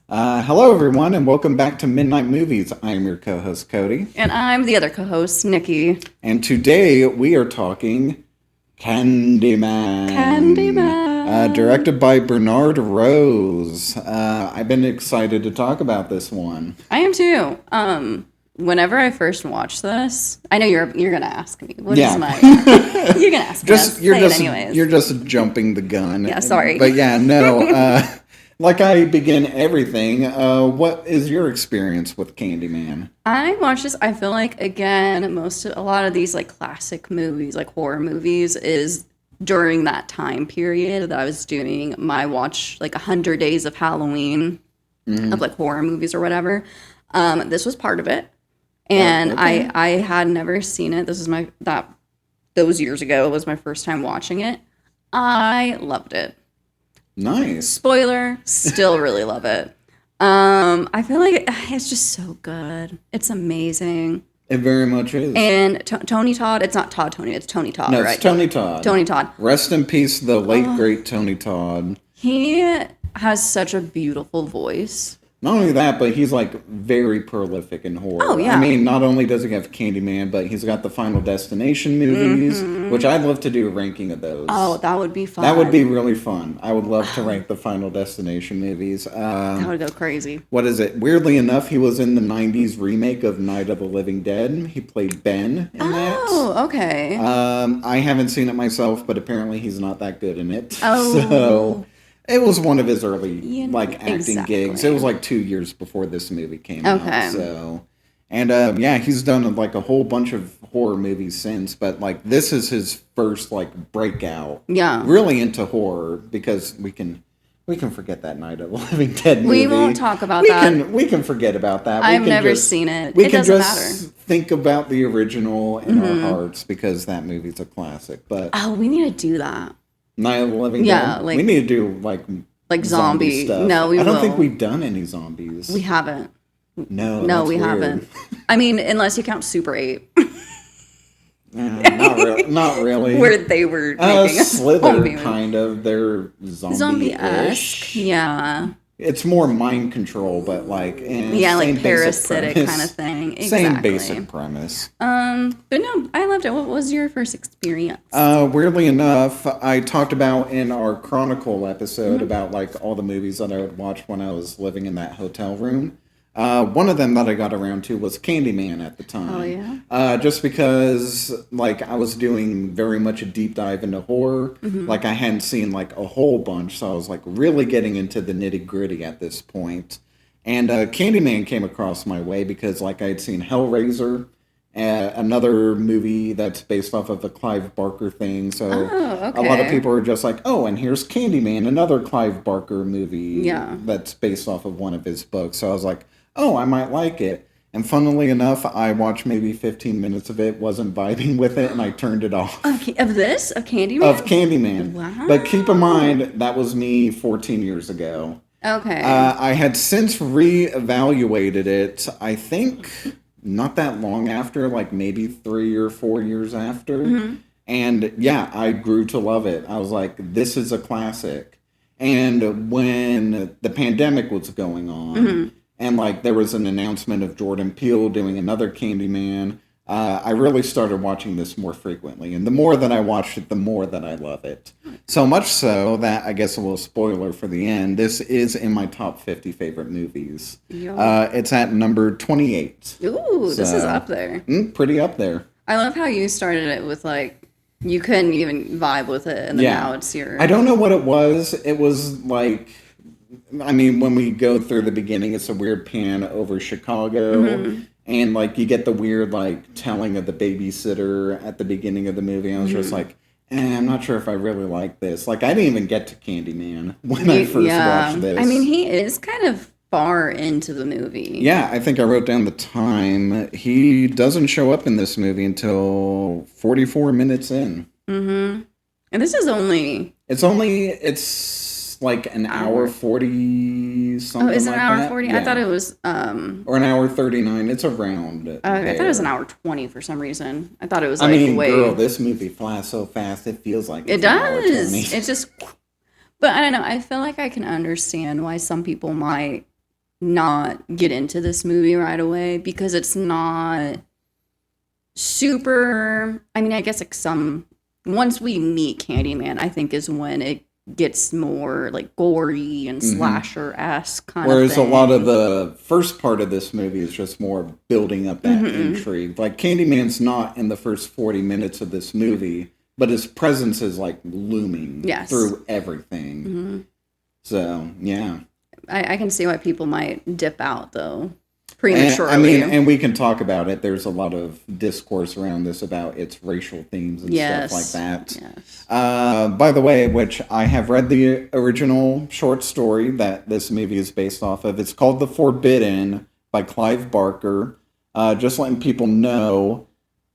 Hello, everyone, and welcome back to Midnight Movies. I am your co-host, Cody, And I'm the other co-host, Nikki. and today we are talking Candyman, Candyman. directed by Bernard Rose. I've been excited to talk about this one. I am too. Whenever I first watched this, I know you're gonna ask me. What is Yeah, my? You're gonna ask me. just you're Say just it anyways. you're just jumping the gun. Yeah, sorry. But yeah, no. Like I begin everything. What is your experience with Candyman? I watched this. I feel like again, a lot of these like classic movies, like horror movies, is during that time period that I was doing my watch like 100 days of Halloween of like horror movies or whatever. This was part of it. And Okay. I had never seen it. This is those years ago was my first time watching it. I loved it. Nice. Spoiler, still really love it. I feel like it's just so good. It's amazing. It very much is. And Tony Todd, it's not Todd Tony, it's Tony Todd, No, right? it's Tony Todd. Tony Todd. Rest in peace, the late great Tony Todd. He has such a beautiful voice. Not only that, but he's like very prolific in horror. Oh, yeah. I mean, not only does he have Candyman, but he's got the Final Destination movies, which I'd love to do a ranking of those. Oh, that would be fun. That would be really fun. I would love to rank the Final Destination movies. That would go crazy. What is it? Weirdly enough, he was in the 90s remake of Night of the Living Dead. He played Ben in that. Oh, okay. I haven't seen it myself, but apparently he's not that good in it. Oh. So it was one of his early Yeah, like acting exactly. gigs. It was like 2 years before this movie came out. Okay. So and yeah, he's done like a whole bunch of horror movies since, but like this is his first like breakout. Yeah. Really into horror because we can forget that Night of the Living Dead movie. We won't talk about we that. We can forget about that. I've We can never just- seen it. We It can doesn't just matter. think about the original in our hearts because that movie's a classic. But Oh, we need to do that. Night of the Living Yeah, Dead, like- we need to do like zombie. stuff. No, we I don't will. think we've done any zombies. We haven't. No, No, that's we weird. haven't. I mean, unless you count Super 8, Not really. where they were making a Slither, zombie. kind of. They're zombie-ish. Zombie-esque. Yeah. It's more mind control, but like Yeah, same like basic parasitic premise. kind of thing. Exactly. Same basic premise. But no, I loved it. What was your first experience? Weirdly enough, I talked about in our Chronicle episode about like all the movies that I would watch when I was living in that hotel room. One of them that I got around to was Candyman at the time. Oh, yeah? Just because like I was doing very much a deep dive into horror. Like I hadn't seen like a whole bunch, so I was like really getting into the nitty gritty at this point. And Candyman came across my way because like I had seen Hellraiser, another movie that's based off of a Clive Barker thing. So Oh, a lot of okay. people are just like, oh, and here's Candyman, another Clive Barker movie Yeah. that's based off of one of his books. So I was like, oh, I might like it. And funnily enough, I watched maybe 15 minutes of it, wasn't vibing with it, and I turned it off. Of this? Of Candyman? Of Candyman. Wow. But keep in mind, that was me 14 years ago. Okay. I had since reevaluated it, I think not that long after, like maybe 3 or 4 years after. And yeah, I grew to love it. I was like, this is a classic. And when the pandemic was going on, and like there was an announcement of Jordan Peele doing another Candyman, I really started watching this more frequently. And the more that I watched it, the more that I love it. So much so that, I guess a little spoiler for the end, this is in my top 50 favorite movies. Yeah. It's at number 28. Ooh, this is so- up there. Pretty up there. I love how you started it with like, you couldn't even vibe with it, and then now it's your... I don't know what it was. It was like, I mean, when we go through the beginning, it's a weird pan over Chicago. And like you get the weird like telling of the babysitter at the beginning of the movie. I was just like, I'm not sure if I really like this. Like I didn't even get to Candyman when I first watched this. I mean, he is kind of far into the movie. Yeah, I think I wrote down the time. He doesn't show up in this movie until 44 minutes in. And this is only... It's like an hour 40 something. Oh, is it like an hour that. 40? Yeah. I thought it was... Or an hour 39. It's around. I thought it was an hour 20 for some reason. I thought it was I like mean, way... girl, this movie flies so fast it feels like It it's an hour does. 20. It's just... But I don't know. I feel like I can understand why some people might not get into this movie right away because it's not super. I mean, I guess like once we meet Candyman, I think is when it gets more like gory and slasher-esque kind Whereas of thing. a lot of the first part of this movie is just more building up that intrigue. Like Candyman's not in the first 40 minutes of this movie, but his presence is like looming through everything. So, yeah. I can see why people might dip out though prematurely. And we can talk about it. There's a lot of discourse around this about its racial themes and stuff like that. Yes. By the way, which I have read the original short story that this movie is based off of. It's called The Forbidden by Clive Barker. Just letting people know,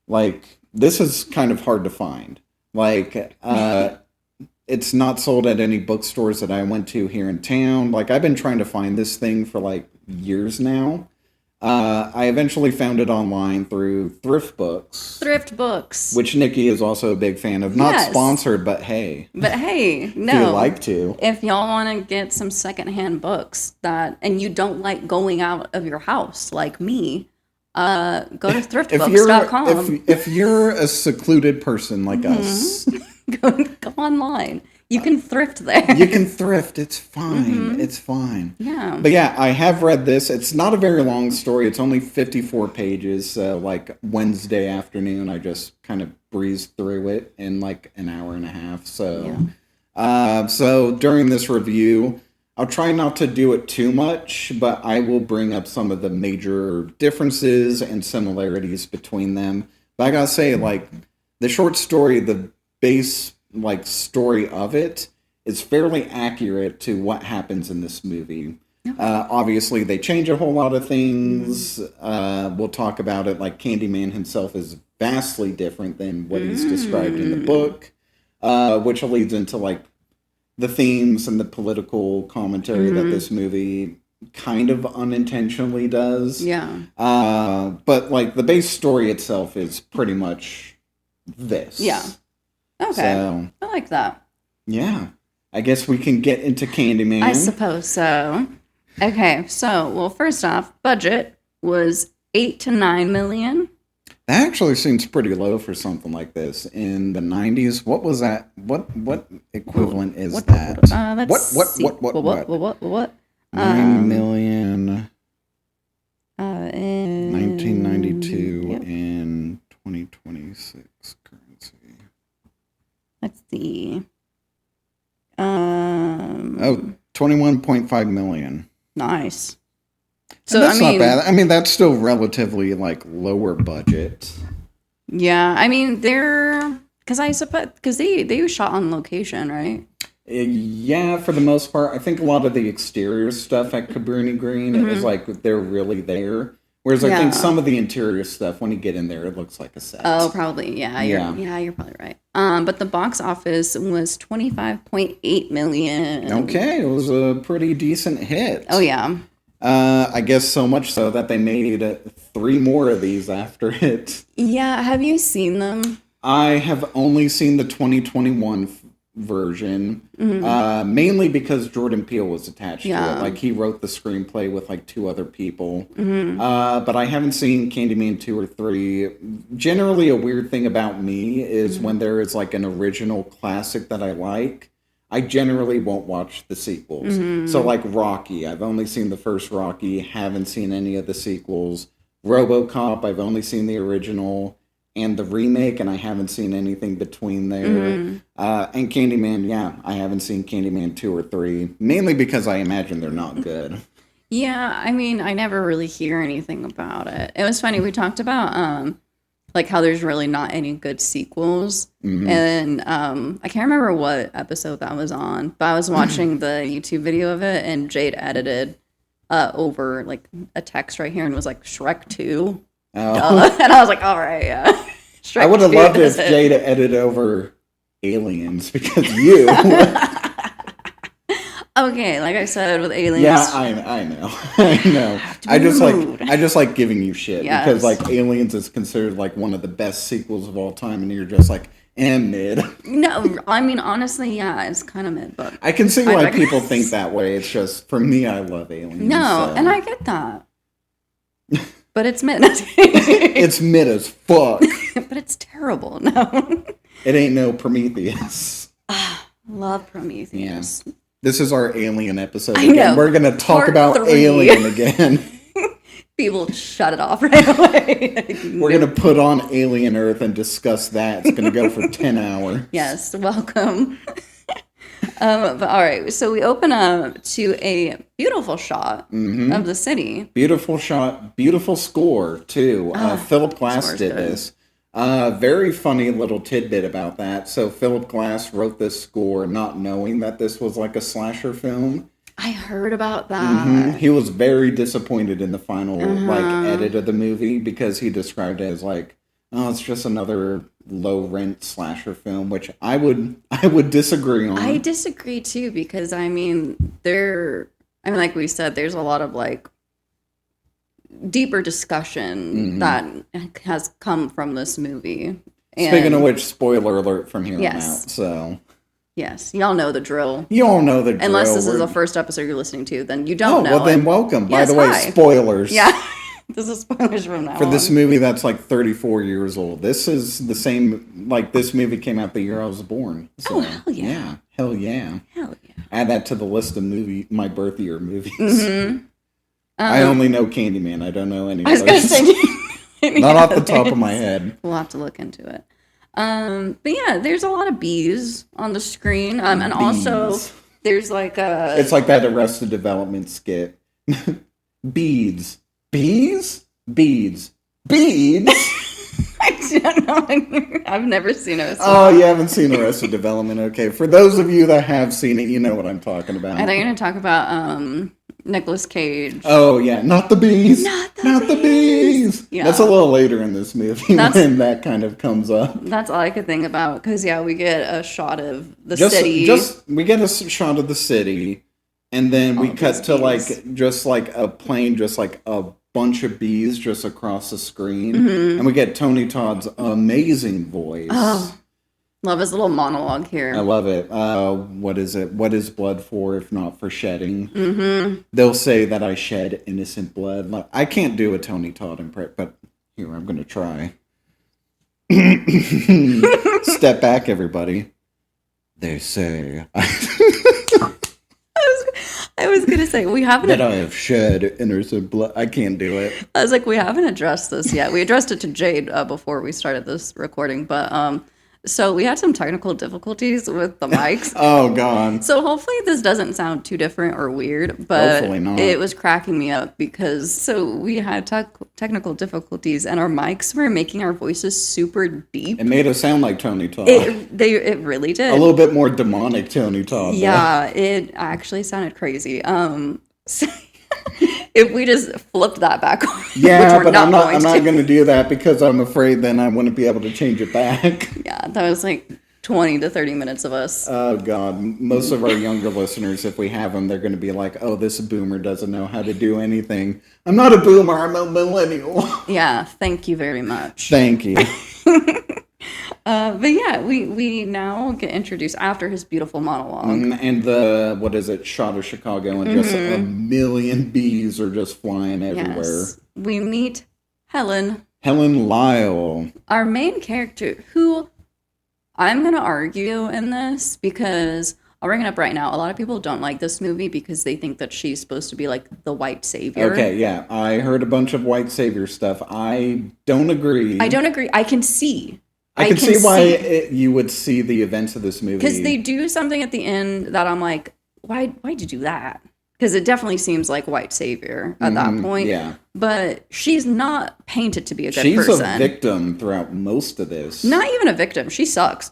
like, this is kind of hard to find. Like, it's not sold at any bookstores that I went to here in town. Like, I've been trying to find this thing for, like, years now. I eventually found it online through Thrift Books. Thrift Books. Which Nikki is also a big fan of. Not sponsored, but hey. But hey, no. If you'd like to. If y'all want to get some secondhand books and you don't like going out of your house like me, go to thriftbooks.com. If you're a secluded person like us. Go online. You can thrift there. You can thrift. It's fine. It's fine. Yeah. But yeah, I have read this. It's not a very long story. It's only 54 pages. So like Wednesday afternoon, I just kind of breezed through it in like an hour and a half. So, so during this review, I'll try not to do it too much, but I will bring up some of the major differences and similarities between them. But I gotta say, like, the short story, the base like story of it is fairly accurate to what happens in this movie. Obviously, they change a whole lot of things. We'll talk about it. Like Candyman himself is vastly different than what he's described in the book, which leads into like the themes and the political commentary that this movie kind of unintentionally does. Yeah. But like the base story itself is pretty much this. Yeah. Okay. So, I like that. Yeah. I guess we can get into Candyman. I suppose so. Okay. So, well, first off, budget was 8 to 9 million. That actually seems pretty low for something like this in the 90s. What was that? What equivalent is that? What? 9 million. In 1992 in 2026 currency. Let's see. 21.5 million. Nice. So that's not bad. I mean, that's still relatively like lower budget. Yeah, I mean because they shot on location, right? Yeah, for the most part. I think a lot of the exterior stuff at Cabrini Green is like they're really there. Whereas I think some of the interior stuff, when you get in there, it looks like a set. Oh, probably. Yeah, you're probably right. But the box office was 25.8 million. Okay, it was a pretty decent hit. Oh, yeah. I guess so much so that they made 3 more of these after it. Yeah, have you seen them? I have only seen the 2021 version, mainly because Jordan Peele was attached to it. Like, he wrote the screenplay with, like, 2 other people. But I haven't seen Candyman 2 or 3. Generally, a weird thing about me is when there is, like, an original classic that I like, I generally won't watch the sequels. So, like, Rocky, I've only seen the first Rocky, haven't seen any of the sequels. RoboCop, I've only seen the original and the remake, and I haven't seen anything between there. And Candyman, I haven't seen Candyman 2 or 3, mainly because I imagine they're not good. Yeah, I mean, I never really hear anything about it. It was funny, we talked about, like, how there's really not any good sequels. And I can't remember what episode that was on, but I was watching the YouTube video of it, and Jade edited over, like, a text right here and was like, Shrek 2. Oh. And I was like, all right, yeah. I would have loved if Jade edited over Aliens, because you. Okay, like I said with Aliens. Yeah, I know. I know. I just like giving you shit because like Aliens is considered like one of the best sequels of all time, and you're just like, and mid. No, I mean, honestly, yeah, it's kind of mid, but I can see why digress. people think that way. It's just, for me, I love Aliens. No, so. and I get that. But it's mid. It's mid as fuck. But it's terrible. No. It ain't no Prometheus. Love Prometheus. Yeah. This is our Alien episode I again. know. We're going to talk Part about 3. Alien again. People shut it off right away. We're going to put on Alien Earth and discuss that. It's going to go for 10 hours. Yes, welcome. But all right, so we open up to a beautiful shot of the city. Beautiful shot, beautiful score, too. Philip Glass did this. Very funny little tidbit about that. So Philip Glass wrote this score not knowing that this was like a slasher film. I heard about that. He was very disappointed in the final edit of the movie because he described it as like, oh, it's just another low rent slasher film, which I would disagree on. I disagree too because I mean like we said, there's a lot of like deeper discussion that has come from this movie. And speaking of which, spoiler alert from here on out. So yes, y'all know the drill. You all know the drill. Unless this is the first episode you're listening to, then you don't know. Well, then welcome. By the way, hi. spoilers. Yeah. This is spoilers from now for this movie that's like 34 years old. This is the same, like this movie came out the year I was born. So, hell yeah. Hell yeah. Hell yeah. Add that to the list of my birth year movies. I only know Candyman. I don't know any I was going to say not off the top of my head. We'll have to look into it. But yeah, there's a lot of bees on the screen. And also there's like a... It's like that Arrested Development skit. Beads. Bees? Beads. Beads? I don't know. I've never seen it. Oh, you haven't seen Arrested Development. Okay. For those of you that have seen it, you know what I'm talking about. I thought you were going to talk about Nicolas Cage. Oh, yeah. Not the bees. Not the bees. Yeah. That's a little later in this movie when that kind of comes up. That's all I could think about. Because, yeah, we get a shot of the city. We get a shot of the city. And then we cut to, like, just like a plane, just like a bunch of bees just across the screen. And we get Tony Todd's amazing voice. Oh, love his little monologue here. I love it. What is it? What is blood for if not for shedding? They'll say that I shed innocent blood. Like, I can't do a Tony Todd impression, but here, I'm going to try. Step back, everybody. They say... I was going to say, we haven't... That I have shed innocent blood. I can't do it. I was like, we haven't addressed this yet. We addressed it to Jade before we started this recording, but so we had some technical difficulties with the mics. Oh, God. So hopefully this doesn't sound too different or weird, but hopefully not. It was cracking me up because we had technical difficulties and our mics were making our voices super deep. It made us sound like Tony Todd. It really did. A little bit more demonic Tony Todd. Yeah, it actually sounded crazy. So if we just flipped that back on. Yeah, but I'm not going to do that because I'm afraid then I wouldn't be able to change it back. Yeah, that was like 20 to 30 minutes of us. Oh, God. Most of our younger listeners, if we have them, they're going to be like, oh, this boomer doesn't know how to do anything. I'm not a boomer. I'm a millennial. Yeah, thank you very much. Thank you. But yeah, we now get introduced after his beautiful monologue. And the, shot of Chicago and just a million bees are just flying everywhere. Yes. We meet Helen Lyle. Our main character, who I'm going to argue in this because I'll bring it up right now. A lot of people don't like this movie because they think that she's supposed to be like the white savior. Okay, yeah. I heard a bunch of white savior stuff. I don't agree. I can see. I can see why you would see the events of this movie. Because they do something at the end that I'm like, why'd you do that? Because it definitely seems like white savior at that point. Yeah. But she's not painted to be a good person. She's a victim throughout most of this. Not even a victim. She sucks.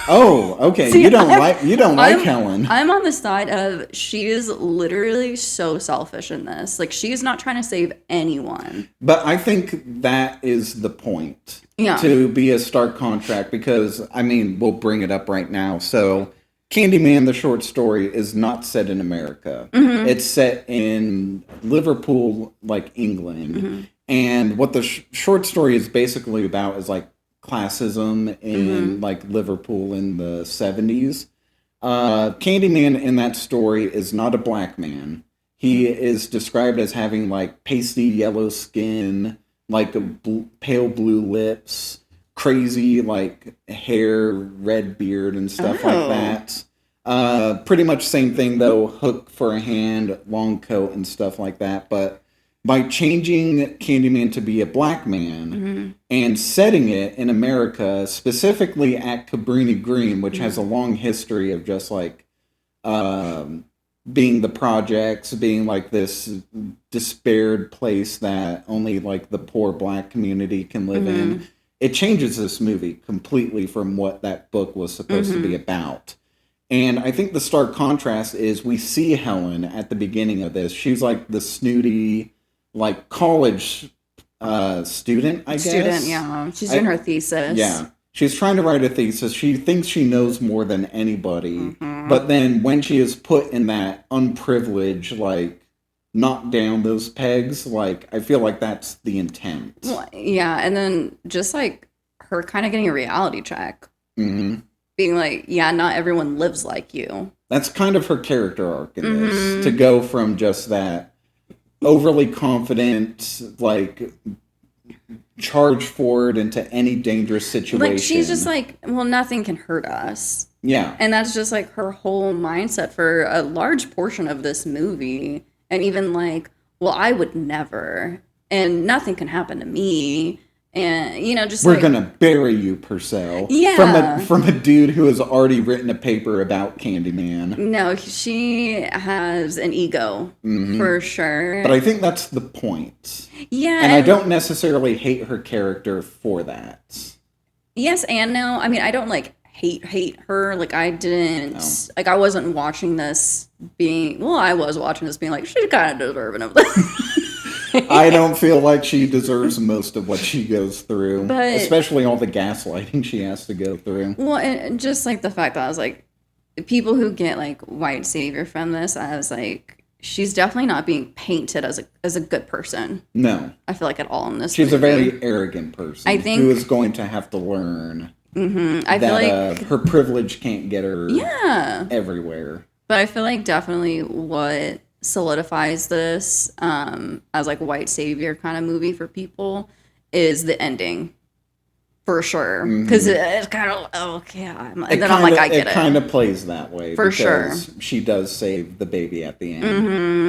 Oh, okay. See, you don't like Helen. I'm on the side of she is literally so selfish in this. Like, she's not trying to save anyone. But I think that is the point. Yeah. To be a stark contrast because, I mean, we'll bring it up right now. So, Candyman, the short story, is not set in America. It's set in Liverpool, like England. And what the short story is basically about is like classism in like Liverpool in the 70s. Candyman in that story is not a black man. He is described as having like pasty yellow skin, like pale blue lips, crazy like hair, red beard, and stuff like that. Pretty much same thing though, hook for a hand, long coat, and stuff like that. But by changing Candyman to be a black man and setting it in America, specifically at Cabrini Green, which has a long history of just like being the projects, being like this despaired place that only like the poor black community can live in. It changes this movie completely from what that book was supposed to be about. And I think the stark contrast is we see Helen at the beginning of this. She's like the snooty, like college student, I guess. Student, yeah. She's doing her thesis. Yeah. She's trying to write a thesis. She thinks she knows more than anybody. But then when she is put in that unprivileged, like, knock down those pegs, like, I feel like that's the intent. Well, yeah, and then just, like, her kind of getting a reality check. Being like, yeah, not everyone lives like you. That's kind of her character arc in this. To go from just that overly confident, like, charge forward into any dangerous situation. Like, she's just like, well, nothing can hurt us. Yeah. And that's just like her whole mindset for a large portion of this movie. And even like, well, I would never, and nothing can happen to me. And, you know, just we're gonna bury you, Purcell. Yeah. From a dude who has already written a paper about Candyman. No, she has an ego, for sure. But I think that's the point. Yeah. And I don't necessarily hate her character for that. Yes and no. I mean, I don't, like, hate her. Like, I didn't, like, I wasn't watching this being, well, I was watching this being like, she's kind of deserving of this. I don't feel like she deserves most of what she goes through, but, especially all the gaslighting she has to go through. Well, and just like the fact that I was like, people who get like white savior from this, I was like, she's definitely not being painted as a good person. No, I feel like at all in this. She's movie. a very arrogant person. I think, who is going to have to learn. I that, feel like her privilege can't get her. Everywhere. But I feel like definitely what solidifies this as like white savior kind of movie for people is the ending, for sure, because it's kind of I'm like, I get it. It kind of plays that way for sure. She does save the baby at the end,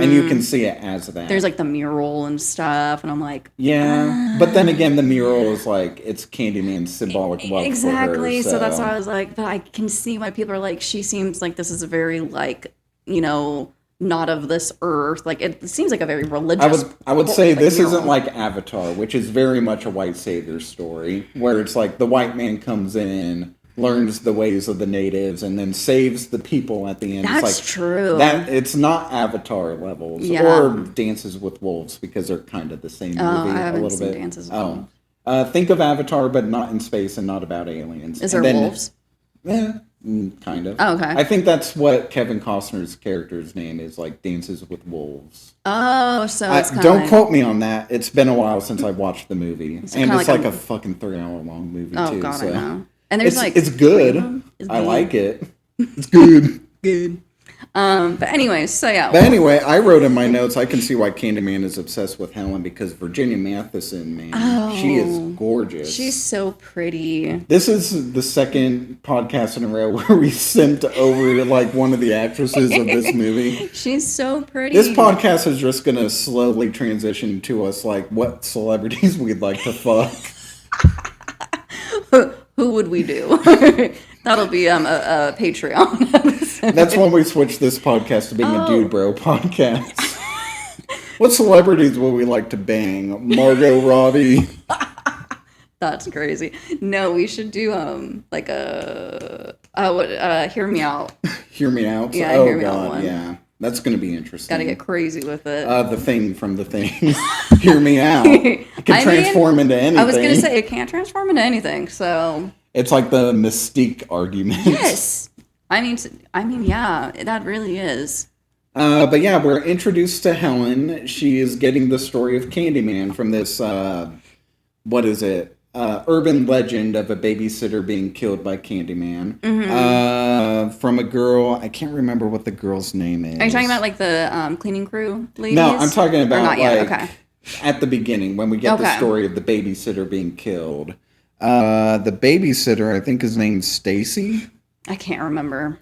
and you can see it as that. There's like the mural and stuff, and I'm like, but then again, the mural is like it's Candyman's symbolic love exactly. for her, so that's why I was like, but I can see why people are like, she seems like this is a very like, you know, not of this earth. Like, it seems like a very religious. I would say this isn't like Avatar, which is very much a white savior story, where it's like the white man comes in, learns the ways of the natives, and then saves the people at the end. That's it's like, true. It's not Avatar levels or Dances with Wolves, because they're kind of the same movie I haven't a little seen bit. Dances with Wolves. Think of Avatar, but not in space and not about aliens. Is there wolves? Yeah. Kind of. Oh, okay. I think that's what Kevin Costner's character's name is, like Dances with Wolves. Oh, so it's kind of don't quote me on that. It's been a while since I watched the movie, and it's like a fucking 3-hour long movie too. Oh god, so. I know. And there's it's good. I like it. It's good. Good. But anyways, so yeah. But anyway, I wrote in my notes, I can see why Candyman is obsessed with Helen, because Virginia Matheson, man, she is gorgeous. She's so pretty. This is the second podcast in a row where we simped over like one of the actresses of this movie. She's so pretty. This podcast is just going to slowly transition to us like what celebrities we'd like to fuck. Who would we do? That'll be a Patreon episode. That's when we switch this podcast to being a Dude Bro podcast. What celebrities would we like to bang? Margot Robbie. That's crazy. No, we should do like a Hear Me Out. Hear Me Out? Yeah, Hear Me Out one. Yeah. That's going to be interesting. Gotta get crazy with it. The Thing from The Thing. Hear Me Out. It can transform into anything. I was going to say, it can't transform into anything, so... It's like the Mystique argument. Yes! I mean, yeah, that really is. But yeah, we're introduced to Helen. She is getting the story of Candyman from this, what is it? urban legend of a babysitter being killed by Candyman. From a girl, I can't remember what the girl's name is. Are you talking about like the cleaning crew ladies? No, I'm talking about not yet? Okay. At the beginning when we get the story of the babysitter being killed. The babysitter, I think his name's Stacy. I can't remember.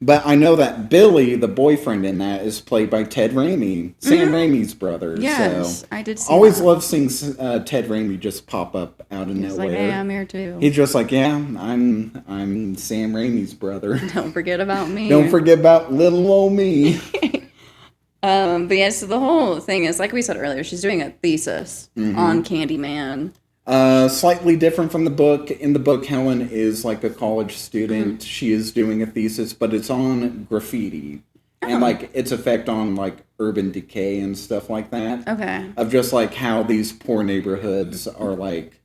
But I know that Billy, the boyfriend in that, is played by Ted Raimi, Sam Raimi's brother. Yes, so I did see always that. love seeing Ted Raimi just pop up out of nowhere. He's like, hey, I'm here too. He's just like, yeah, I'm Sam Raimi's brother. Don't forget about me. Don't forget about little old me. But yeah, so the whole thing is, like we said earlier, she's doing a thesis on Candyman. Slightly different from the book. In the book, Helen is like a college student. She is doing a thesis, but it's on graffiti and like its effect on like urban decay and stuff like that. Okay. Of just like how these poor neighborhoods are like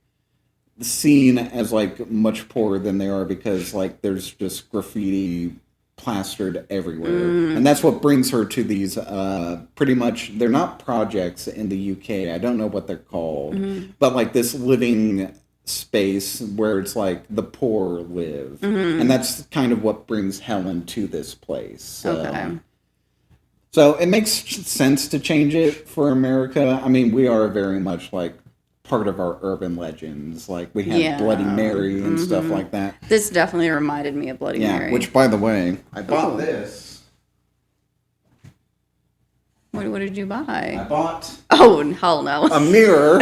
seen as like much poorer than they are because like there's just graffiti plastered everywhere. And that's what brings her to these pretty much, they're not projects in the UK. I don't know what they're called. But like this living space where it's like the poor live. And that's kind of what brings Helen to this place. So it makes sense to change it for America. I mean, we are very much like part of our urban legends. Like we have Bloody Mary and stuff like that. This definitely reminded me of Bloody Mary. Which, by the way, I bought this. What did you buy? I bought hell no. a mirror.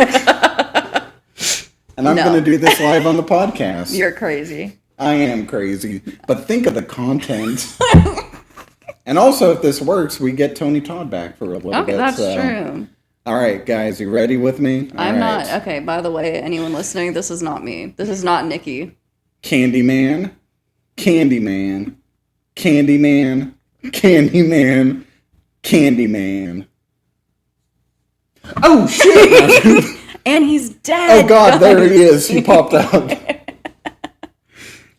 And I'm going to do this live on the podcast. You're crazy. I am crazy. But think of the content. And also, if this works, we get Tony Todd back for a little bit. Okay, that's true. All right, guys, you ready with me? I'm not. Okay, by the way, anyone listening, this is not me. This is not Nikki. Candyman, Candyman, Candyman, Candyman, Candyman. Oh, shit! And he's dead! Oh, God, there he is. He popped up.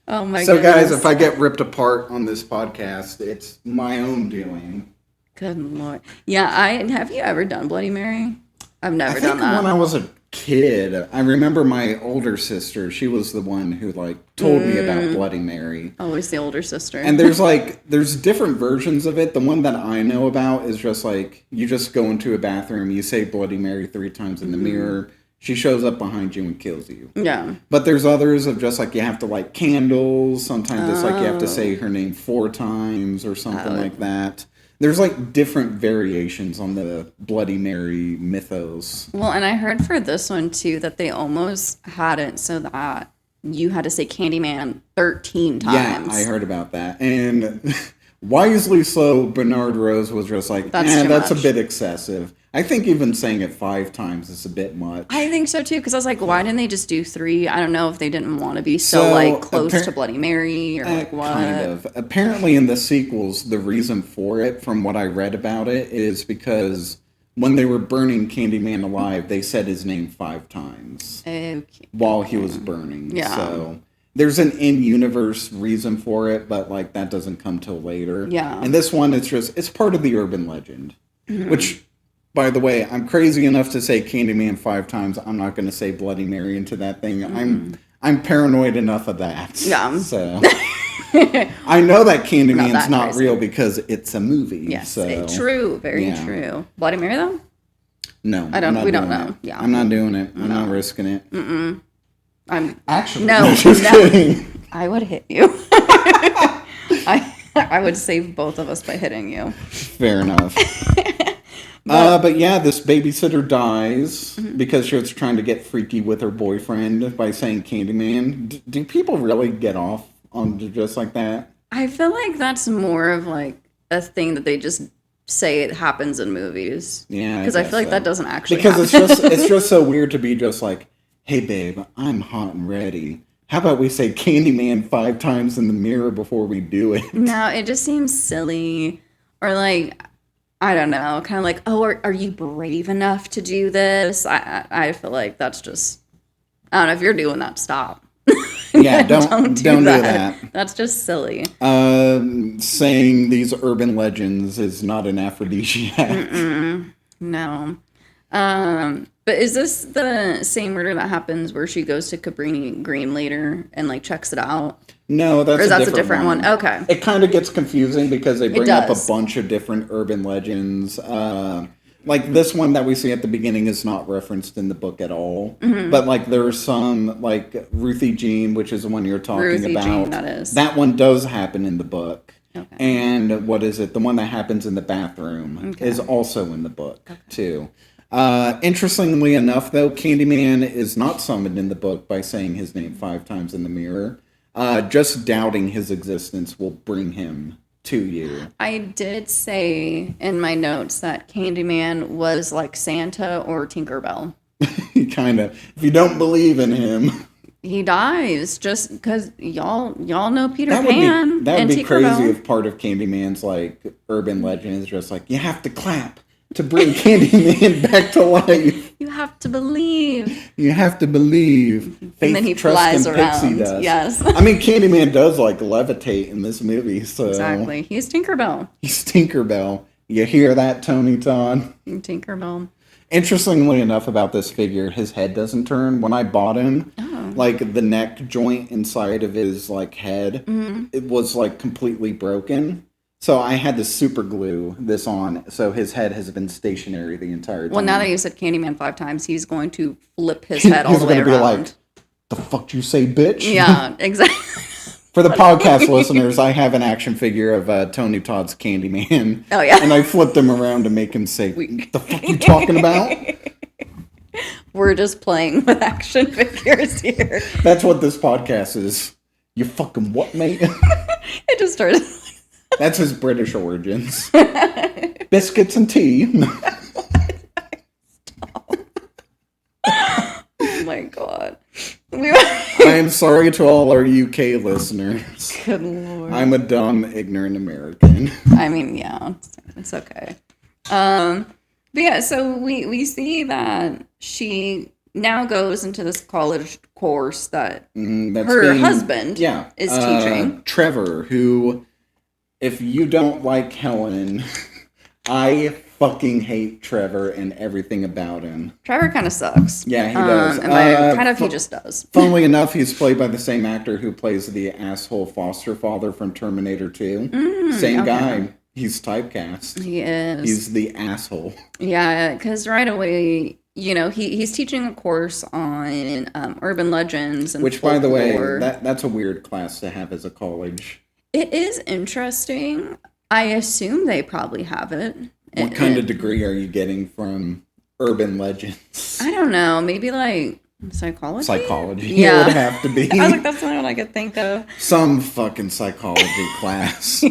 Oh, my goodness. So, guys, if I get ripped apart on this podcast, it's my own doing. Good Lord. Yeah, have you ever done Bloody Mary? I've never done that. When I was a kid, I remember my older sister, she was the one who like told me about Bloody Mary. Always the older sister. And there's different versions of it. The one that I know about is just like, you just go into a bathroom, you say Bloody Mary 3 times in the mirror, she shows up behind you and kills you. Yeah. But there's others of just like you have to light candles. Sometimes it's like you have to say her name 4 times or something like that. There's like different variations on the Bloody Mary mythos. Well, and I heard for this one too that they almost had it so that you had to say Candyman 13 times. Yeah, I heard about that. And wisely so, Bernard Rose was just like, that's a bit excessive. I think even saying it 5 times is a bit much. I think so too, because I was like, why didn't they just do 3? I don't know if they didn't want to be so like close to Bloody Mary or like what. Kind of. Apparently in the sequels, the reason for it, from what I read about it, is because when they were burning Candyman alive, they said his name 5 times while he was burning. Yeah. So there's an in-universe reason for it, but like that doesn't come till later. Yeah. And this one, it's part of the urban legend, which... By the way, I'm crazy enough to say Candyman 5 times. I'm not going to say Bloody Mary into that thing. I'm paranoid enough of that. Yeah. So I know that Candyman's not real because it's a movie. Yes. So, true. Very true. Bloody Mary though? No. We don't know. It. Yeah. I'm not doing it. I'm not risking it. I'm actually no. Just kidding. I would hit you. I would save both of us by hitting you. Fair enough. But yeah, this babysitter dies because she was trying to get freaky with her boyfriend by saying Candyman. Do people really get off on just like that? I feel like that's more of like a thing that they just say it happens in movies. Yeah, because I feel like that doesn't actually because happen. it's just so weird to be just like, hey babe, I'm hot and ready. How about we say Candyman 5 times in the mirror before we do it? No, it just seems silly, or like. I don't know, kind of like, oh, are you brave enough to do this? I feel like that's just, I don't know, if you're doing that, stop. Yeah, don't do that. That's just silly. Saying these urban legends is not an aphrodisiac. No. But is this the same murder that happens where she goes to Cabrini Green later and like checks it out? No, Or is that a different one? Okay. It kind of gets confusing because they bring up a does. bunch of different urban legends. Like this one that we see at the beginning is not referenced in the book at all. But like there's some like Ruthie Jean, which is the one you're talking Ruthie about. Jean, that is. That one does happen in the book. Okay. And what is it? The one that happens in the bathroom is also in the book too. Interestingly enough, though, Candyman is not summoned in the book by saying his name 5 times in the mirror. Just doubting his existence will bring him to you. I did say in my notes that Candyman was like Santa or Tinkerbell. Kind of. If you don't believe in him, He dies just because y'all know Peter that Pan. would be crazy Tinkerbell. if part of Candyman's like urban legend is just like you have to clap to bring Candyman back to life. You have to believe. You have to believe. Faith, And then he trust, flies and around. Pixie dust. Yes. I mean, Candyman does like levitate in this movie, so Exactly. He's Tinkerbell. he's Tinkerbell. You hear that, Tony Todd? Tinkerbell. Interestingly enough about this figure, his head doesn't turn. When I bought him, like the neck joint inside of his like head, it was like completely broken. So I had to super glue this on. So his head has been stationary the entire time. Well, now that you said Candyman 5 times, he's going to flip his head all the way He's around. gonna be like, "The fuck you say, bitch?" Yeah, exactly. For the podcast listeners, I have an action figure of Tony Todd's Candyman. Oh, yeah. And I flipped him around to make him say, "The fuck you talking about?" We're just playing with action figures here. That's what this podcast is. You fucking what, mate? It just started. That's his British origins. Biscuits and tea. Oh my god. I am sorry to all our UK listeners. Good lord. I'm a dumb, ignorant American. I mean, yeah, it's okay. But yeah, so we see that she now goes into this college course that That's her husband yeah, is teaching. Trevor, who, if you don't like Helen, I fucking hate Trevor and everything about him. Trevor kind of sucks. Yeah, he does. And by kind of, he just does. Funnily enough, he's played by the same actor who plays the asshole foster father from Terminator 2. Same guy. He's typecast. He is. He's the asshole. Yeah, because right away, you know, he's teaching a course on urban legends and Which, by the way, folklore. that's a weird class to have as a college. It is interesting. I assume they probably have it. What kind of degree are you getting from urban legends? I don't know. Maybe like psychology? Psychology. Yeah. It would have to be. I was like, that's not what I could think of. Some fucking psychology class.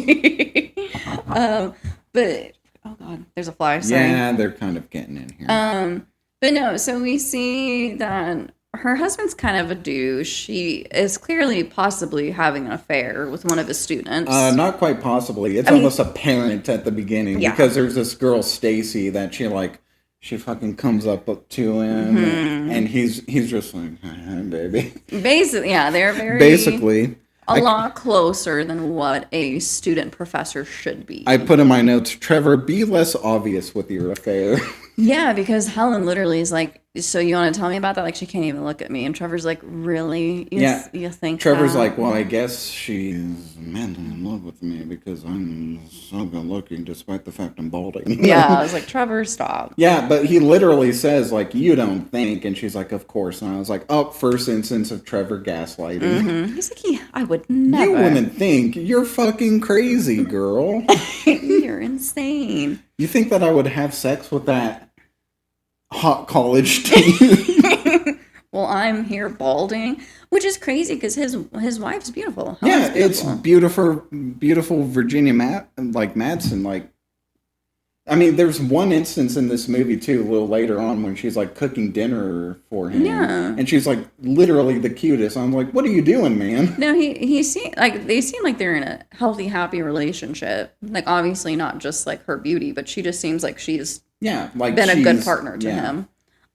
But, oh God, there's a fly. Sorry. Yeah, they're kind of getting in here. But no, so we see that her husband's kind of a douche. He is clearly possibly having an affair with one of his students. Not quite possibly. It's almost apparent at the beginning because there's this girl Stacy that she fucking comes up to him and he's just like, "Hi, baby." Basically, yeah, they're very Basically, a lot closer than what a student professor should be. I put in my notes, Trevor, be less obvious with your affair. Yeah, because Helen literally is like, "So you want to tell me about that?" Like, she can't even look at me. And Trevor's like, "Really? You think Trevor's that?" like, "Well, I guess she's madly in love with me because I'm so good looking despite the fact I'm balding." Yeah, I was like, "Trevor, stop." Yeah, but he literally says, like, "You don't think," and she's like, "Of course." And I was like, "Oh, first instance of Trevor gaslighting." He's like, I would never. You wouldn't think. You're fucking crazy, girl. You're insane. You think that I would have sex with that hot college teen? Well, I'm here balding, which is crazy because his wife's beautiful. Yeah, Helen's it's beautiful Virginia Madsen. Like, I mean, there's one instance in this movie too, a little later on, when she's like cooking dinner for him, and she's like literally the cutest. I'm like, what are you doing, man? No, he seem like they seem like they're in a healthy, happy relationship. Like, obviously not just like her beauty, but she just seems like she's Like been a good partner to him.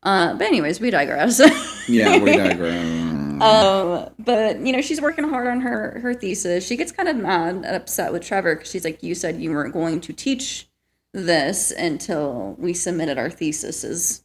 But anyways, we digress. Yeah, we digress. But you know, she's working hard on her thesis. She gets kind of mad and upset with Trevor because she's like, "You said you weren't going to teach this until we submitted our theses."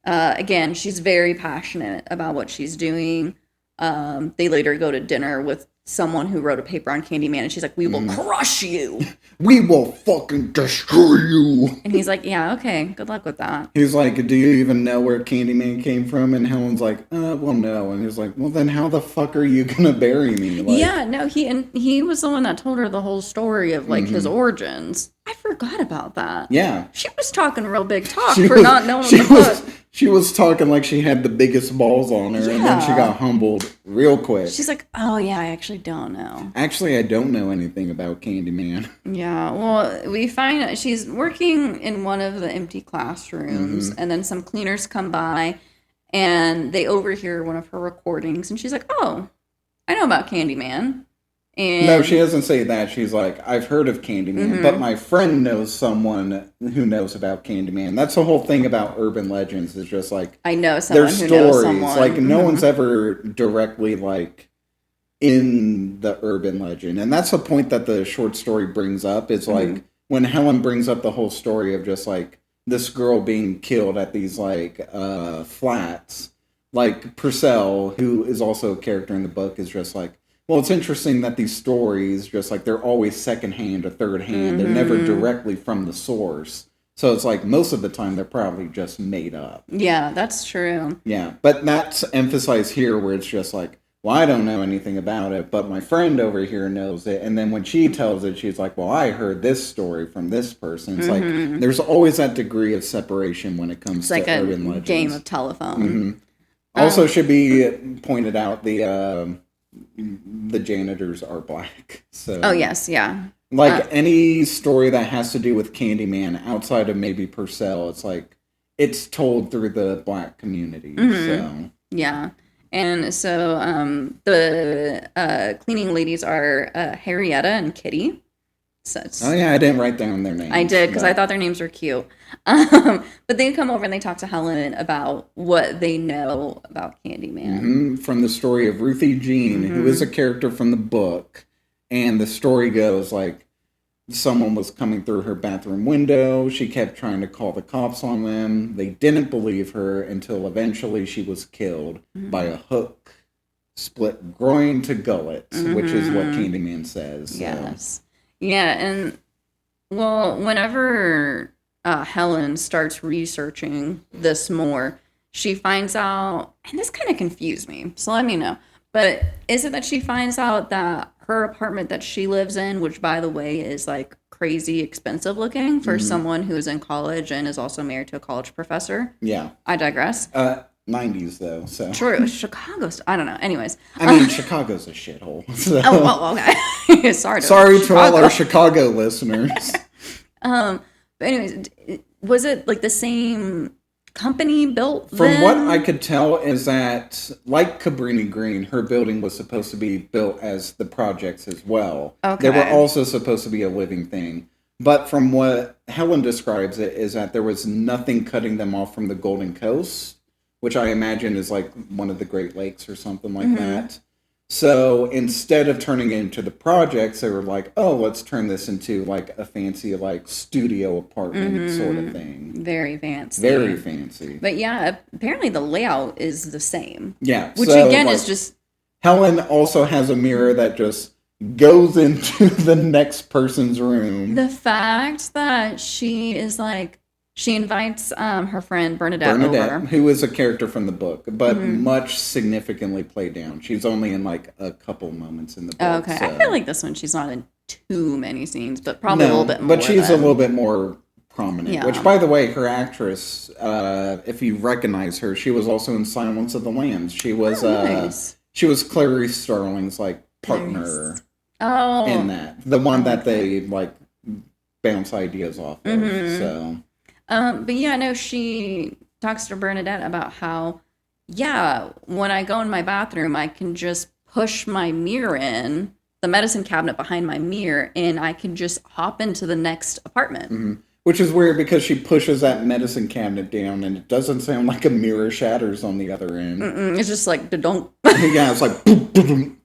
Again, she's very passionate about what she's doing. They later go to dinner with someone who wrote a paper on Candyman, and she's like, "We will crush you. We will fucking destroy you." And he's like, "Yeah, okay, good luck with that." He's like, "Do you even know where Candyman came from?" And Helen's like, well, no. And he's like, "Well, then how the fuck are you gonna bury me?" Like, yeah, no, he was the one that told her the whole story of like his origins. I forgot about that. Yeah. She was talking real big talk not knowing the book. She was talking like she had the biggest balls on her, and then she got humbled real quick. She's like, "Oh yeah, I actually don't know." Actually, I don't know anything about Candyman. Yeah, well, we find that she's working in one of the empty classrooms, and then some cleaners come by, and they overhear one of her recordings, and she's like, "Oh, I know about Candyman." And No, she doesn't say that. She's like, "I've heard of Candyman, but my friend knows someone who knows about Candyman." That's the whole thing about urban legends, is just like, I know someone their who stories. knows someone. Like, no one's ever directly, like, in the urban legend. And that's the point that the short story brings up, is like, when Helen brings up the whole story of just, like, this girl being killed at these, like, flats, like, Purcell, who is also a character in the book, is just like, well, it's interesting that these stories, just like, they're always secondhand or third hand. They're never directly from the source. So it's like, most of the time, they're probably just made up. Yeah, that's true. Yeah, but that's emphasized here, where it's just like, well, I don't know anything about it, but my friend over here knows it. And then when she tells it, she's like, well, I heard this story from this person. It's like, there's always that degree of separation when it comes to urban legends. It's like a game of telephone. Also should be pointed out, the janitors are black. So, Oh, yes, yeah. like, any story that has to do with Candyman outside of maybe Purcell, it's like, it's told through the black community. So Yeah. And so the cleaning ladies are Harrietta and Kitty. So oh yeah, I didn't write down their names. I did, because I thought their names were cute. But they come over and they talk to Helen about what they know about Candyman. From the story of Ruthie Jean, who is a character from the book. And the story goes like, someone was coming through her bathroom window. She kept trying to call the cops on them. They didn't believe her until eventually she was killed by a hook, split groin to gullet, which is what Candyman says. So. Yes. Yeah, and well, whenever Helen starts researching this more, she finds out, and this kind of confused me, so let me know, but is it that she finds out that her apartment that she lives in, which by the way is like crazy expensive looking for someone who is in college and is also married to a college professor? Yeah. I digress. 90s though, so. True, Chicago's, I don't know, anyways. I mean, Chicago's a shithole. So. Oh, well, okay. Sorry to all our Chicago listeners. But anyways, was it like the same company built From then? what I could tell is that, like Cabrini Green, her building was supposed to be built as the projects as well. Okay. They were also supposed to be a living thing. But from what Helen describes it, is that there was nothing cutting them off from the Golden Coast, which I imagine is like one of the Great Lakes or something like that. So instead of turning it into the projects, they were like, oh, let's turn this into like a fancy like studio apartment sort of thing. Very fancy. Very fancy. But yeah, apparently the layout is the same. Yeah. Which so, again like, is just... Helen also has a mirror that just goes into the next person's room. The fact that she is like... She invites her friend Bernadette over. Who is a character from the book, but much significantly played down. She's only in like a couple moments in the book. Okay, so. I feel like this one she's not in too many scenes, but probably a little bit more. But she's a little bit more prominent. Yeah. Which, by the way, her actress, if you recognize her, she was also in Silence of the Lambs. She was nice. She was Clarice Starling's like partner in that, the one that they like bounce ideas off of. So. But yeah, no, she talks to Bernadette about how, yeah, when I go in my bathroom, I can just push my mirror in, the medicine cabinet behind my mirror, and I can just hop into the next apartment. Which is weird because she pushes that medicine cabinet down and it doesn't sound like a mirror shatters on the other end. It's just like, don't. Yeah, it's like, boom, boom.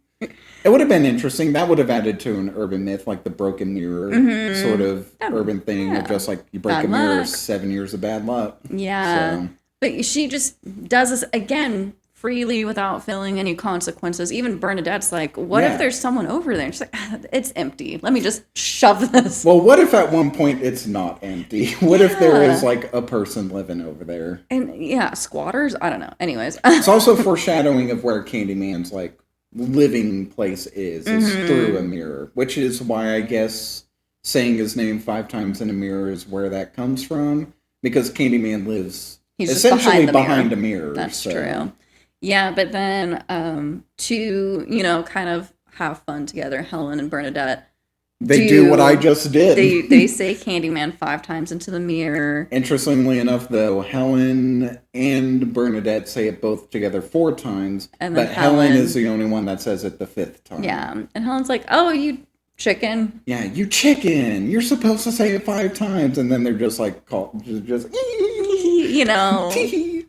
It would have been interesting. That would have added to an urban myth, like the broken mirror sort of urban thing of just like you break Bad a mirror, luck. 7 years of bad luck. Yeah. So. But she just does this again freely without feeling any consequences. Even Bernadette's like, what Yeah. if there's someone over there? And she's like, it's empty. Let me just shove this. Well, what if at one point it's not empty? What if there is like a person living over there? And yeah, squatters? I don't know. Anyways. It's also foreshadowing of where Candyman's like living place is through a mirror, which is why I guess saying his name 5 times in a mirror is where that comes from, because Candyman lives He's just essentially behind behind the a mirror. That's true. Yeah, but then to, kind of have fun together, Helen and Bernadette. They do what I just did. They say Candyman 5 times into the mirror. Interestingly enough, though, Helen and Bernadette say it both together 4 times, And then but Helen is the only one that says it the 5th time. Yeah, and Helen's like, oh, you chicken. Yeah, you chicken. You're supposed to say it 5 times, and then they're just like, just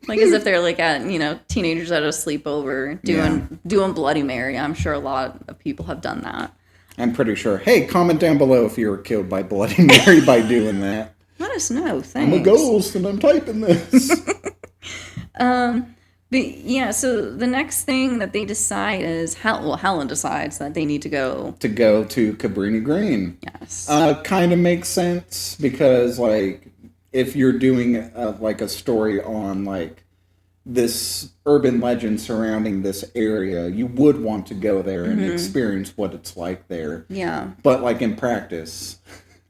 like as if they're like at, teenagers at a sleepover doing Bloody Mary. I'm sure a lot of people have done that. I'm pretty sure. Hey, comment down below if you were killed by Bloody Mary by doing that. Let us know. Thanks. I'm a ghost and I'm typing this. But yeah, so the next thing that they decide is, Helen decides that they need to go to Cabrini Green. Yes. Kind of makes sense because, like, if you're doing like a story on like this urban legend surrounding this area, you would want to go there and experience what it's like there. Yeah. But like in practice,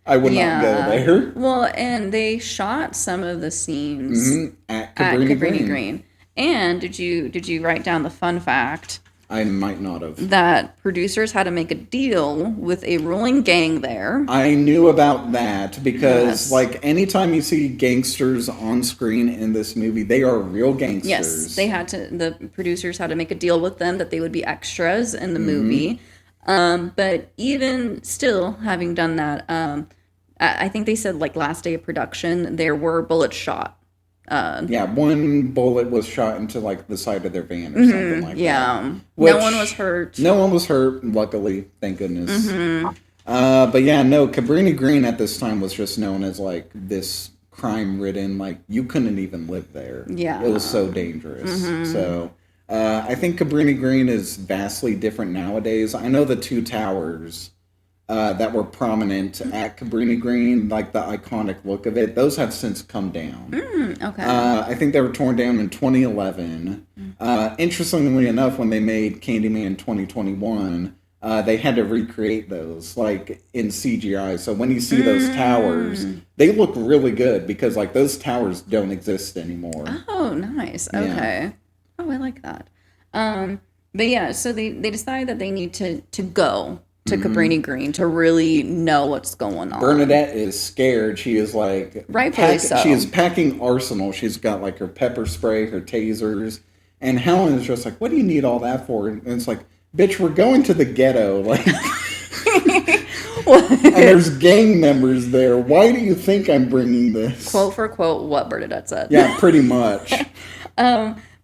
I would not go there. Well, and they shot some of the scenes at Cabrini Green. And did you write down the fun fact? I might not have. That producers had to make a deal with a ruling gang there. I knew about that because, like, anytime you see gangsters on screen in this movie, they are real gangsters. Yes, the producers had to make a deal with them that they would be extras in the movie. But even still, having done that, I think they said, like, last day of production, there were bullets shot. One bullet was shot into like the side of their van or something like that. Yeah, no one was hurt. No one was hurt, luckily, thank goodness. But yeah, no, Cabrini Green at this time was just known as like this crime-ridden, like you couldn't even live there. Yeah, it was so dangerous. So I think Cabrini Green is vastly different nowadays. I know the 2 towers that were prominent at Cabrini Green, like the iconic look of it, those have since come down. Okay. I think they were torn down in 2011. Interestingly enough, when they made Candyman 2021, they had to recreate those, like, in CGI. So when you see those towers, they look really good because, like, those towers don't exist anymore. Oh, nice. Okay. Yeah. Oh, I like that. But yeah, so they decide that they need to go to Cabrini Green to really know what's going on. Bernadette is scared. She is like... Rightfully so. She is packing arsenal. She's got like her pepper spray, her tasers. And Helen is just like, what do you need all that for? And it's like, bitch, we're going to the ghetto. Like, and there's gang members there. Why do you think I'm bringing this? Quote for quote what Bernadette said. Yeah, pretty much.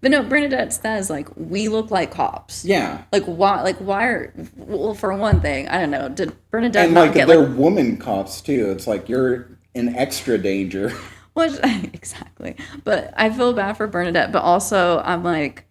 But no, Bernadette says, like, we look like cops. Yeah. Like, why are... Well, for one thing, I don't know. Did Bernadette and, not like, get, they're woman cops, too. It's like, you're in extra danger. Which, exactly. But I feel bad for Bernadette. But also, I'm like,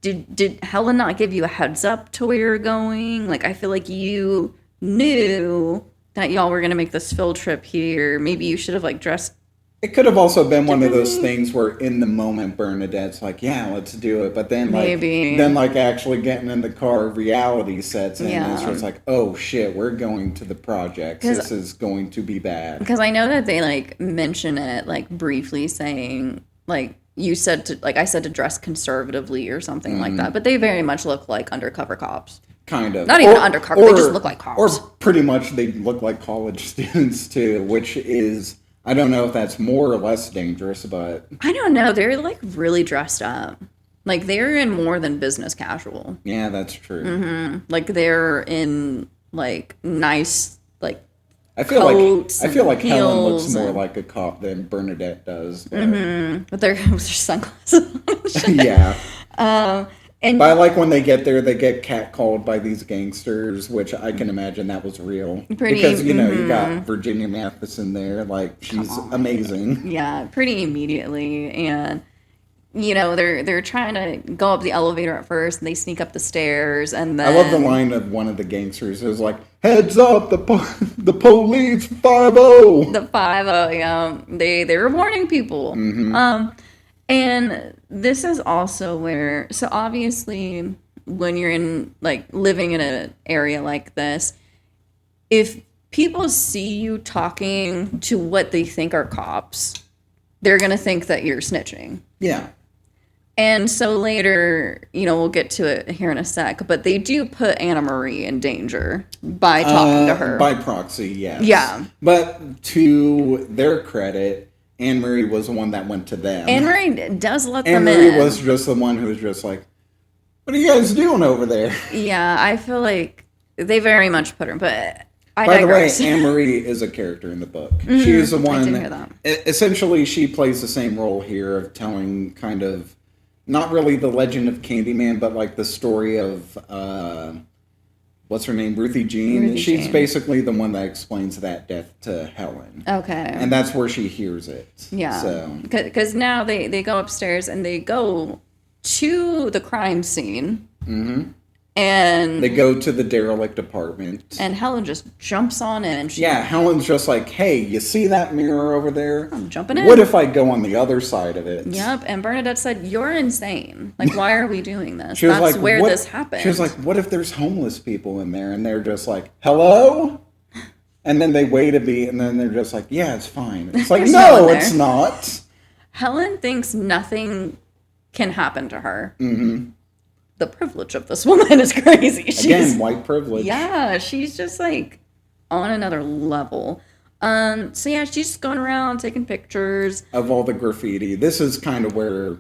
did Helen not give you a heads up to where you're going? Like, I feel like you knew that y'all were going to make this field trip here. Maybe you should have, like, dressed... It could have also been one of those things where in the moment Bernadette's like, yeah, let's do it. But then like actually getting in the car, reality sets in. And it's just like, oh shit, we're going to the project. This is going to be bad. Because I know that they like mention it like briefly saying like I said to dress conservatively or something like that. But they very much look like undercover cops. Kind of. Not even undercover, they just look like cops. Or pretty much they look like college students too, which is... I don't know if that's more or less dangerous, but... I don't know. They're, like, really dressed up. Like, they're in more than business casual. Yeah, that's true. Mm-hmm. Like, they're in, like, nice, like, I feel like Helen looks more and... like a cop than Bernadette does. But, with their sunglasses on. Yeah. But I like when they get there, they get catcalled by these gangsters, which I can imagine that was real. Because, you got Virginia Matheson there. Like, she's amazing. Yeah, pretty immediately. And, they're trying to go up the elevator at first, and they sneak up the stairs, and I then love the line of one of the gangsters. It was like, "Heads up, the police 5-0." the 5-0, yeah, they were warning people. And this is also where, so obviously, when you're in like living in an area like this, if people see you talking to what they think are cops, they're gonna think that you're snitching. Yeah. And so later, we'll get to it here in a sec, but they do put Anna Marie in danger by talking to her. By proxy, yes. Yeah. But to their credit, Anne Marie was the one that went to them. Anne Marie does let them in. in. Anne Marie was just the one who was just like, "What are you guys doing over there?" Yeah, I feel like they very much put her, but I By digress. the way, Anne Marie is a character in the book. She is the one. I did hear that. Essentially, she plays the same role here of telling kind of, not really the legend of Candyman, but like the story of, what's her name? Ruthie Jean. She's basically the one that explains that death to Helen. Okay. And that's where she hears it. Yeah. So. Because now they go upstairs and they go to the crime scene. Mm-hmm. And they go to the derelict apartment. And Helen just jumps on in. Helen's just like, "Hey, you see that mirror over there? I'm jumping in. What if I go on the other side of it?" Yep. And Bernadette said, "You're insane. Like, why are we doing this? That's like, where this happened." She was like, "What if there's homeless people in there?" And they're just like, "Hello?" And then they wait a beat, and then they're just like, "Yeah, it's fine." It's like, no, it's not. Helen thinks nothing can happen to her. Mm-hmm. The privilege of this woman is crazy. Again, white privilege. Yeah, she's just like on another level. So yeah, she's just going around taking pictures of all the graffiti. This is kind of where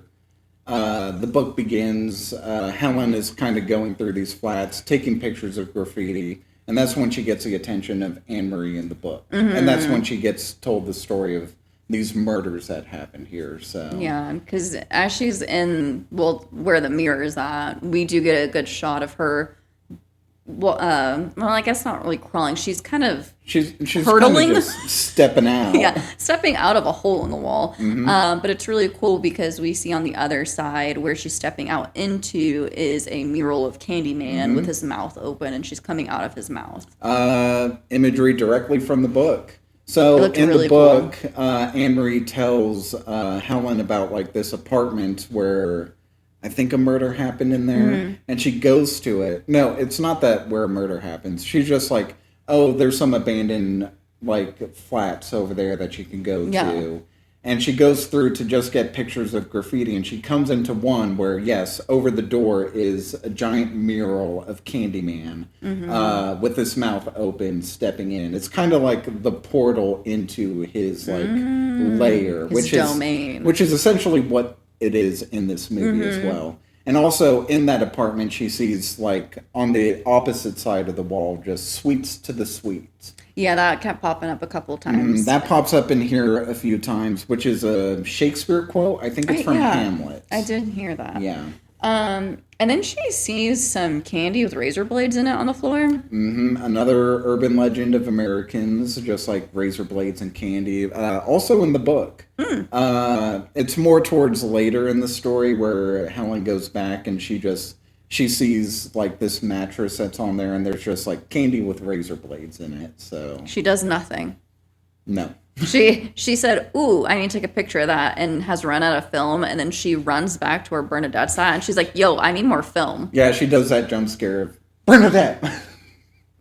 the book begins. Helen is kind of going through these flats, taking pictures of graffiti, and that's when she gets the attention of Anne Marie in the book. Mm-hmm. And that's when she gets told the story of these murders that happened here. So yeah, because as she's in where the mirror is at, we do get a good shot of her. Well, I guess not really crawling. She's kind of she's hurtling, kind of just stepping out. Yeah, stepping out of a hole in the wall. Mm-hmm. But it's really cool because we see on the other side where she's stepping out into is a mural of Candyman with his mouth open, and she's coming out of his mouth. Imagery directly from the book. So in the book, cool. Anne Marie tells Helen about like this apartment where I think a murder happened in there, and she goes to it. No, it's not that where a murder happens. She's just like, "Oh, there's some abandoned like flats over there that you can go to." And she goes through to just get pictures of graffiti, and she comes into one where, yes, over the door is a giant mural of Candyman with his mouth open, stepping in. It's kind of like the portal into his like lair, his domain, which is essentially what it is in this movie as well. And also in that apartment, she sees like on the opposite side of the wall, just "Sweets to the Sweets." Yeah, that kept popping up a couple of times. That pops up in here a few times, which is a Shakespeare quote. I think it's from Hamlet. I did hear that. Yeah. And then she sees some candy with razor blades in it on the floor. Another urban legend of Americans, just like razor blades and candy. Also in the book. It's more towards later in the story where Helen goes back and she sees like this mattress that's on there, and there's just like candy with razor blades in it. So she does nothing. No. She said, "Ooh, I need to take a picture of that," and has run out of film. And then she runs back to where Bernadette's at, and she's like, "Yo, I need more film." Yeah, she does that jump scare of Bernadette.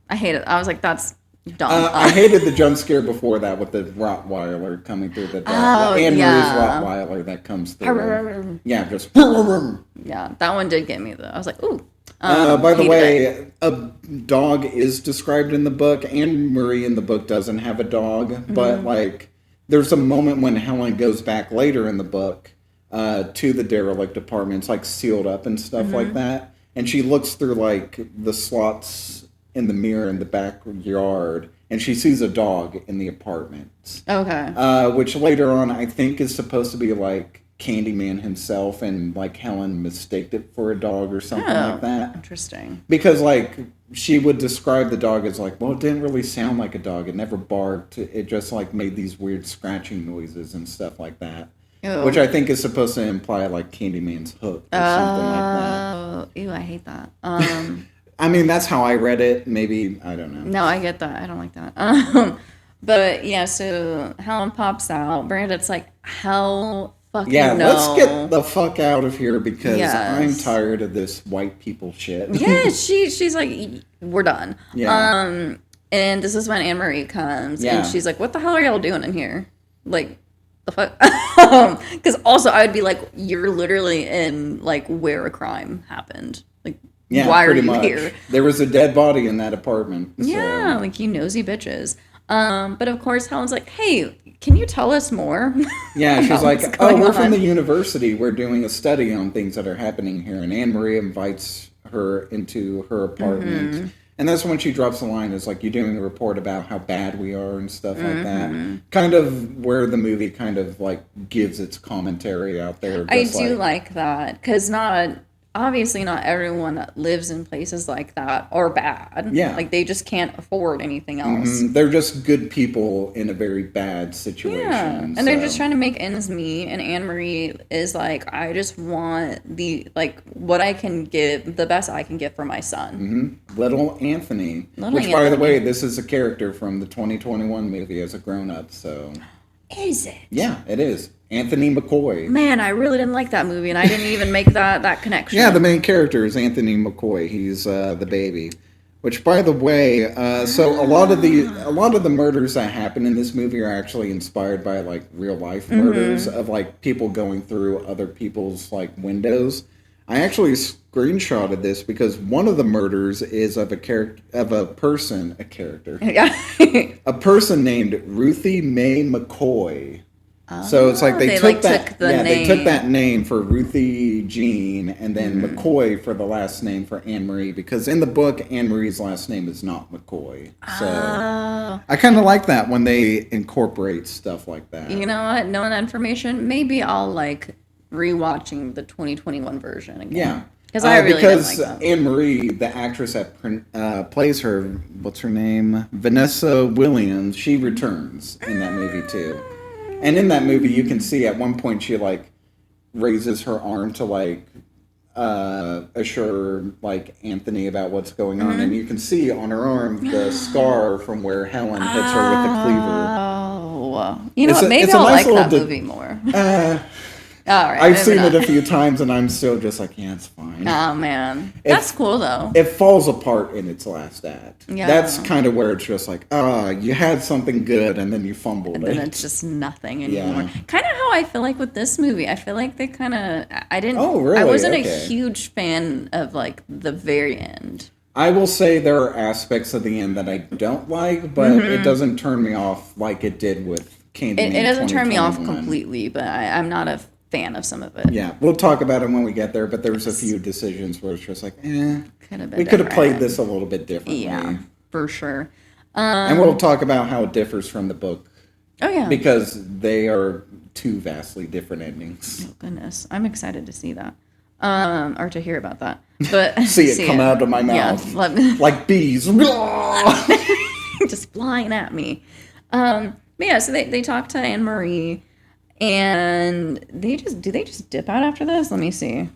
I hate it. I was like, "That's dumb." I hated the jump scare before that with the Rottweiler coming through the door. Anne Marie's Rottweiler that comes through. Yeah, just. Yeah, that one did get me though. I was like, "Ooh." By the way, a dog is described in the book. Anne Marie in the book doesn't have a dog, but like there's a moment when Helen goes back later in the book to the derelict apartment. It's like sealed up and stuff like that. And she looks through like the slots in the mirror in the backyard, and she sees a dog in the apartment. Okay. Which later on I think is supposed to be like Candyman himself, and like Helen mistaked it for a dog or something like that. Interesting. Because like she would describe the dog as like, well, it didn't really sound like a dog. It never barked. It just like made these weird scratching noises and stuff like that. Ew. which I think is supposed to imply like Candyman's hook or something like that. Oh, ew, I hate that. I mean, that's how I read it. Maybe, I don't know. No, I get that. I don't like that. But yeah, so Helen pops out. Brandon's like, hell fucking Yeah, no. let's get the fuck out of here because Yes. I'm tired of this white people shit. Yeah, she's like, we're done. Yeah. And this is when Anne Marie comes, Yeah. and she's like, what the hell are y'all doing in here? Like, the fuck? Because also I would be like, you're literally in like where a crime happened. Like, Yeah, why are pretty you much. here? There was a dead body in that apartment. Yeah, So. like you nosy bitches. But of course, Helen's like, hey, can you tell us more? Yeah, she's about like, what's oh, going we're from on?" the university. We're doing a study on things that are happening here. And Anne Marie invites her into her apartment. Mm-hmm. And that's when she drops the line, is like, you're doing a report about how bad we are and stuff like that. Mm-hmm. Kind of where the movie kind of like gives its commentary out there. I just do like that because obviously not everyone that lives in places like that are bad. Yeah. Like they just can't afford anything else. They're just good people in a very bad situation. Yeah. And they're just trying to make ends meet. And Anne Marie is like, I just want what I can give, the best I can get for my son. Little Anthony. Which, by the way, this is a character from the 2021 movie as a grown-up, so... Is it? Yeah, it is. Anthony McCoy. Man, I really didn't like that movie, and I didn't even make that connection. Yeah, the main character is Anthony McCoy. He's the baby. Which, by the way, so a lot of the murders that happen in this movie are actually inspired by like real life murders of like people going through other people's like windows. I actually screenshotted this because one of the murders is of a person named Ruthie Mae McCoy. So it's like they took that name for Ruthie Jean and then McCoy for the last name for Anne Marie, because in the book Anne Marie's last name is not McCoy. So I kind of like that when they incorporate stuff like that. You know what? Knowing that information, maybe I'll like rewatching the 2021 version again. Yeah. Because I really didn't like because that. Anne Marie, the actress that plays her, what's her name? Vanessa Williams, she returns in that movie too. And in that movie, you can see at one point she like raises her arm to like assure like Anthony about what's going on, and you can see on her arm the scar from where Helen hits her with the cleaver. Oh, you know what? Maybe I'll like that movie more. All right, I've seen it a few times, and I'm still just like, yeah, it's fine. Oh man, that's cool though. It falls apart in its last act. Yeah. That's kind of where it's just like, you had something good, and then you fumbled it. And it's just nothing anymore. Yeah. Kind of how I feel like with this movie. I feel like they kind of, I didn't. Oh, really? I wasn't a Okay. huge fan of like the very end. I will say there are aspects of the end that I don't like, but it doesn't turn me off like it did with Candyman. It doesn't turn me off 2021. completely, but I'm not a fan of some of it. Yeah, we'll talk about it when we get there, but there was a few decisions where it's just like, Could have been we could have played different. this a little bit differently. Yeah, for sure. And we'll talk about how it differs from the book, Oh yeah. because they are two vastly different endings. Oh goodness, I'm excited to see that, or to hear about that. But See it come out of my mouth. Yeah, let me, Like bees. just flying at me. But yeah, so they talk to Anne Marie, and they just dip out after this? Let me see.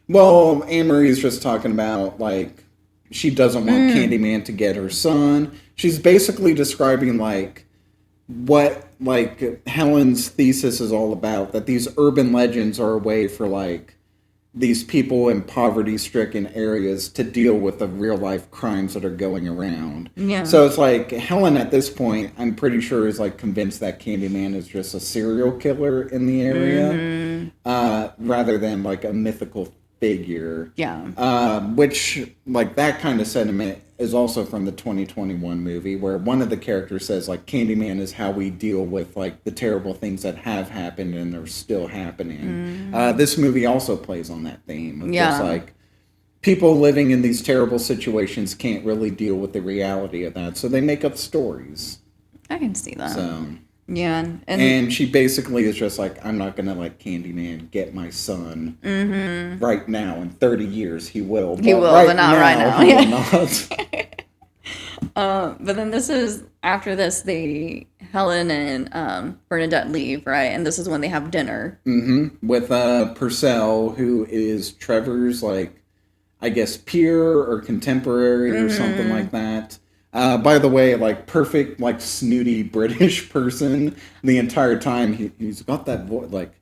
Well, Anne Marie's just talking about, like, she doesn't want Candyman to get her son. She's basically describing, like, what, like, Helen's thesis is all about, that these urban legends are a way for, like, these people in poverty-stricken areas to deal with the real-life crimes that are going around. Yeah. So it's like, Helen at this point, I'm pretty sure is, like, convinced that Candyman is just a serial killer in the area, rather than, like, a mythical figure. Yeah. Which, like, that kind of sentiment is also from the 2021 movie, where one of the characters says, like, Candyman is how we deal with, like, the terrible things that have happened and are still happening. This movie also plays on that theme. Of just, like, people living in these terrible situations can't really deal with the reality of that, so they make up stories. I can see that. So... Yeah, and she basically is just like, I'm not gonna let Candyman get my son right now. In 30 years, he will. He will, but not right now. He will Yeah. not. But then after this, Helen and Bernadette leave, right? And this is when they have dinner. With Purcell, who is Trevor's, like, I guess, peer or contemporary or something like that. By the way, like, perfect, like, snooty British person the entire time. He's got that voice, like,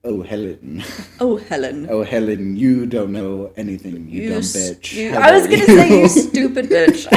oh, Helen. Oh, Helen. Oh, Helen, you don't know anything, you dumb bitch. I was going to say, you stupid bitch.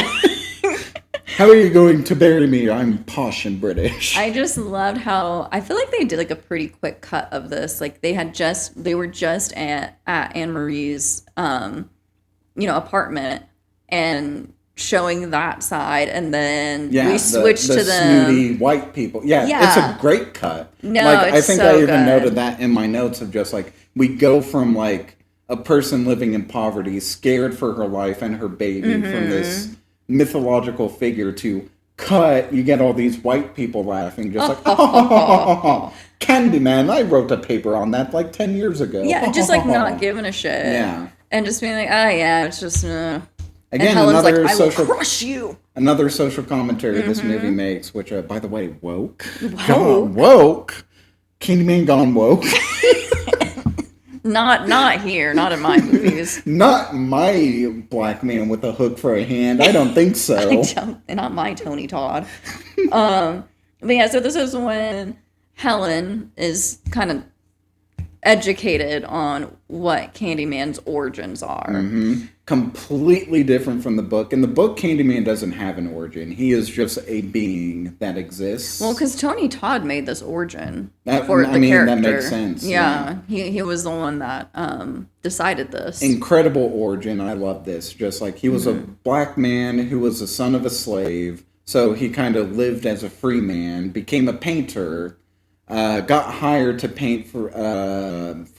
How are you going to bury me? I'm posh and British. I just loved how, I feel like they did like a pretty quick cut of this. Like they were just at Anne Marie's, apartment and showing that side. And then we switched to them. Snooty white people. Yeah, it's a great cut. No, like, I think I even good. noted that in my notes of just like, we go from like a person living in poverty, scared for her life and her baby from this mythological figure to cut, you get all these white people laughing, just like, oh, Candyman, I wrote a paper on that like 10 years ago. Yeah, just like not giving a shit. Yeah. And just being like, oh yeah, it's just, Again, another like, I will crush you. Another social commentary this movie makes, which, by the way, woke. Woke. Woke. Candyman gone woke. Not here, not in my movies. Not my black man with a hook for a hand. I don't think so. Not my Tony Todd. But yeah, so this is when Helen is kind of educated on what Candyman's origins are. Completely different from the book. In the book, Candyman doesn't have an origin. He is just a being that exists. Well, because Tony Todd made this origin for the character. That makes sense. Yeah. He was the one that decided this. Incredible origin. I love this. Just like he was a black man who was the son of a slave. So he kind of lived as a free man, became a painter, got hired to paint for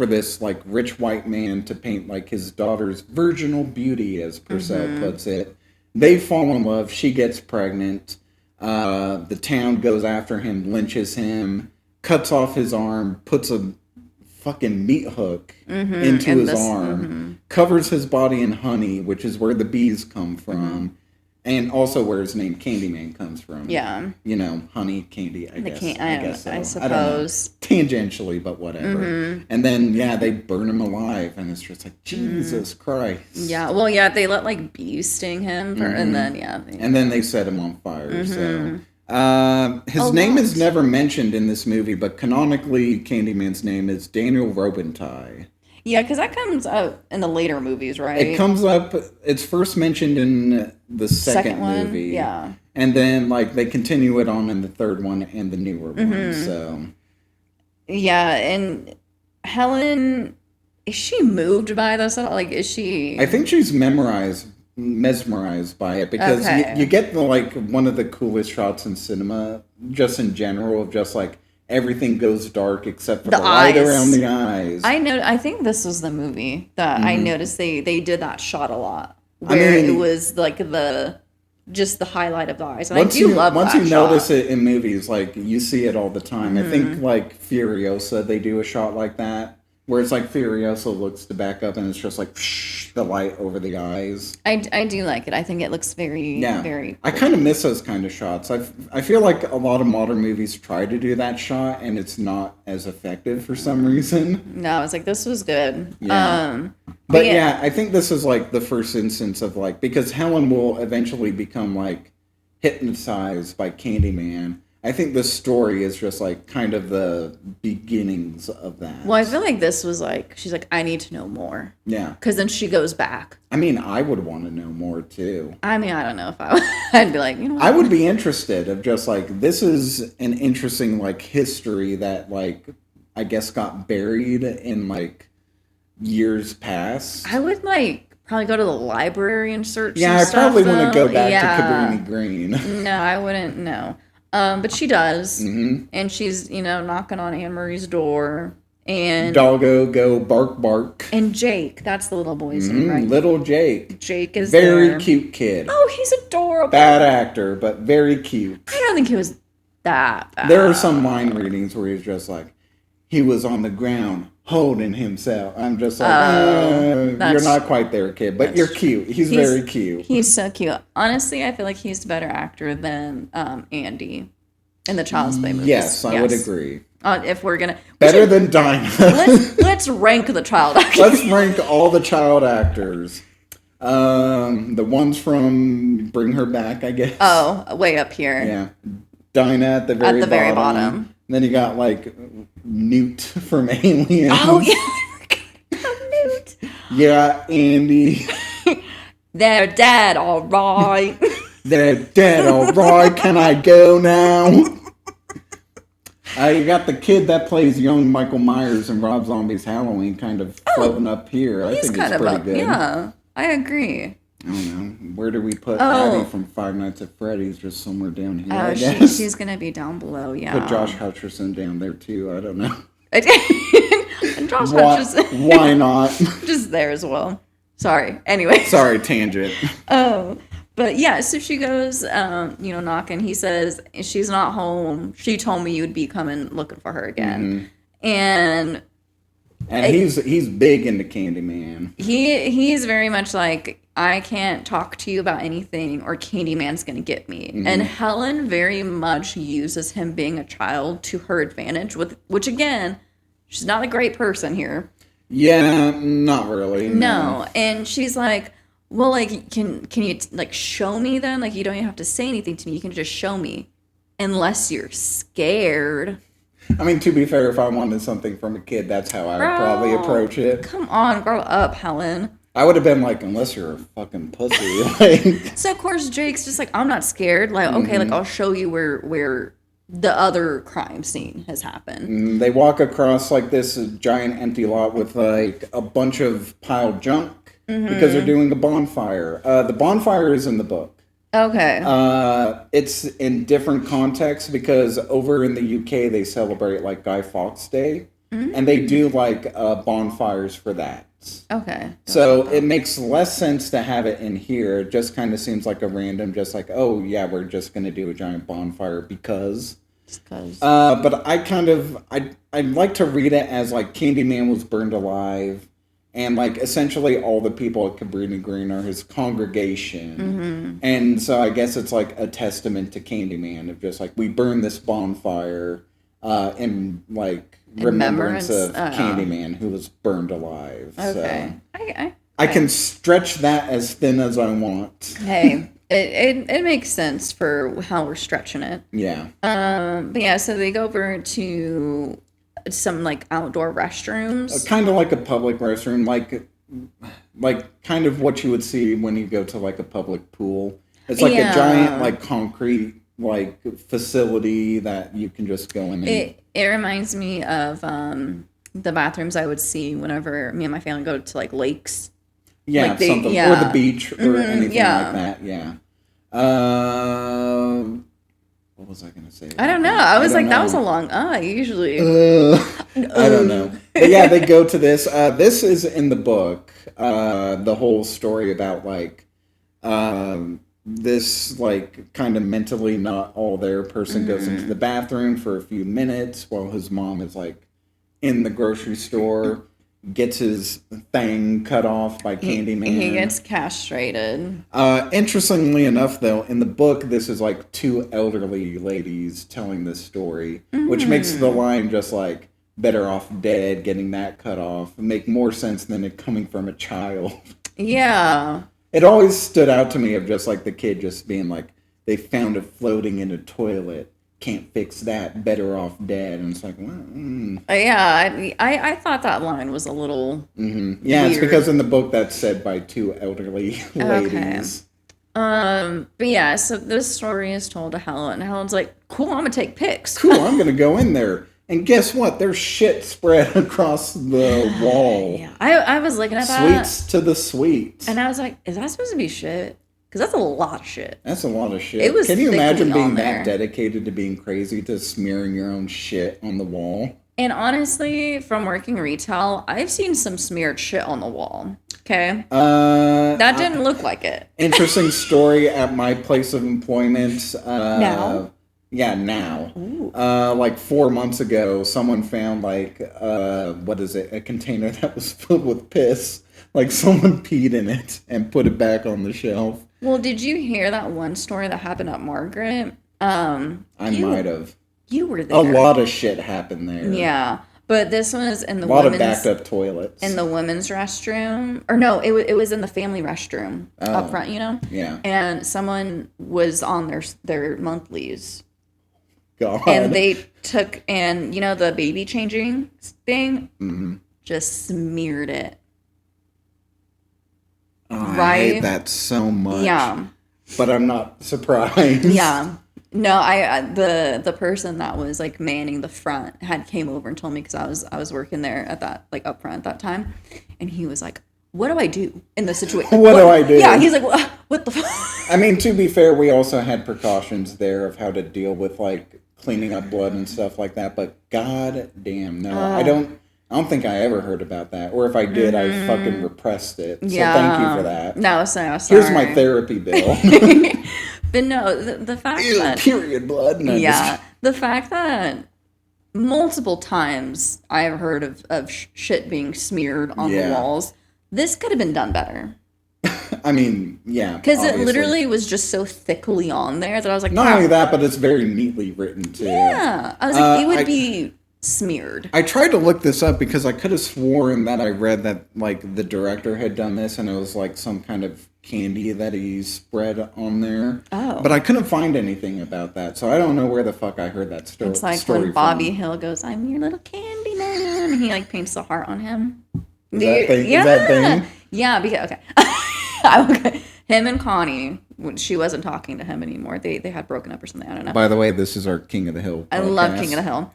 this like rich white man to paint like his daughter's virginal beauty, as Purcell puts it. They fall in love. She gets pregnant. The town goes after him, lynches him, cuts off his arm, puts a fucking meat hook into his arm, covers his body in honey, which is where the bees come from. And also where his name Candyman comes from. Yeah. You know, honey, candy, I guess. I suppose. I don't know. Tangentially, but whatever. And then, they burn him alive. And it's just like, Jesus Christ. Yeah. Well, they let, like, bees sting him. And then, And then they set him on fire. So, his name is never mentioned in this movie, but canonically, Candyman's name is Daniel Robitaille. Yeah, because that comes up in the later movies, right? It comes up, it's first mentioned in the second movie. Yeah. And then, like, they continue it on in the third one and the newer one, so. Yeah, and Helen, is she moved by this? Like, is she... I think she's mesmerized by it, because you get, one of the coolest shots in cinema, just in general, of just, like, everything goes dark except for the light around the eyes. I think this was the movie that I noticed they did that shot a lot. Where it was like just the highlight of the eyes. And I do love that shot. Once you notice it in movies, like you see it all the time. I think like Furiosa, they do a shot like that. Where it's like Furiosa looks to back up and it's just like the light over the eyes. I do like it. I think it looks very, very cool. I kind of miss those kind of shots. I feel like a lot of modern movies try to do that shot and it's not as effective for some reason. No, it's like, this was good. Yeah. But I think this is like the first instance of like, because Helen will eventually become like hypnotized by Candyman. I think this story is just like kind of the beginnings of that. Well, I feel like this was like, she's like, I need to know more. Yeah. Because then she goes back. I mean, I would want to know more too. I mean, I don't know if I would. I'd be like, you know what? I would be interested of just like, this is an interesting like history that like, I guess got buried in like years past. I would like probably go to the library and search. Yeah, I probably want to go back to Cabrini Green. No, I wouldn't. No. But she does, and she's, knocking on Anne Marie's door, and... Doggo, go, bark, bark. And Jake, that's the little boy's name, right? Little Jake. Jake is very cute kid. Oh, he's adorable. Bad actor, but very cute. I don't think he was that bad. There are some line readings where he's just like, he was on the ground, holding himself. I'm just like, you're that's- not quite there, kid, but you're cute. He's very cute. He's so cute. Honestly, I feel like he's a better actor than Andy in the Child's Play movies. Yes, I would agree. If we're gonna Better than Dinah. let's rank the child actors. Let's rank all the child actors. The ones from Bring Her Back, I guess. Oh, way up here. Yeah. Dinah at the very bottom. And then you got like Newt from Aliens. Oh yeah, I forgot about Newt. Yeah, Andy. They're dead, all right. They're dead, all right. Can I go now? You got the kid that plays young Michael Myers in Rob Zombie's Halloween kind of floating up here. I think it's pretty good. Yeah, I agree. I don't know. Where do we put Addie from Five Nights at Freddy's? Just somewhere down here, I guess. She's going to be down below, yeah. Put Josh Hutcherson down there, too. I don't know. And Josh Hutcherson. Why not? Just there as well. Sorry. Anyway. Sorry, tangent. Oh. But yeah, so she goes, knocking. He says, she's not home. She told me you'd be coming looking for her again. And he's big into Candyman. He's very much like, I can't talk to you about anything or Candyman's going to get me. Mm-hmm. And Helen very much uses him being a child to her advantage, which again, she's not a great person here. Yeah, not really. No. And she's like, well, like, can you, like, show me then? Like, you don't even have to say anything to me. You can just show me. Unless you're scared. I mean, to be fair, if I wanted something from a kid, that's how I would probably approach it. Come on, grow up, Helen. I would have been like, unless you're a fucking pussy. Like. So, of course, Jake's just like, I'm not scared. Like, okay, like, I'll show you where the other crime scene has happened. They walk across, like, this giant empty lot with, like, a bunch of piled junk because they're doing a bonfire. The bonfire is in the book. Okay. It's in different contexts because over in the UK, they celebrate, like, Guy Fawkes Day. And they do, like, bonfires for that. Okay. So it makes less sense to have it in here. It just kind of seems like a random, just like, oh, yeah, we're just going to do a giant bonfire because. But I'd like to read it as, like, Candyman was burned alive. And, like, essentially all the people at Cabrini Green are his congregation. And so I guess it's, like, a testament to Candyman of just, like, we burn this bonfire in, like, remembrance of Candyman who was burned alive. Okay. So I can stretch that as thin as I want. Hey, it makes sense for how we're stretching it. Yeah. But yeah, so they go over to some like outdoor restrooms. Kind of like a public restroom, like kind of what you would see when you go to like a public pool. It's like a giant like concrete like facility that you can just go in. It reminds me of the bathrooms I would see whenever me and my family go to like lakes. Yeah, like something or the beach or anything like that. Yeah. What was I gonna say? I don't know. I was like, that was a long usually. I don't know. But yeah, they go to this. This is in the book. The whole story about like this like kind of mentally not all there person goes into the bathroom for a few minutes while his mom is like in the grocery store, gets his thing cut off by Candyman. He gets castrated. Interestingly enough, though, in the book, this is like two elderly ladies telling this story, which makes the line just like better off dead, getting that cut off, make more sense than it coming from a child. Yeah. It always stood out to me of just like the kid just being like, they found it floating in a toilet. Can't fix that. Better off dead. And it's like, well, yeah, I thought that line was a little yeah, weird. It's because in the book that's said by two elderly ladies. Okay. But yeah, so this story is told to Helen. And Helen's like, cool, I'm gonna take pics. Cool, I'm gonna go in there. And guess what? There's shit spread across the wall. Yeah, I was looking at that. Sweets to the sweets. And I was like, is that supposed to be shit? Because that's a lot of shit. That's a lot of shit. It was Can you imagine being that dedicated to being crazy to smearing your own shit on the wall? And honestly, from working retail, I've seen some smeared shit on the wall. Okay? That didn't look like it. Interesting story at my place of employment. Now? Yeah, now. like 4 months ago, someone found like what is it? A container that was filled with piss. Like someone peed in it and put it back on the shelf. Well, did you hear that one story that happened at Margaret? I might have. You were there. A lot of shit happened there. Yeah, but this was in the a lot of backed up toilets in the women's restroom, or no, it was in the family restroom up front, you know. Yeah. And someone was on their monthlies. God. And they took and the baby changing thing, just smeared it. Oh, I hate that so much. Yeah. But I'm not surprised. Yeah. No, I the person that was like manning the front had came over and told me, because I was working there at that, like, up front at that time, and he was like, "What do I do in this situation? What do I do?" Yeah, he's like, "What the fuck?" I mean, to be fair, we also had precautions there of how to deal with like cleaning up blood and stuff like that. But god damn, no, I don't think I ever heard about that. Or if I did, I fucking repressed it. So thank you for that. No, sorry. Here's my therapy bill. But no, the fact that period blood. No, the fact that multiple times I've heard of shit being smeared on the walls. This could have been done better. I mean, yeah. Because it literally was just so thickly on there that I was like, not only that, but it's very neatly written too. Yeah. I was like, it would be smeared. I tried to look this up because I could have sworn that I read that like the director had done this and it was like some kind of candy that he spread on there. Oh. But I couldn't find anything about that. So I don't know where the fuck I heard that story. It's like when Bobby Hill goes, "I'm your little candy man," and he like paints the heart on him. Is that thing? Yeah, because okay. Him and Connie, when she wasn't talking to him anymore. They had broken up or something. I don't know. By the way, this is our King of the Hill podcast. I love King of the Hill.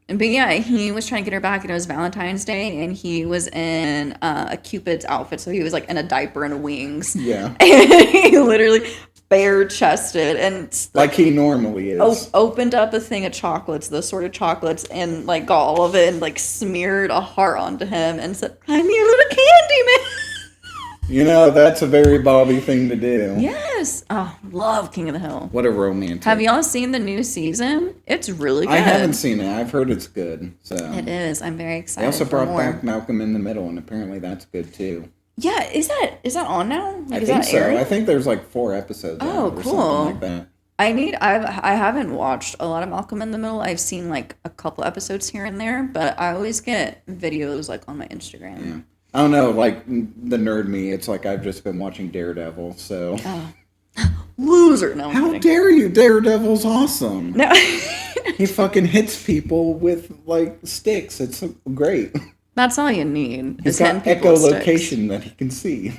But yeah, he was trying to get her back, and it was Valentine's Day, and he was in a Cupid's outfit, so he was like in a diaper and wings. Yeah. And he literally bare chested and like he normally is. Opened up a thing of chocolates, those sort of chocolates, and like got all of it and like smeared a heart onto him and said, "I'm your little candy man." You know, that's a very Bobby thing to do. Yes. Oh, love King of the Hill. What a romantic. Have y'all seen the new season? It's really good. I haven't seen it. I've heard it's good. So it is. I'm very excited. They also brought back Malcolm in the Middle, and apparently that's good too. Yeah, is that on now? Like, I think so. Airing? I think there's like 4 episodes. Oh, or cool. Something like that. I haven't watched a lot of Malcolm in the Middle. I've seen like a couple episodes here and there, but I always get videos like on my Instagram. Yeah. I don't know, like the nerd me. It's like I've just been watching Daredevil. So loser. No, how dare you? Daredevil's awesome. No, he fucking hits people with like sticks. It's great. That's all you need. He's got echolocation that he can see.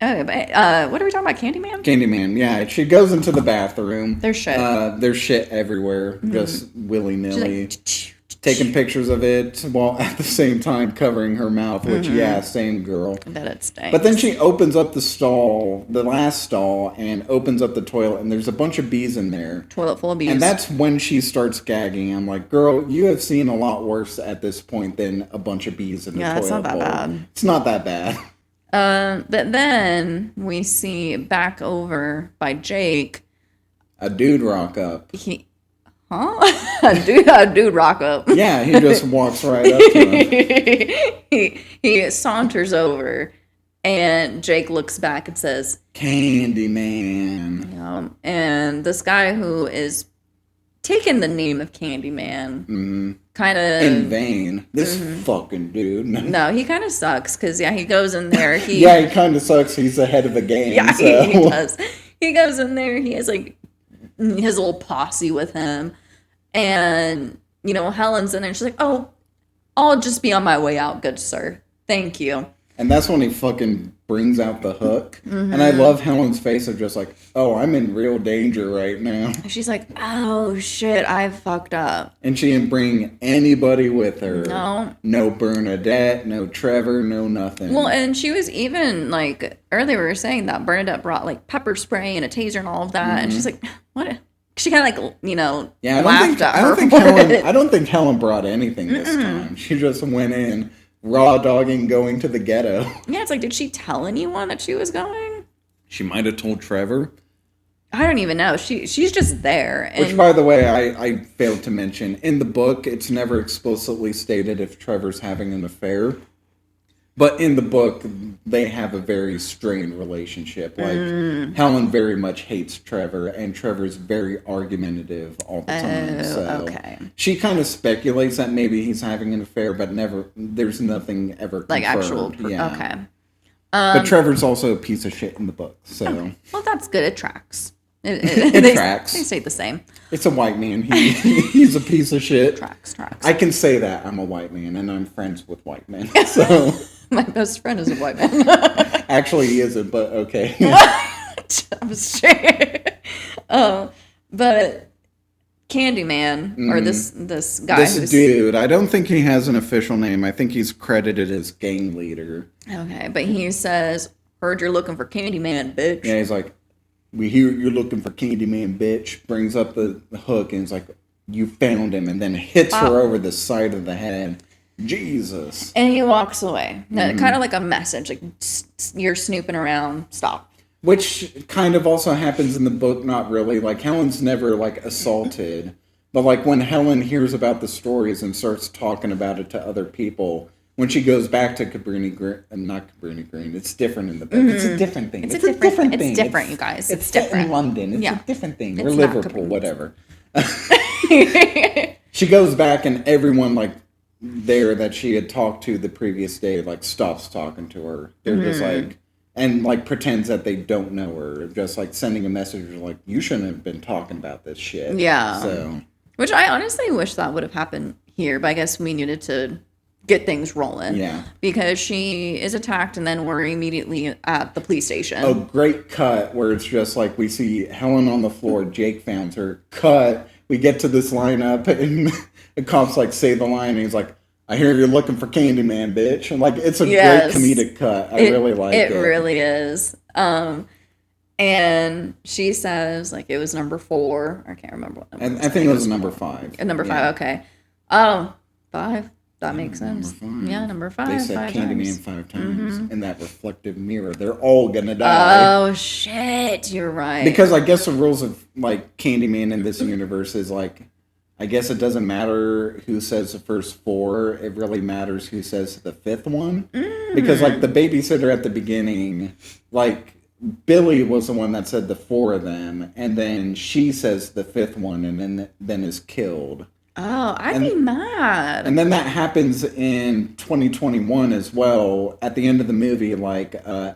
Okay, but what are we talking about? Candyman? Candyman, yeah. She goes into the bathroom. There's shit. There's shit everywhere, just willy-nilly. Taking pictures of it while at the same time covering her mouth, which, yeah, same girl. That it stinks. But then she opens up the stall, the last stall, and opens up the toilet, and there's a bunch of bees in there. Toilet full of bees. And that's when she starts gagging. I'm like, girl, you have seen a lot worse at this point than a bunch of bees in the toilet bowl. Yeah, it's not that bad. It's not that bad. But then we see back over by Jake. A dude rock up. A dude rock up. Yeah, he just walks right up to him. he saunters over, and Jake looks back and says, "Candyman." And this guy who is taking the name of Candyman, kind of in vain. This fucking dude. No, he kind of sucks because he goes in there. He kind of sucks. He's ahead of the game. Yeah, so. he does. He goes in there. He has like his little posse with him. And, Helen's in there and she's like, "Oh, I'll just be on my way out, good sir. Thank you." And that's when he fucking brings out the hook. And I love Helen's face of just like, "Oh, I'm in real danger right now." She's like, "Oh, shit, I fucked up." And she didn't bring anybody with her. No. No Bernadette, no Trevor, no nothing. Well, and she was even, like, earlier we were saying that Bernadette brought, like, pepper spray and a taser and all of that. And she's like, "What?" She kind of like, laughed at her. I don't think Helen brought anything this time. She just went in raw dogging going to the ghetto. Yeah, it's like, did she tell anyone that she was going? She might have told Trevor. I don't even know. She's just there. And Which, by the way, I failed to mention. In the book, it's never explicitly stated if Trevor's having an affair. But in the book, they have a very strained relationship. Like, Helen very much hates Trevor, and Trevor's very argumentative all the time. So okay. she kind of speculates that maybe he's having an affair, but there's nothing ever confirmed. like actual. Yeah. Okay. But Trevor's also a piece of shit in the book, so... Okay. Well, that's good. It tracks. It tracks. They say the same. It's a white man. He's a piece of shit. Tracks. I can say that I'm a white man, and I'm friends with white men, so... My best friend is a white man. Actually, he isn't, but okay. I'm sure. But Candyman, or this guy. This dude, I don't think he has an official name. I think he's credited as gang leader. Okay, but he says, heard you're looking for Candyman, bitch. Yeah, he's like, we hear you're looking for Candyman, bitch. Brings up the hook, and he's like, you found him, and then hits her over the side of the head. Jesus. And he walks away. Kind of like a message, like, you're snooping around, stop. Which kind of also happens in the book, not really. Like, Helen's never, like, assaulted. But, like, when Helen hears about the stories and starts talking about it to other people, when she goes back to Cabrini Green, not Cabrini Green, it's different in the book. It's a different thing. It's a different thing. It's different, you guys. It's different. in London. It's a different thing. Or It's Liverpool, whatever. She goes back and everyone, like, there that she had talked to the previous day, like, stops talking to her. They're just like, and like pretends that they don't know her, just like sending a message like, you shouldn't have been talking about this shit. Yeah. So, which I honestly wish that would have happened here, but I guess we needed to get things rolling. Yeah. Because she is attacked and then we're immediately at the police station. A great cut where it's just like we see Helen on the floor, Jake found her, cut, we get to this lineup and the cops like say the line and he's like, I hear you're looking for Candyman, bitch. And like, it's a great comedic cut. I really like it. It really is. And she says, like, it was number 4. I can't remember what number. And I think it was number 5. Number 5, okay. Oh, 5. That makes sense. Yeah, number 5. They said 5 Candyman times. 5 times in that reflective mirror. They're all gonna die. Oh, shit. You're right. Because I guess the rules of, like, Candyman in this universe is, like, I guess it doesn't matter who says the first 4. It really matters who says the 5th one. Because, like, the babysitter at the beginning, like, Billy was the one that said the 4 of them. And then she says the 5th one and then is killed. Oh, I'd be mad. And then that happens in 2021 as well. At the end of the movie, like,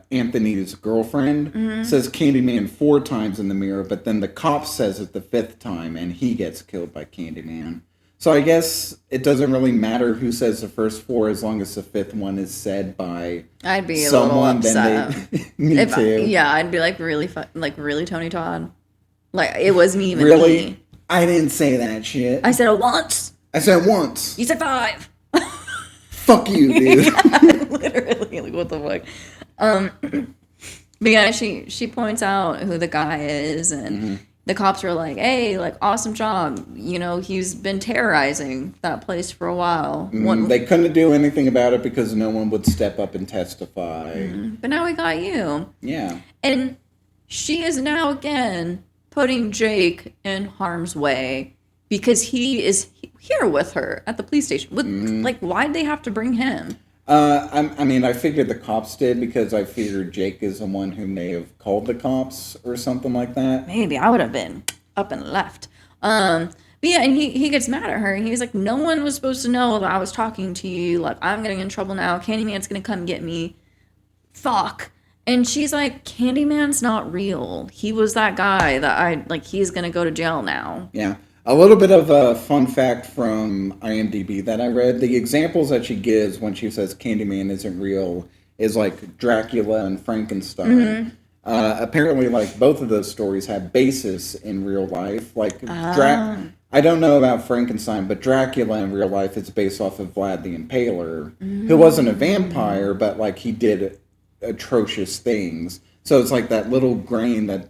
Anthony's girlfriend says Candyman 4 times in the mirror, but then the cop says it the 5th time, and he gets killed by Candyman. So I guess it doesn't really matter who says the first 4 as long as the 5th one is said by I'd be someone. A little upset. Me too. Yeah, I'd be like, really, really, Tony Todd? Like, it wasn't even really? me. I didn't say that shit. I said it once. I said it once. You said 5. Fuck you, dude. Yeah, literally, like, what the fuck? But yeah, she points out who the guy is, and the cops are like, hey, like, awesome job. You know, he's been terrorizing that place for a while. They couldn't do anything about it because no one would step up and testify. But now we got you. Yeah. And she is now again putting Jake in harm's way because he is here with her at the police station. Like, why'd they have to bring him? I mean, I figured the cops did because I figured Jake is the one who may have called the cops or something like that. Maybe I would have been up and left. But yeah, and he gets mad at her. And he's like, no one was supposed to know that I was talking to you. Like, I'm getting in trouble now. Candyman's going to come get me. Fuck. And she's like, Candyman's not real. He was that guy that he's going to go to jail now. Yeah. A little bit of a fun fact from IMDb that I read. The examples that she gives when she says Candyman isn't real is like Dracula and Frankenstein. Apparently, like, both of those stories have basis in real life. Like, I don't know about Frankenstein, but Dracula in real life is based off of Vlad the Impaler, who wasn't a vampire, but, like, he did atrocious things. So it's like that little grain that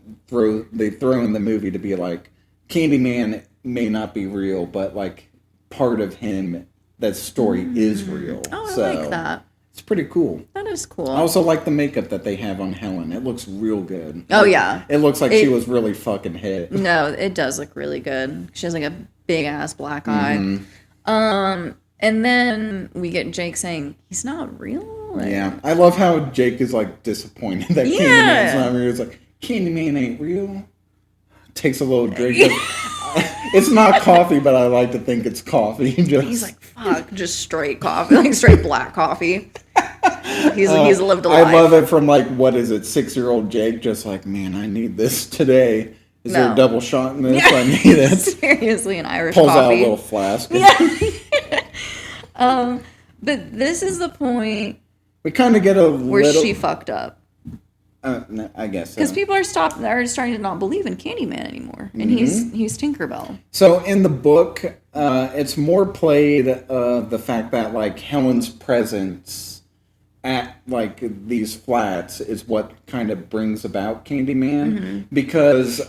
they throw in the movie to be like, Candyman may not be real, but like part of him, that story is real. Oh, so I like that. It's pretty cool. That is cool. I also like the makeup that they have on Helen. It looks real good. Oh, yeah. It looks like she was really fucking hit. No, it does look really good. She has like a big ass black eye. Mm-hmm. And then we get Jake saying he's not real. Like, Yeah, I love how Jake is like disappointed that Candyman's not real. He's like, Candyman ain't real. Takes a little drink. It's not coffee, but I like to think it's coffee. He's like, fuck, just straight coffee, like straight black coffee. He's lived a life. I love it from like, what is it, 6-year-old Jake, just like, man, I need this today. Is there a double shot in this? I need it. Seriously, an Irish Pulls coffee. out a little flask. But this is the point we kind of get a where little... she fucked up. No, I guess so. Because people are starting to not believe in Candyman anymore, and he's Tinkerbell. So in the book, it's more played the fact that like Helen's presence at like these flats is what kind of brings about Candyman, because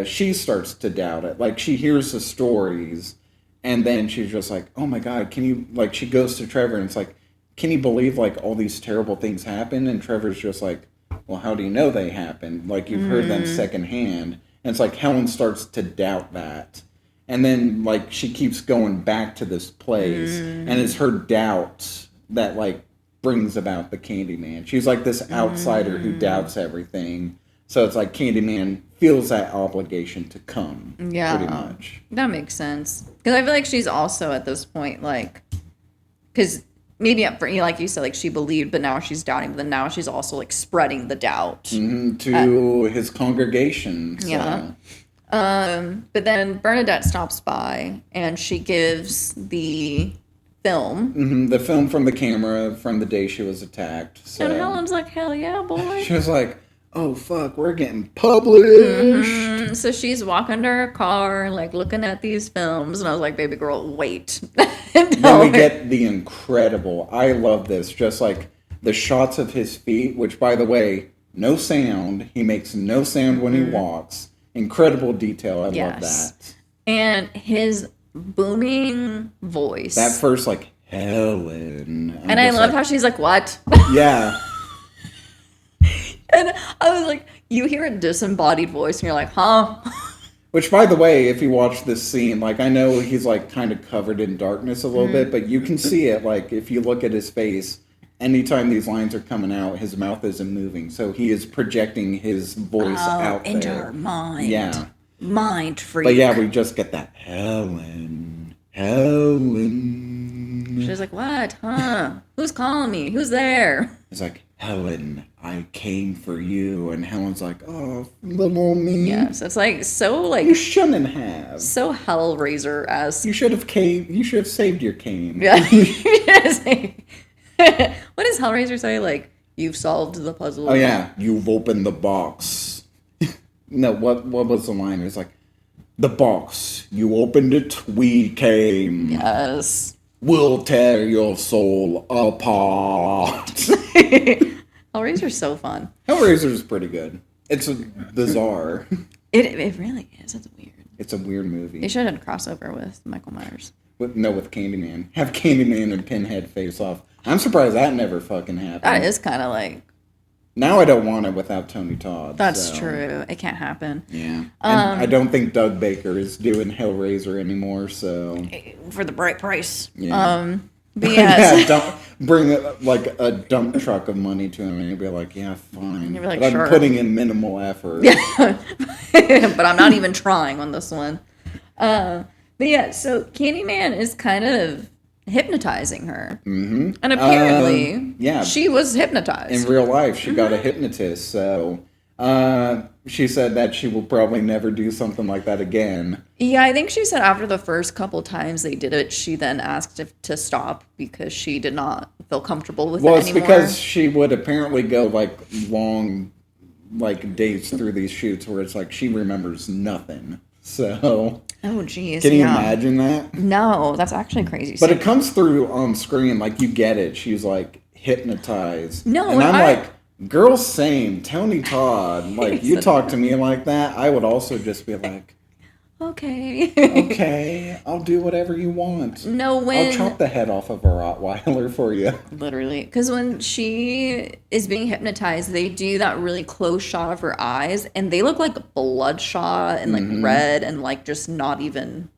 she starts to doubt it. Like she hears the stories, and then she's just like, "Oh my God, can you?" Like she goes to Trevor, and it's like, "Can you believe like all these terrible things happen?" And Trevor's just like, well, how do you know they happened? Like, you've heard them secondhand. And it's like Helen starts to doubt that. And then, like, she keeps going back to this place. And it's her doubt that, like, brings about the Candyman. She's like this outsider who doubts everything. So it's like Candyman feels that obligation to come. Yeah. Pretty much. That makes sense. Because I feel like she's also at this point, like... Because... Maybe like you said, like she believed, but now she's doubting. But then now she's also like spreading the doubt to his congregation. So. Yeah. But then Bernadette stops by and she gives the film. The film from the camera from the day she was attacked. So. And Helen's like, hell yeah, boy. She was like, oh fuck, we're getting published. So she's walking to her car, like looking at these films, and I was like, baby girl, wait. Then we get the incredible, I love this, just like the shots of his feet, which by the way, no sound. He makes no sound when he walks. Incredible detail. I love that. And his booming voice. That first like, Helen. And I love how she's like, what? Yeah. And I was like, you hear a disembodied voice and you're like, huh? Which, by the way, if you watch this scene, like, I know he's, like, kind of covered in darkness a little bit, but you can see it, like, if you look at his face, anytime these lines are coming out, his mouth isn't moving. So he is projecting his voice out into there. her mind. Yeah. Mind freak. But yeah, we just get that, Helen. She's like, what? Huh? Who's calling me? Who's there? It's like, Helen, I came for you. And Helen's like, oh, little me. Yeah, so it's like, so like... You shouldn't have. So Hellraiser-esque. You should have saved your cane. Yeah. What does Hellraiser say? Like, you've solved the puzzle. Oh yeah, you've opened the box. No, what was the line? It's like, the box, you opened it, we came. Yes. We'll tear your soul apart. Hellraiser's so fun. Hellraiser's pretty good. It's bizarre. It really is. It's weird. It's a weird movie. They should have a crossover with Michael Myers. With Candyman. Have Candyman and Pinhead face off. I'm surprised that never fucking happened. That is kind of like... Now I don't want it without Tony Todd. That's true. It can't happen. Yeah. And I don't think Doug Baker is doing Hellraiser anymore, so... For the right price. Yeah. But yes. Don't bring like a dump truck of money to him and he'll be like, yeah, fine. Like, but sure. I'm putting in minimal effort. But I'm not even trying on this one. But yeah, so Candyman is kind of hypnotizing her. Mm-hmm. And apparently, she was hypnotized. In real life, she got a hypnotist, so she said that she will probably never do something like that again. Yeah, I think she said after the first couple times they did it, she then asked to stop because she did not feel comfortable with it anymore. Well, it's because she would apparently go like long days through these shoots where it's like she remembers nothing. So... Oh, geez. Can you imagine that? No, that's actually crazy. But it comes through on screen, like, you get it. She's, like, hypnotized. No, and I'm like, girl, same. Tony Todd. Like, you talk to me like that, I would also just be like, okay. Okay, I'll do whatever you want. No, I'll chop the head off of a Rottweiler for you. Literally. Because when she is being hypnotized, they do that really close shot of her eyes, and they look like bloodshot and like red and like just not even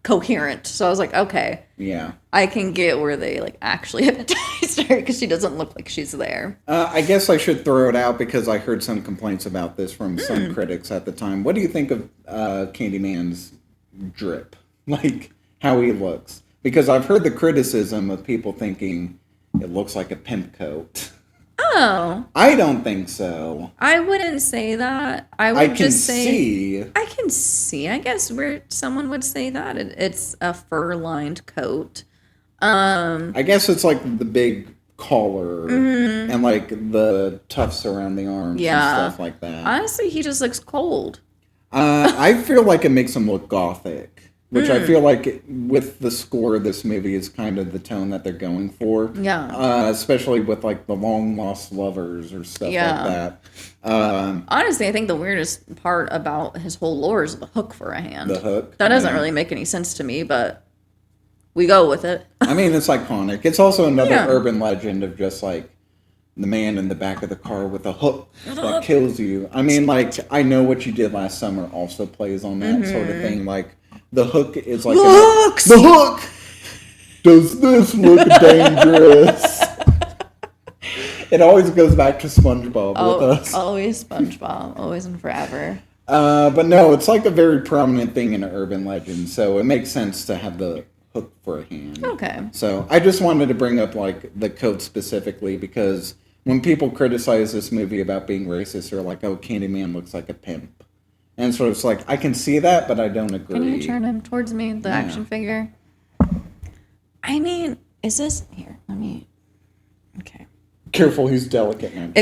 coherent. So I was like, okay. Yeah. I can get where they like actually hypnotized her because she doesn't look like she's there. I guess I should throw it out because I heard some complaints about this from some critics at the time. What do you think of Candyman's drip? Like, how he looks? Because I've heard the criticism of people thinking it looks like a pimp coat. Oh. I don't think so. I wouldn't say that. I would just say... see. I can see, I guess, where someone would say that. It's a fur-lined coat. I guess it's like the big collar and like the tufts around the arms and stuff like that. Honestly, he just looks cold. I feel like it makes him look gothic, which I feel like with the score of this movie is kind of the tone that they're going for. Yeah. Especially with like the long lost lovers or stuff like that. Honestly, I think the weirdest part about his whole lore is the hook for a hand. The hook. That doesn't really make any sense to me, but we go with it. I mean, it's iconic. It's also another urban legend of just like the man in the back of the car with a hook that kills you. I mean, like, I Know What You Did Last Summer also plays on that sort of thing. Like, the hook is like... The hook! Does this look dangerous? It always goes back to SpongeBob with us. Always SpongeBob. Always and forever. But no, it's like a very prominent thing in urban legend, so it makes sense to have the hook for a hand. Okay. So I just wanted to bring up, like, the coat specifically because... when people criticize this movie about being racist, they're like, oh, Candyman looks like a pimp. And so it's like, I can see that, but I don't agree. Can you turn him towards me, the action figure? I mean, is this... Here, let me... Okay. Careful, he's delicate. Now.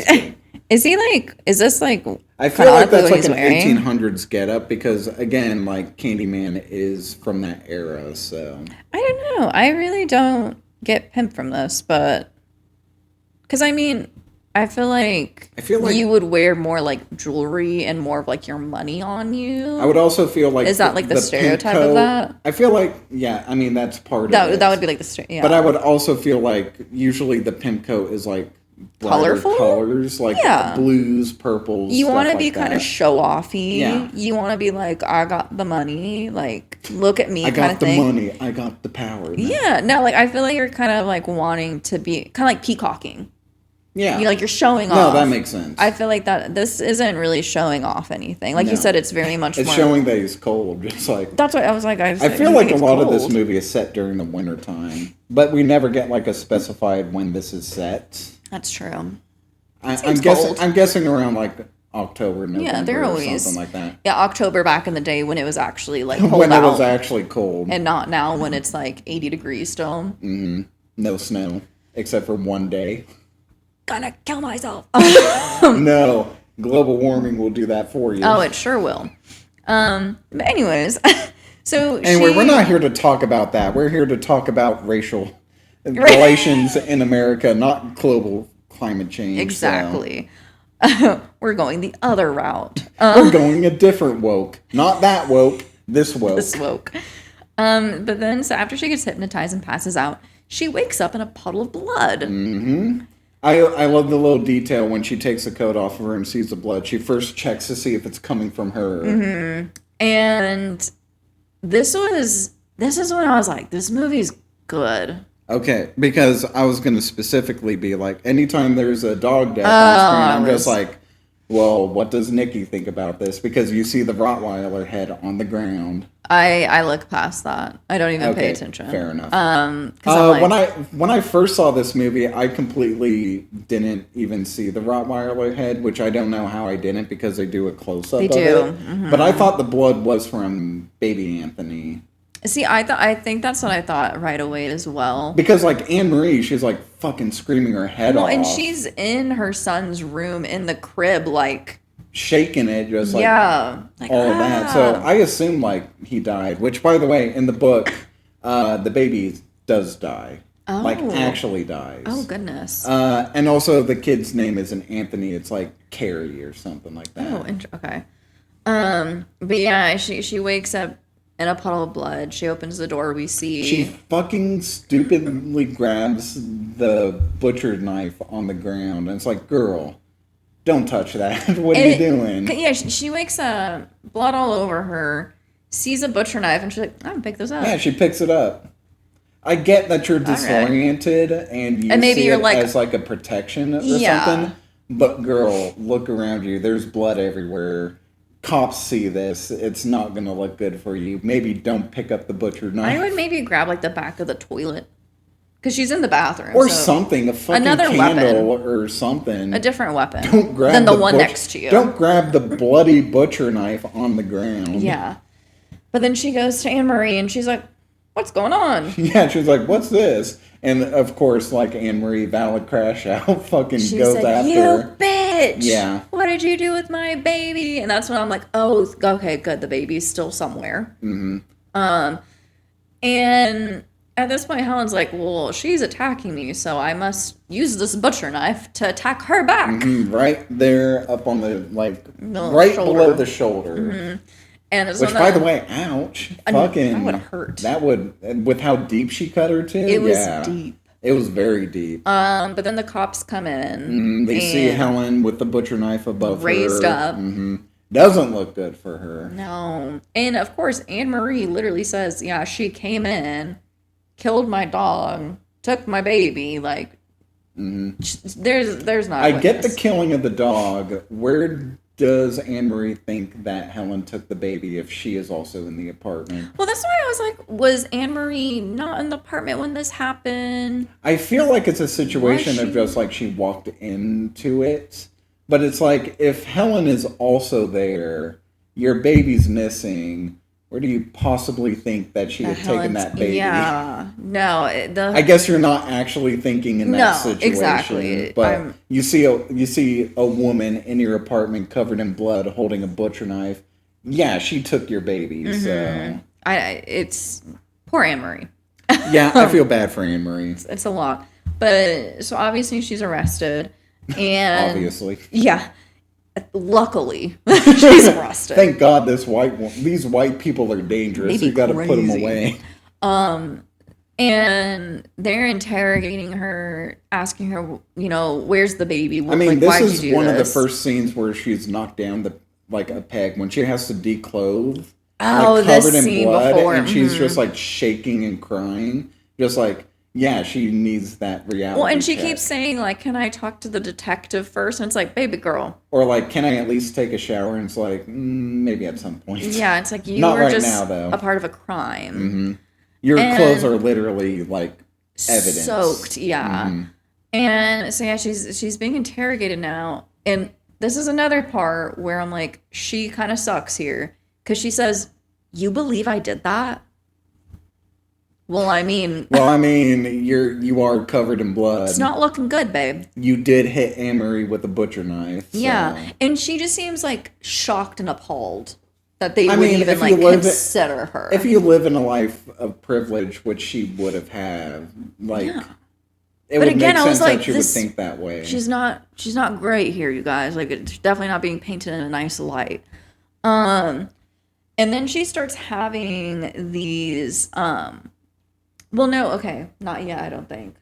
Is he like... Is this like... I feel like that's like an 1800s getup because, again, like, Candyman is from that era, so... I don't know. I really don't get pimp from this, but... Because, I mean... I feel like you would wear more like jewelry and more of like your money on you. I would also feel like... Is that like the stereotype of that? I feel like, yeah, I mean, that's part of it. That would be like the stereotype, yeah. But I would also feel like usually the pimp coat is like colorful colors, like blues, purples. You want to be like kind of show-offy. Yeah. You want to be like, I got the money. Like, look at me kind of thing. I got the money. I got the power. Yeah. No, like, I feel like you're kind of like wanting to be kind of like peacocking. Yeah. You're showing off. No, that makes sense. I feel like that this isn't really showing off anything. Like you said, it's very much it's more... showing that he's cold. Just like... That's what I was like. I feel like a lot of this movie is set during the winter time. But we never get like a specified when this is set. That's true. I'm guessing around like October, November or something like that. Yeah, October back in the day when it was actually like cold when it was actually cold. And not now when it's like 80 degrees still. Mm-hmm. No snow. Except for one day. Gonna kill myself. No, global warming will do that for you. Oh, it sure will. But anyways, we're not here to talk about that. We're here to talk about racial relations in America, not global climate change. Exactly. So. We're going the other route. We're going a different woke. Not that woke. This woke. This woke. But then, so after she gets hypnotized and passes out, she wakes up in a puddle of blood. Mm-hmm. I love the little detail when she takes the coat off of her and sees the blood. She first checks to see if it's coming from her. Mm-hmm. And this is when I was like, this movie's good. Okay, because I was going to specifically be like, anytime there's a dog death on screen, I'm just like, well, what does Nikki think about this? Because you see the Rottweiler head on the ground. I look past that. I don't even pay attention. Fair enough. Like, when I first saw this movie, I completely didn't even see the Rottweiler head, which I don't know how I didn't because they do a close up of it. Mm-hmm. But I thought the blood was from baby Anthony. See, I think that's what I thought right away as well. Because like Anne Marie, she's like fucking screaming her head off. And she's in her son's room in the crib, like shaking it, just like like, all of that. So I assumed like he died. Which, by the way, in the book, the baby does die. Oh. Like actually dies. Oh goodness. And also the kid's name isn't Anthony. It's like Carrie or something like that. Oh, okay. But yeah, she wakes up in a puddle of blood. She opens the door. We see She fucking stupidly grabs the butcher knife on the ground. And it's like, girl, don't touch that. What are you doing? Yeah, she wakes up, blood all over her, sees a butcher knife, and she's like, I'm gonna pick this up. Yeah, she picks it up. I get that you're disoriented and you maybe see you're it like, as like a protection or something. But girl, look around you. There's blood everywhere. Cops see this. It's not going to look good for you. Maybe don't pick up the butcher knife. I would maybe grab like the back of the toilet. Because she's in the bathroom. Or something. A fucking another candle weapon. or something. A different weapon. Don't grab than the one next to you. Don't grab the bloody butcher knife on the ground. Yeah. But then she goes to Anne-Marie and she's like, what's going on? Yeah, she's like, what's this? And of course, like Anne-Marie, valid crash out, fucking she goes said, after you her. bitch! Yeah. What did you do with my baby? And that's when I'm like, oh, okay, good. The baby's still somewhere. Mm-hmm. And at this point, Helen's like, well, she's attacking me, so I must use this butcher knife to attack her back. Mm-hmm. Right there up on the, like, No, right shoulder. below the shoulder. Mm-hmm. And Which, by the way, ouch. Fucking. That would hurt. That would, with how deep she cut her too. It was deep. It was very deep. But then the cops come in. They see Helen with the butcher knife above raised her. up. Mm-hmm. Doesn't look good for her. No. And of course, Anne-Marie literally says, yeah, she came in, killed my dog, took my baby. Like, there's not. I get the killing of the dog. Where does Anne-Marie think that Helen took the baby if she is also in the apartment? Well, that's why I was like, was Anne-Marie not in the apartment when this happened? I feel like it's a situation of just like she walked into it. But it's like, if Helen is also there, your baby's missing, where do you possibly think that she had taken that baby? Yeah. No. I guess you're not actually thinking in that situation. Exactly. But you see a woman in your apartment covered in blood holding a butcher knife. Yeah, she took your baby. Mm-hmm. So it's poor Anne-Marie. Yeah, I feel bad for Anne-Marie. It's a lot. But so obviously she's arrested. And obviously. Yeah. Luckily, she's arrested. Thank God these white people are dangerous. You got to put them away. And they're interrogating her, asking her, where's the baby? I mean, this is one of the first scenes where she's knocked down a peg when she has to declothe. Oh, covered this in scene blood, before. and she's just like shaking and crying, just like. Yeah, she needs that reality. Well, and she check. keeps saying, like, can I talk to the detective first? And it's like, baby girl. Or like, can I at least take a shower? And it's like, maybe at some point. Yeah, it's like you Not were right just now, though. a part of a crime. Mm-hmm. Your clothes are literally like evidence. Soaked, yeah. Mm-hmm. And so yeah, she's being interrogated now. And this is another part where I'm like, she kind of sucks here. Because she says, you believe I did that? Well, I mean, you are covered in blood. It's not looking good, babe. You did hit Anne-Marie with a butcher knife. So. Yeah, and she just seems like shocked and appalled that they would even like consider her. If you live in a life of privilege, which she would have had, like, it would make sense that you would think that way. She's not great here, you guys. Like, it's definitely not being painted in a nice light. And then she starts having these. Well, no, okay, not yet. I don't think,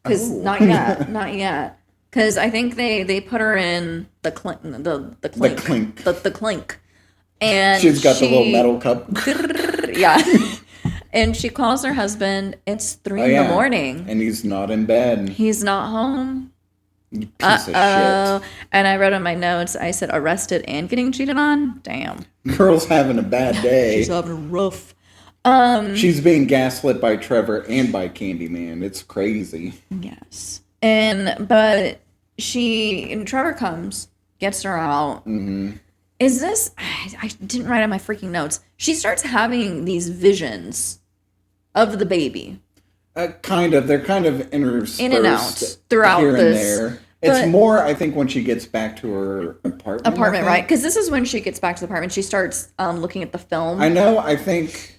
because not yet. Because I think they put her in the clink, the clink, and she's got the little metal cup. Yeah, and she calls her husband. It's 3 in the morning, and he's not in bed. He's not home. You piece of shit. And I wrote in my notes. I said arrested and getting cheated on. Damn, girl's having a bad day. She's having a rough. She's being gaslit by Trevor and by Candyman. It's crazy. Yes. But Trevor comes, gets her out. Mm-hmm. Is this, I didn't write on my freaking notes. She starts having these visions of the baby. Kind of. They're kind of interspersed in and out throughout here this. And there. It's more, I think, when she gets back to her apartment. Right? Because this is when she gets back to the apartment. She starts looking at the film. I know. I think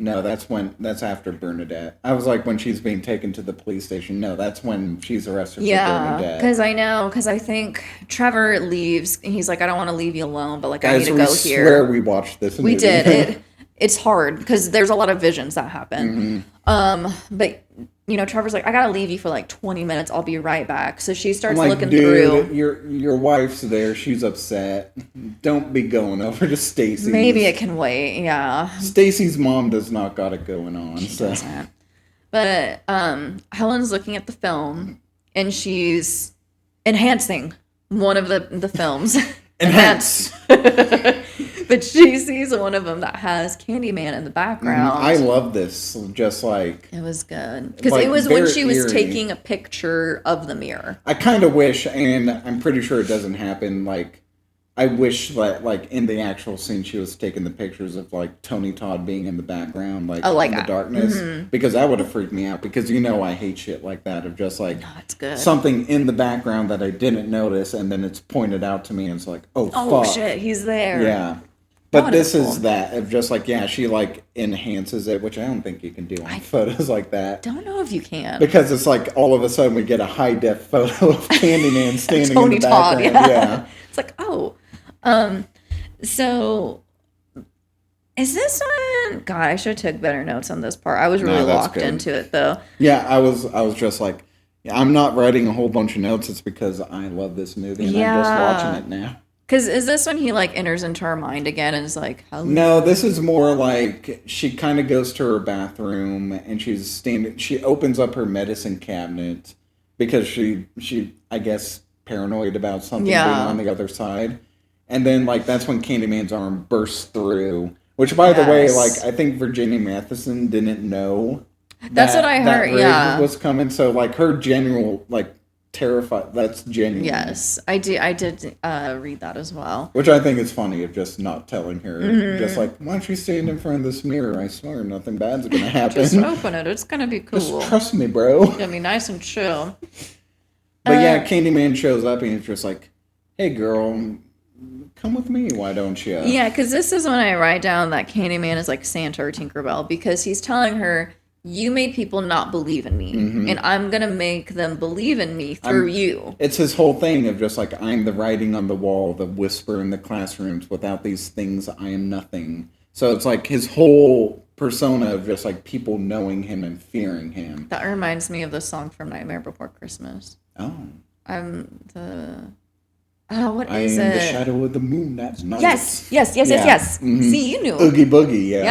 No, that's after Bernadette. I was like, when she's being taken to the police station. No, that's when she's arrested for Bernadette. Because I think Trevor leaves, and he's like, I don't want to leave you alone, but like, I need Guys, to we go swear here. we watched this We movie. did. It's hard because there's a lot of visions that happen. But you know, Trevor's like, I gotta leave you for like 20 minutes. I'll be right back. So she starts I'm like, looking dude, through. your wife's there. She's upset. Don't be going over to Stacy's. Maybe it can wait. Yeah. Stacy's mom does not got it going on. She So doesn't. But Helen's looking at the film and she's enhancing one of the films. enhance. But she sees one of them that has Candyman in the background. I love this. Just like It was good. Because like, it was when she was eerie. taking a picture of the mirror. I kind of wish, and I'm pretty sure it doesn't happen. Like, I wish that, like, in the actual scene, she was taking the pictures of like Tony Todd being in the background, like, in the darkness, because that would have freaked me out. Because you know I hate shit like that of just like It's good. something in the background that I didn't notice, and then it's pointed out to me, and it's like, oh fuck, Shit, he's there. yeah. But this Wonderful. is that of just like, yeah, she like enhances it, which I don't think you can do on photos like that. Don't know if you can. Because it's like all of a sudden we get a high def photo of Candyman standing Tony in the Todd, background. Yeah. It's like, oh. So is this one? God, I should have took better notes on this part. I was really that's locked good. into it though. Yeah, I was just like, yeah, I'm not writing a whole bunch of notes. It's because I love this movie and I'm just watching it now. Because is this when he like enters into her mind again and is like, hello? No, this is more like she kind of goes to her bathroom and she's standing. She opens up her medicine cabinet because she I guess paranoid about something being on the other side, and then like that's when Candyman's arm bursts through. Which, by the way, like I think Virginia Matheson didn't know. That's what I heard. Yeah, was coming. So like her general like. Terrified. That's genuine. Yes, I did read that as well. Which I think is funny of just not telling her. Just like, why don't you stand in front of this mirror? I swear nothing bad's gonna happen. Just open it. It's gonna be cool. Just trust me, bro. It's gonna be nice and chill. But yeah, Candyman shows up and he's just like, hey girl, come with me. Why don't you? Yeah, because this is when I write down that Candyman is like Santa or Tinkerbell because he's telling her, you made people not believe in me, and I'm going to make them believe in me through you. It's his whole thing of just like, I'm the writing on the wall, the whisper in the classrooms. Without these things, I am nothing. So it's like his whole persona of just like people knowing him and fearing him. That reminds me of the song from Nightmare Before Christmas. Oh. I'm the... Oh, what I is am it? the shadow of the moon. That's nice. Yes. See, you knew. Oogie Boogie, yeah.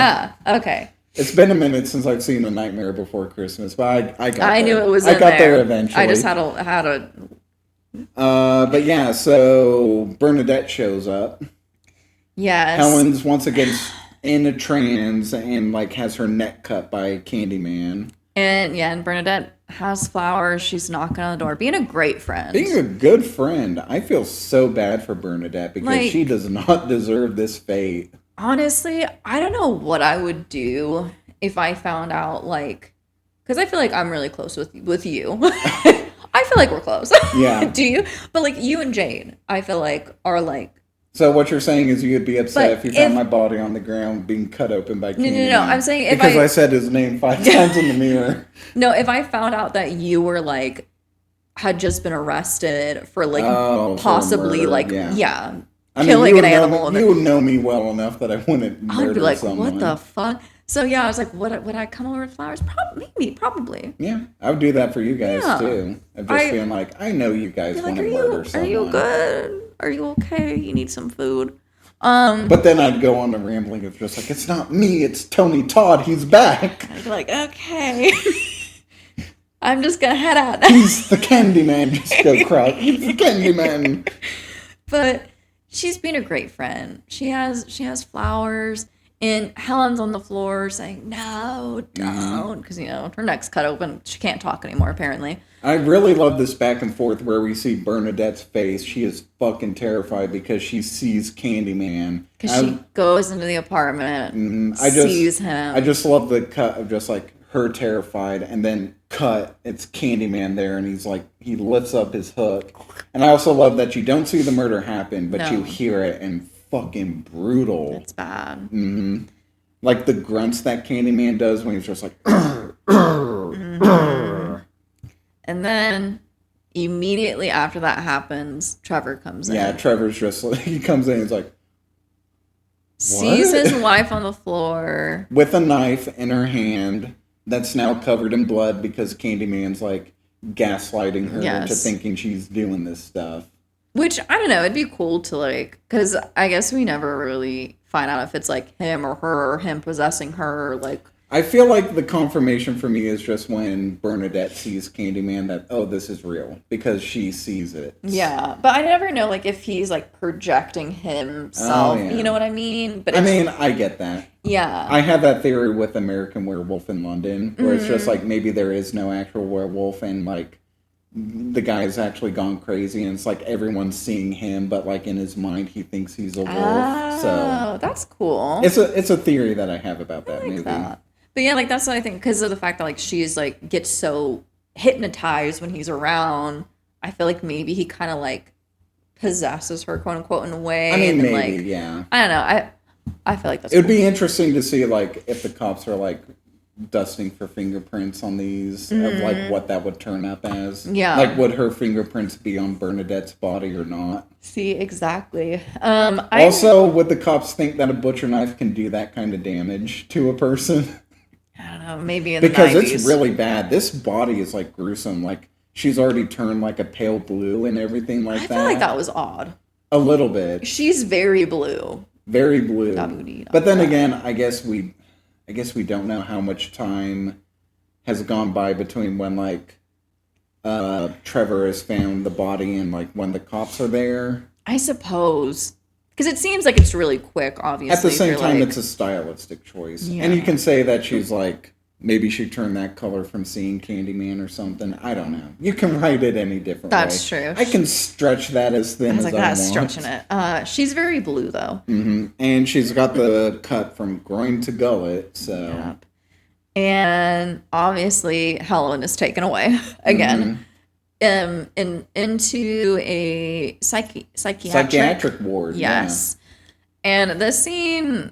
Yeah, okay. It's been a minute since I've seen A Nightmare Before Christmas, but I got there. I knew it was I in got there. there eventually. I just had a... But yeah, so Bernadette shows up. Yes. Helen's once again in a trance and like has her neck cut by Candyman. And Bernadette has flowers. She's knocking on the door, being a great friend. Being a good friend. I feel so bad for Bernadette because Like, she does not deserve this fate. Honestly, I don't know what I would do if I found out, like, because I feel like I'm really close with you. I feel like we're close. Yeah. Do you? But like you and Jane, I feel like are like. So what you're saying is you'd be upset But if you found my body on the ground being cut open by Candyman. No. I'm saying if because I said his name 5 times in the mirror. No, if I found out that you were like had just been arrested for like possibly murder, like I mean, killing an animal. You would know me well enough that I wouldn't murder I'd be like, someone. what the fuck? So yeah, I was like, would I come over with flowers? Probably. Yeah, I would do that for you guys Yeah. too. Of just being like, I know you guys want to murder someone. Are you good? Are you okay? You need some food. But then I'd go on the rambling of just like, it's not me, it's Tony Todd, he's back. I'd be like, okay. I'm just gonna head out. He's the Candyman. Just go cry. He's the Candyman. But she's been a great friend. She has flowers, and Helen's on the floor saying, "No, don't," because her neck's cut open. She can't talk anymore. Apparently. I really love this back and forth where we see Bernadette's face. She is fucking terrified because she sees Candyman. Because she goes into the apartment, sees him. I just love the cut of just like her terrified, and then cut, it's Candyman there, and he's like, he lifts up his hook. And I also love that you don't see the murder happen, but you hear it, and fucking brutal. It's bad. Mm-hmm. Like the grunts that Candyman does when he's just like, And then immediately after that happens, Trevor comes in. yeah, Trevor's just like, he comes in and he's like, sees his wife on the floor with a knife in her hand that's now covered in blood because Candyman's like gaslighting her into thinking she's doing this stuff. Which, I don't know, it'd be cool to like, because I guess we never really find out if it's like him or her or him possessing her, like. I feel like the confirmation for me is just when Bernadette sees Candyman that, oh, this is real, because she sees it. Yeah, but I never know, like, if he's, like, projecting himself, you know what I mean? But I mean, I get that. Yeah. I have that theory with American Werewolf in London, where it's just, like, maybe there is no actual werewolf, and, like, the guy's actually gone crazy, and it's, like, everyone's seeing him, but, like, in his mind, he thinks he's a wolf. Oh, that's cool. It's a theory that I have about that movie. That. But yeah, like, that's what I think, because of the fact that, like, she's, like, gets so hypnotized when he's around, I feel like maybe he kind of, like, possesses her, quote unquote, in a way. I mean, and maybe, like, yeah. I don't know. I feel like that's It would be interesting to see, like, if the cops are, like, dusting for fingerprints on these, of, like, what that would turn up as. Yeah. Like, would her fingerprints be on Bernadette's body or not? See, exactly. Also, would the cops think that a butcher knife can do that kind of damage to a person? I don't know, maybe in because the 90s. It's really bad. This body is, like, gruesome. Like, she's already turned, like, a pale blue and everything like that. I feel like that was odd. A little bit. She's very blue. Very blue. But then again, I guess we don't know how much time has gone by between when, like, Trevor has found the body and, like, when the cops are there. I suppose. Because it seems like it's really quick, obviously. At the same time, like, it's a stylistic choice. Yeah. And you can say that she's, like, maybe she turned that color from seeing Candyman or something. I don't know. You can write it any different way. That's true. I can stretch that as thin as I want. That's stretching it. She's very blue, though. Mm-hmm. And she's got the cut from groin to gullet, so... Yep. And obviously, Helen is taken away again. Into a psychiatric ward. Yes. Yeah. And this scene,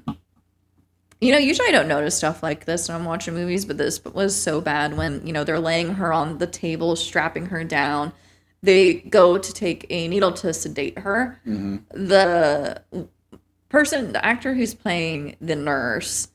you know, usually I don't notice stuff like this when I'm watching movies, but this was so bad when, you know, they're laying her on the table, strapping her down. They go to take a needle to sedate her. Mm-hmm. The actor who's playing the nurse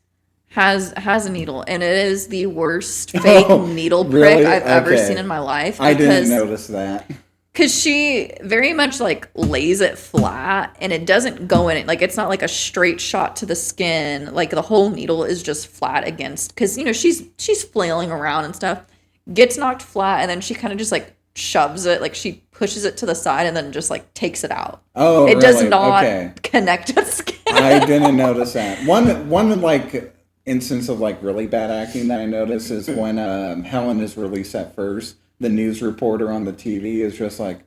has a needle, and it is the worst fake needle prick really? I've ever seen in my life. I didn't notice that. Because she very much, like, lays it flat, and it doesn't go in it. Like, it's not like a straight shot to the skin. Like, the whole needle is just flat against, because, you know, she's flailing around and stuff. Gets knocked flat, and then she kind of just, like, shoves it. Like, she pushes it to the side and then just, like, takes it out. Oh, it really? does not connect to the skin. I didn't notice that. One like... instance of like really bad acting that I noticed is when Helen is released at first, the news reporter on the TV is just like,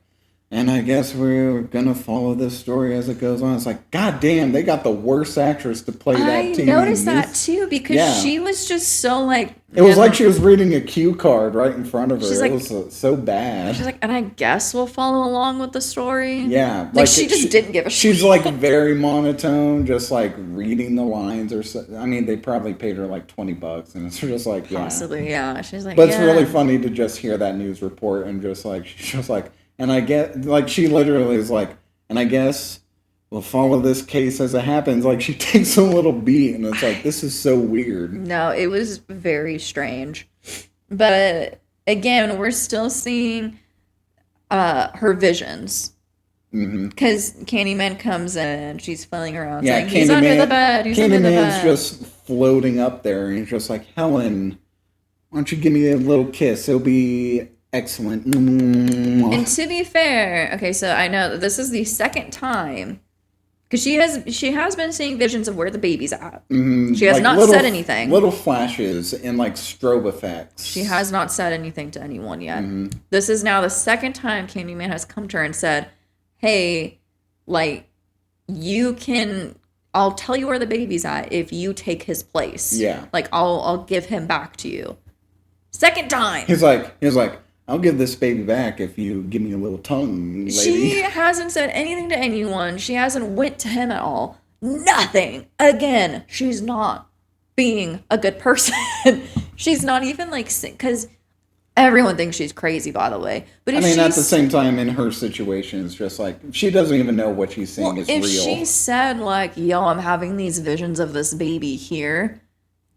and I guess we're gonna follow this story as it goes on. It's like, god damn, they got the worst actress to play that team. I noticed that too, because she was just so like, it was like she was reading a cue card right in front of her. She's like, it was so bad. She's like, and I guess we'll follow along with the story. Yeah, like she just didn't give a shit. She's like very monotone, just like reading the lines or so. I mean, they probably paid her like $20, and it's just like, possibly, yeah. She's like, but it's really funny to just hear that news report and just like she's just like, and I get like she literally is like, and I guess we'll follow this case as it happens. Like she takes a little beat, and it's like, this is so weird. No, it was very strange. But again, we're still seeing her visions. Because Candyman comes in, she's flailing around, saying, he's under the bed, he's under the bed. Candyman's just floating up there, and he's just like, Helen, why don't you give me a little kiss? It'll be excellent. And to be fair, okay, so I know that this is the second time, because she has been seeing visions of where the baby's at. Mm-hmm. She has like not said anything. Little flashes and like strobe effects. She has not said anything to anyone yet. Mm-hmm. This is now the second time Candyman has come to her and said, hey, like, I'll tell you where the baby's at if you take his place. Yeah. Like, I'll give him back to you. Second time. He's like, I'll give this baby back if you give me a little tongue, lady. She hasn't said anything to anyone. She hasn't went to him at all. Nothing. Again, she's not being a good person. She's not even like, because everyone thinks she's crazy, by the way. But I if mean, at the same time, in her situation, it's just like, she doesn't even know what she's saying is real. If she said, like, yo, I'm having these visions of this baby here,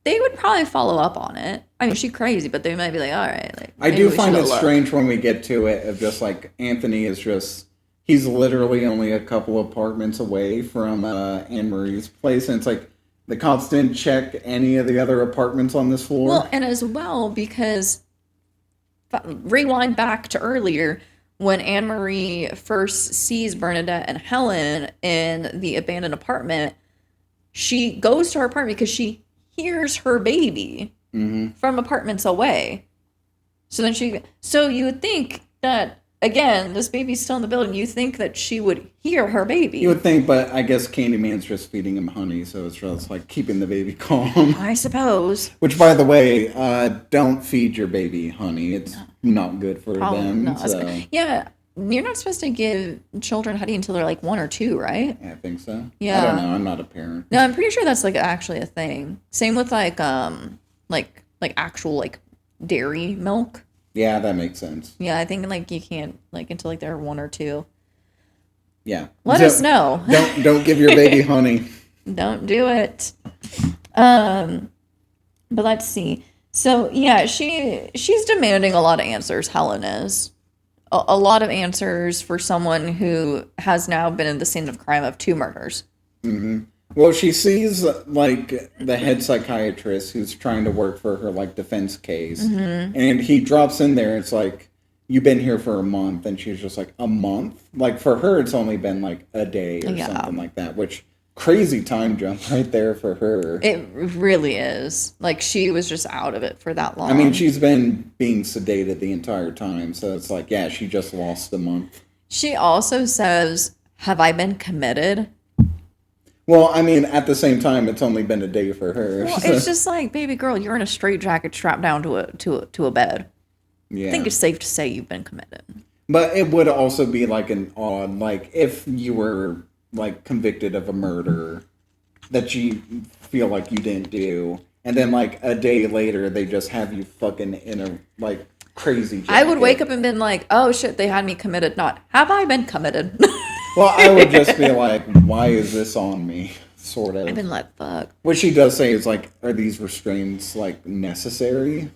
they would probably follow up on it. I mean, she's crazy, but they might be like, all right. Like, I do find it strange when we get to it of just like Anthony is just, he's literally only a couple apartments away from Anne-Marie's place. And it's like the cops didn't check any of the other apartments on this floor. Well, and as well, because rewind back to earlier when Anne-Marie first sees Bernadette and Helen in the abandoned apartment, she goes to her apartment because she hears her baby from apartments away. So you would think that, again, this baby's still in the building. You think that she would hear her baby. You would think, but I guess Candyman's just feeding him honey, so it's just like keeping the baby calm. I suppose. Which, by the way, don't feed your baby honey. It's not good for them. No, so. Yeah, you're not supposed to give children honey until they're like 1 or 2, right? Yeah, I think so. Yeah. I don't know. I'm not a parent. No, I'm pretty sure that's like actually a thing. Same with like actual like dairy milk. Yeah, that makes sense. Yeah, I think like you can't like until like they're 1 or 2. Yeah. Let us know. Don't give your baby honey. Don't do it. But let's see. So yeah, she's demanding a lot of answers. Helen is a lot of answers for someone who has now been in the scene of crime of 2 murders. Mm-hmm. Well, she sees like the head psychiatrist who's trying to work for her like defense case, and he drops in there. It's like, you've been here for a month, and she's just like, a month? Like for her, it's only been like a day or something like that. Which crazy time jump right there for her. It really is. Like she was just out of it for that long. I mean, she's been being sedated the entire time, so it's like, yeah, she just lost a month. She also says, "Have I been committed?" Well, I mean, at the same time, it's only been a day for her. Well, it's just like, baby girl, you're in a straitjacket strapped down to a bed. Yeah. I think it's safe to say you've been committed. But it would also be like an odd, like if you were like convicted of a murder that you feel like you didn't do, and then like a day later they just have you fucking in a like crazy jacket. I would wake up and been like, oh shit, they had me committed. Not, have I been committed? Well, I would just be like, why is this on me? Sort of. I've been like, fuck. What she does say is like, are these restraints like necessary?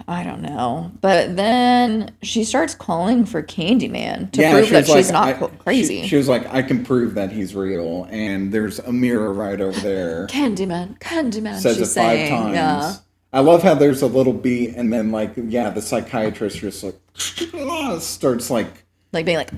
I don't know. But then she starts calling for Candyman to prove that she's not crazy. She was like, I can prove that he's real, and there's a mirror right over there. Candyman, says it 5 times. Yeah. I love how there's a little beat, and then like, yeah, the psychiatrist just like starts like being like,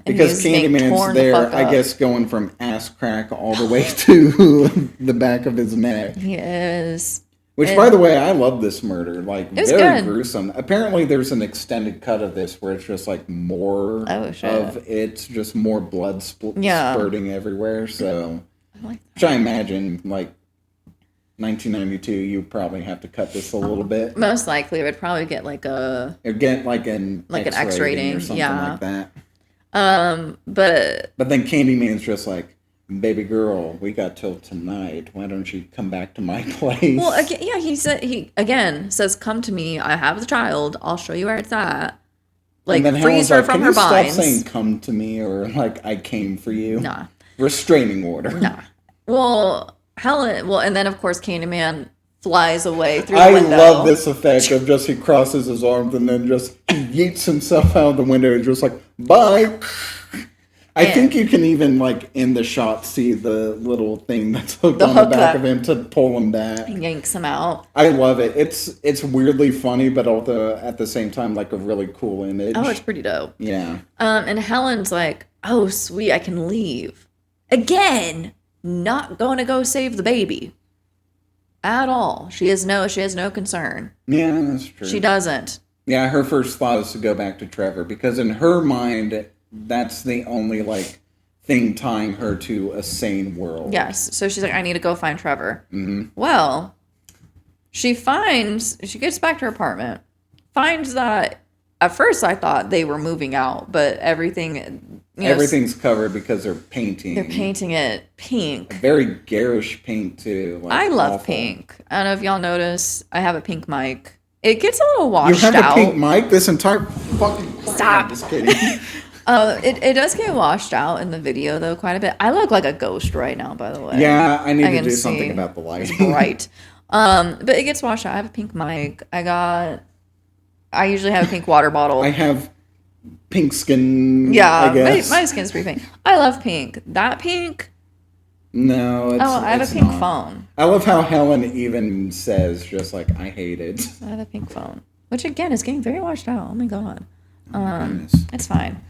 because Candyman's there, I guess, going from ass crack all the way to the back of his neck. He is. Which, by the way, I love this murder. Like, very good. Gruesome. Apparently, there's an extended cut of this where it's just like more of it's just more blood spurting everywhere. So, which I imagine, like 1992, you probably have to cut this a little bit. Most likely, it would probably get like an X rating or something like that. But then Candyman's just like, baby girl, we got till tonight. Why don't you come back to my place? Well, yeah, he says, come to me. I have the child. I'll show you where it's at. Like, freeze her from her binds. Stop saying come to me or like I came for you. Nah. Restraining order. Nah. Well, and then of course Candyman flies away through the window. I love this effect of just he crosses his arms and then just yeets himself out the window and just like, bye. I think you can even, like, in the shot, see the little thing that's hooked on the back of him to pull him back. He yanks him out. I love it. It's weirdly funny, but at the same time, like, a really cool image. Oh, it's pretty dope. Yeah. And Helen's like, oh, sweet, I can leave. Again, not going to go save the baby. At all. She has no concern. Yeah, that's true. She doesn't. Yeah, her first thought is to go back to Trevor, because in her mind, that's the only, like, thing tying her to a sane world. Yes. So she's like, I need to go find Trevor. Mm-hmm. Well, she gets back to her apartment, finds that at first I thought they were moving out, but everything, everything's covered because they're painting. They're painting it pink. A very garish pink too. Like, I love awful. pink. I don't know if y'all notice. I have a pink mic. It gets a little washed You have out. a pink mic? This entire fucking... Stop. I'm just kidding. It does get washed out in the video though quite a bit. I look like a ghost right now, by the way. Yeah, I need to can do see. something about the lighting. Right. But it gets washed out. I have a pink mic. I usually have a pink water bottle. I have pink skin. Yeah, I guess. my skin's pretty pink. I love pink. That pink. No, it's I have it's a pink not. phone. I love how Helen even says, just like, I hate it. I have a pink phone, which again is getting very washed out. Oh my god. Goodness. It's fine.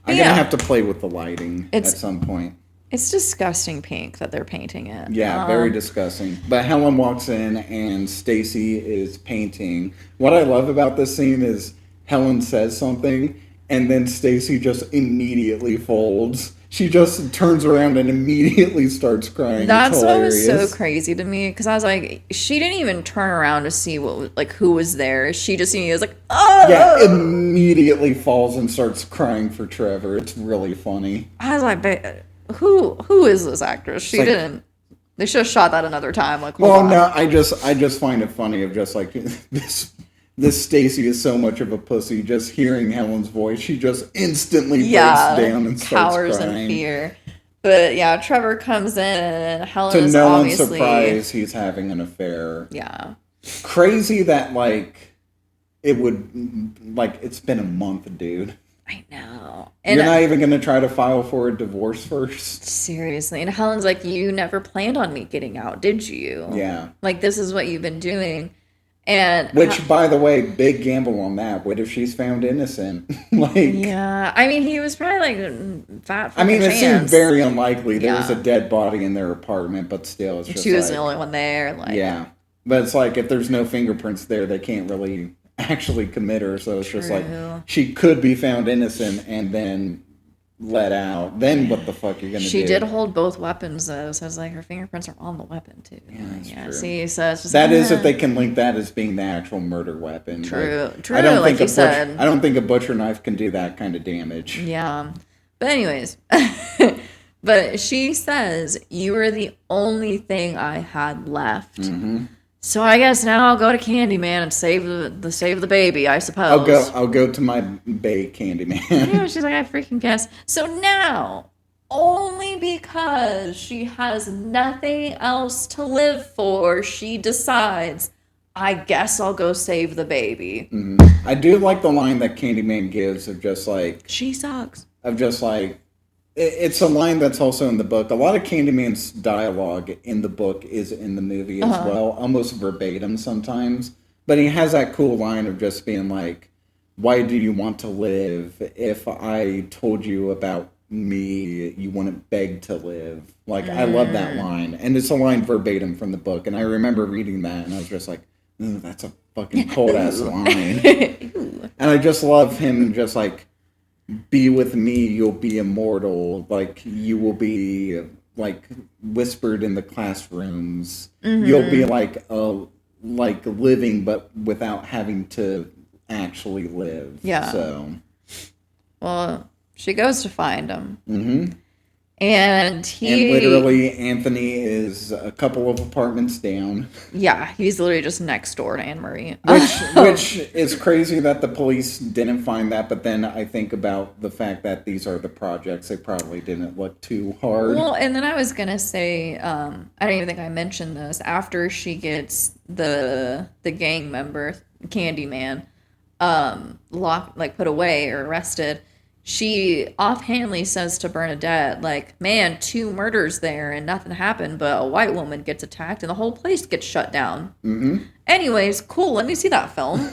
I'm yeah. gonna have to play with the lighting at It's- some point. It's disgusting pink that they're painting it. Yeah, very disgusting. But Helen walks in and Stacy is painting. What I love about this scene is Helen says something and then Stacy just immediately folds. She just turns around and immediately starts crying. That's it's what hilarious. was so crazy to me because I was like, she didn't even turn around to see who was there. She just immediately was like, oh, Yeah, immediately falls and starts crying for Trevor. It's really funny. I was like, who is this actress? She like- didn't. They should have shot that another time. Like, hold Well, on. no, I just find it funny of just like this Stacy is so much of a pussy. Just hearing Helen's voice, she just instantly breaks down and starts cowers crying. in fear. But yeah, Trevor comes in and Helen To is no one's obviously surprise, he's having an affair. yeah. Crazy that like it would like it's been a month, dude. I know. And You're not even gonna try to file for a divorce first. seriously. And Helen's like, you never planned on me getting out, did you? Yeah. Like, this is what you've been doing. And Which, by the way, big gamble on that. What if she's found innocent? Like, yeah, I mean, he was probably like fat for I mean, the it seemed chance. very unlikely. There was a Yeah. dead body in their apartment, but still, it's just She was like, the only one there. Like, yeah. But it's like if there's no fingerprints there, they can't really actually commit her. So it's just like True. she could be found innocent and then let out. Then what the fuck you're gonna do? She did hold both weapons though, so it's like her fingerprints are on the weapon too. that's true. See, so it's just That like, is if they can link that as being the actual murder weapon. True. Like, True, I don't like think you a said. I don't think a butcher knife can do that kind of damage. Yeah. But anyways, but she says, you were the only thing I had left. Mm-hmm. So I guess now I'll go to Candyman and save the baby, I suppose. I'll go to my bay Candyman. Yeah, she's like, I freaking guess. So now, only because she has nothing else to live for, she decides, I guess I'll go save the baby. I do like the line that Candyman gives of just like She sucks. it's a line that's also in the book. A lot of Candyman's dialogue in the book is in the movie as well, almost verbatim sometimes. But he has that cool line of just being like, why do you want to live? If I told you about me, you wouldn't beg to live. Like, I love that line. And it's a line verbatim from the book. And I remember reading that and I was just like, ooh, that's a fucking cold-ass line. And I just love him just like, be with me, you'll be immortal. Like, you will be, like, whispered in the classrooms. You'll be, like living, but without having to actually live. Yeah. So. Well, she goes to find him. Mm-hmm. And he... And literally, Anthony is a couple of apartments down. Yeah, he's literally just next door to Anne-Marie. Which is crazy that the police didn't find that, but then I think about the fact that these are the projects. They probably didn't look too hard. Well, and then I was going to say, I don't even think I mentioned this, after she gets the gang member, Candyman, put away or arrested, she offhandedly says to Bernadette, like, man, 2 murders there and nothing happened, but a white woman gets attacked and the whole place gets shut down. Mm-hmm. Anyways, cool, let me see that film.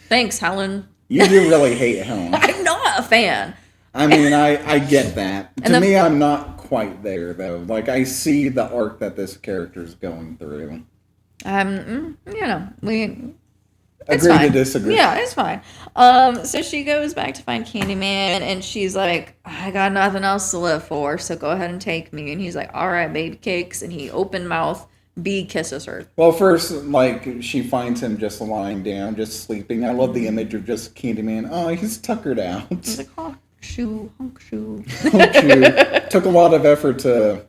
Thanks, Helen. You do really hate Helen. I'm not a fan. I mean, I get that. To me, I'm not quite there, though. Like, I see the arc that this character's going through. It's Agree fine. to disagree. Yeah, it's fine. So she goes back to find Candyman, and she's like, I got nothing else to live for, so go ahead and take me. And he's like, all right, baby cakes. And he open mouth Bee kisses her. Well, first, like, she finds him just lying down, just sleeping. I love the image of just Candyman. Oh, he's tuckered out. He's like, honk shoe. Honk shoe. Took a lot of effort to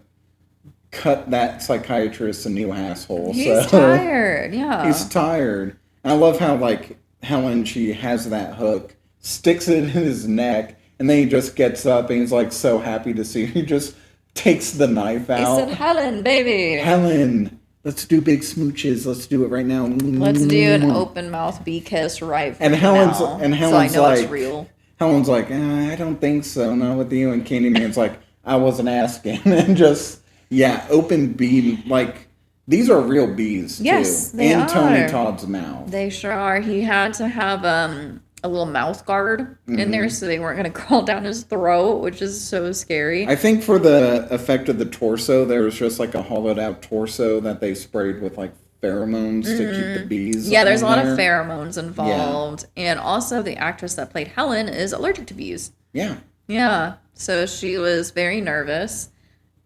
cut that psychiatrist a new asshole. He's tired, yeah. He's tired. And I love how, like, Helen, she has that hook, sticks it in his neck, and then he just gets up and he's, like, so happy to see her. He just takes the knife out. He said, Helen, baby. Helen, let's do big smooches. Let's do it right now. Let's do an open mouth bee kiss right and Helen's so I know like, it's real. Helen's like, I don't think so. Not with you. And Candyman's like, I wasn't asking. And just, yeah, open bee, like, these are real bees, yes, too. They in are. Tony Todd's mouth. They sure are. He had to have a little mouth guard in there so they weren't going to crawl down his throat, which is so scary. I think for the effect of the torso, there was just like a hollowed out torso that they sprayed with like pheromones to keep the bees. Yeah, there's a lot of pheromones involved. Yeah. And also the actress that played Helen is allergic to bees. Yeah. Yeah. So she was very nervous.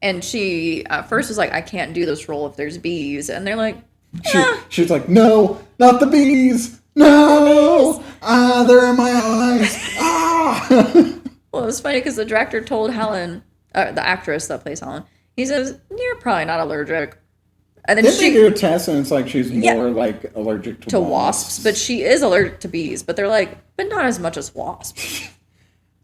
And she at first was like, I can't do this role if there's bees. And they're like, she's like, no, not the bees. No. They're in my eyes. Well, it was funny because the director told Helen, the actress that plays Helen, he says, you're probably not allergic. And then she do a test and it's like she's more like allergic to wasps. But she is allergic to bees. But they're like, but not as much as wasps.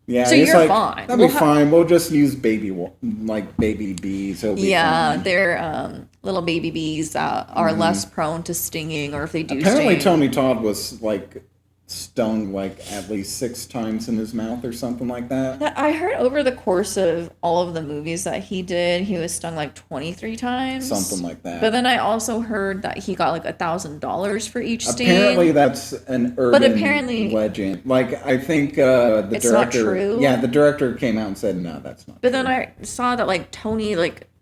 Yeah, so you're like, fine. That'll be fine. We'll just use baby bees. It'll be fine. They're little baby bees that are less prone to stinging, or if they do Apparently sting. Tony Todd was like stung like at least 6 times in his mouth or something like that. I heard over the course of all of the movies that he did, he was stung like 23 times. Something like that. But then I also heard that he got like $1,000 for each sting. Apparently that's an urban legend. Like I think the it's director. Not true. Yeah, the director came out and said no, that's not. But then I saw that like Tony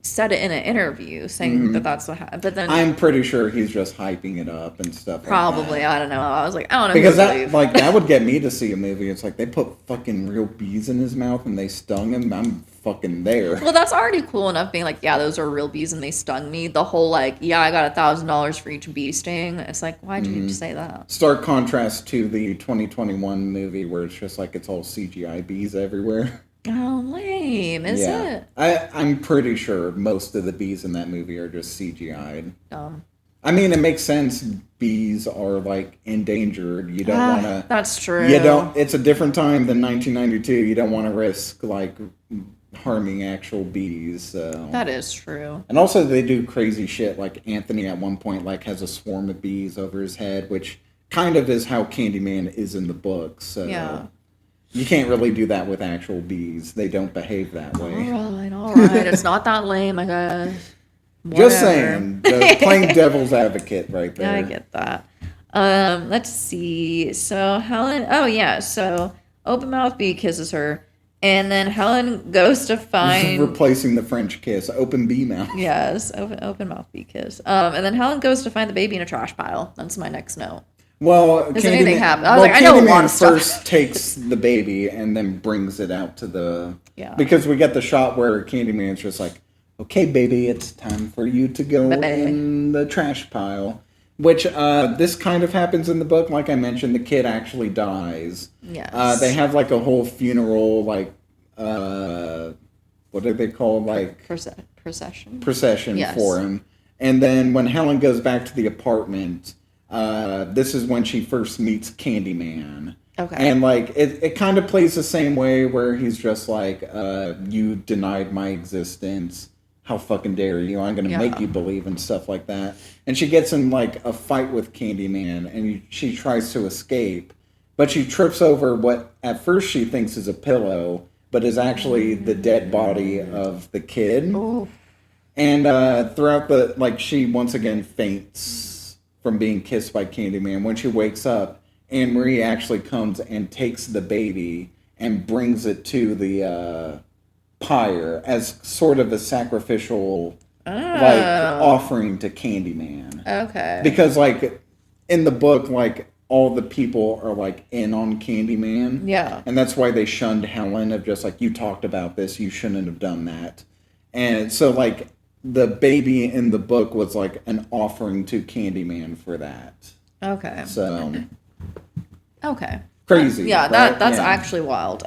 said it in an interview saying that that's what happened. But then I'm pretty sure he's just hyping it up and stuff. Probably, like that. I don't know. I was like, I don't know. Because that would get me to see a movie. It's like they put fucking real bees in his mouth and they stung him. I'm fucking there. Well, that's already cool enough. Being like, yeah, those are real bees and they stung me. The whole like, yeah, I got $1,000 for each bee sting. It's like, why'd you say that? Stark contrast to the 2021 movie where it's just like it's all CGI bees everywhere. Oh, lame. Is it? I'm pretty sure most of the bees in that movie are just CGI'd. Dumb. I mean, it makes sense. Bees are, like, endangered. You don't want to... That's true. You don't... It's a different time than 1992. You don't want to risk, like, harming actual bees, so... That is true. And also, they do crazy shit. Like, Anthony, at one point, like, has a swarm of bees over his head, which kind of is how Candyman is in the book, so... Yeah. You can't really do that with actual bees. They don't behave that way. All right. It's not that lame, I guess. Whatever. Just saying. Playing devil's advocate right there. Yeah, I get that. Let's see. So Helen... Oh, yeah. So open mouth bee kisses her. And then Helen goes to find... Replacing the French kiss. Open bee mouth. Yes. Open mouth bee kiss. And then Helen goes to find the baby in a trash pile. That's my next note. Well, does anything happen? I was like, I know a lot of stuff. First takes the baby and then brings it out to the... Yeah. Because we get the shot where Candyman's just like, okay, baby, it's time for you to go in the trash pile. Which, this kind of happens in the book. Like I mentioned, the kid actually dies. Yes. They have like a whole funeral, like, what do they call like... Procession. Procession for him. And then when Helen goes back to the apartment... this is when she first meets Candyman. Okay. And, like, it kind of plays the same way where he's just like, you denied my existence. How fucking dare you? I'm going to make you believe and stuff like that. And she gets in, like, a fight with Candyman, and she tries to escape. But she trips over what at first she thinks is a pillow, but is actually the dead body of the kid. Ooh. And throughout the, like, she once again faints from being kissed by Candyman. When she wakes up, Anne Marie actually comes and takes the baby and brings it to the pyre as sort of a sacrificial like offering to Candyman. Okay. Because like in the book, like all the people are like in on Candyman. Yeah. And that's why they shunned Helen of just like, you talked about this, you shouldn't have done that. And so like the baby in the book was like an offering to Candyman for that. Okay. So Okay. crazy. Yeah, right? that's Yeah. actually wild.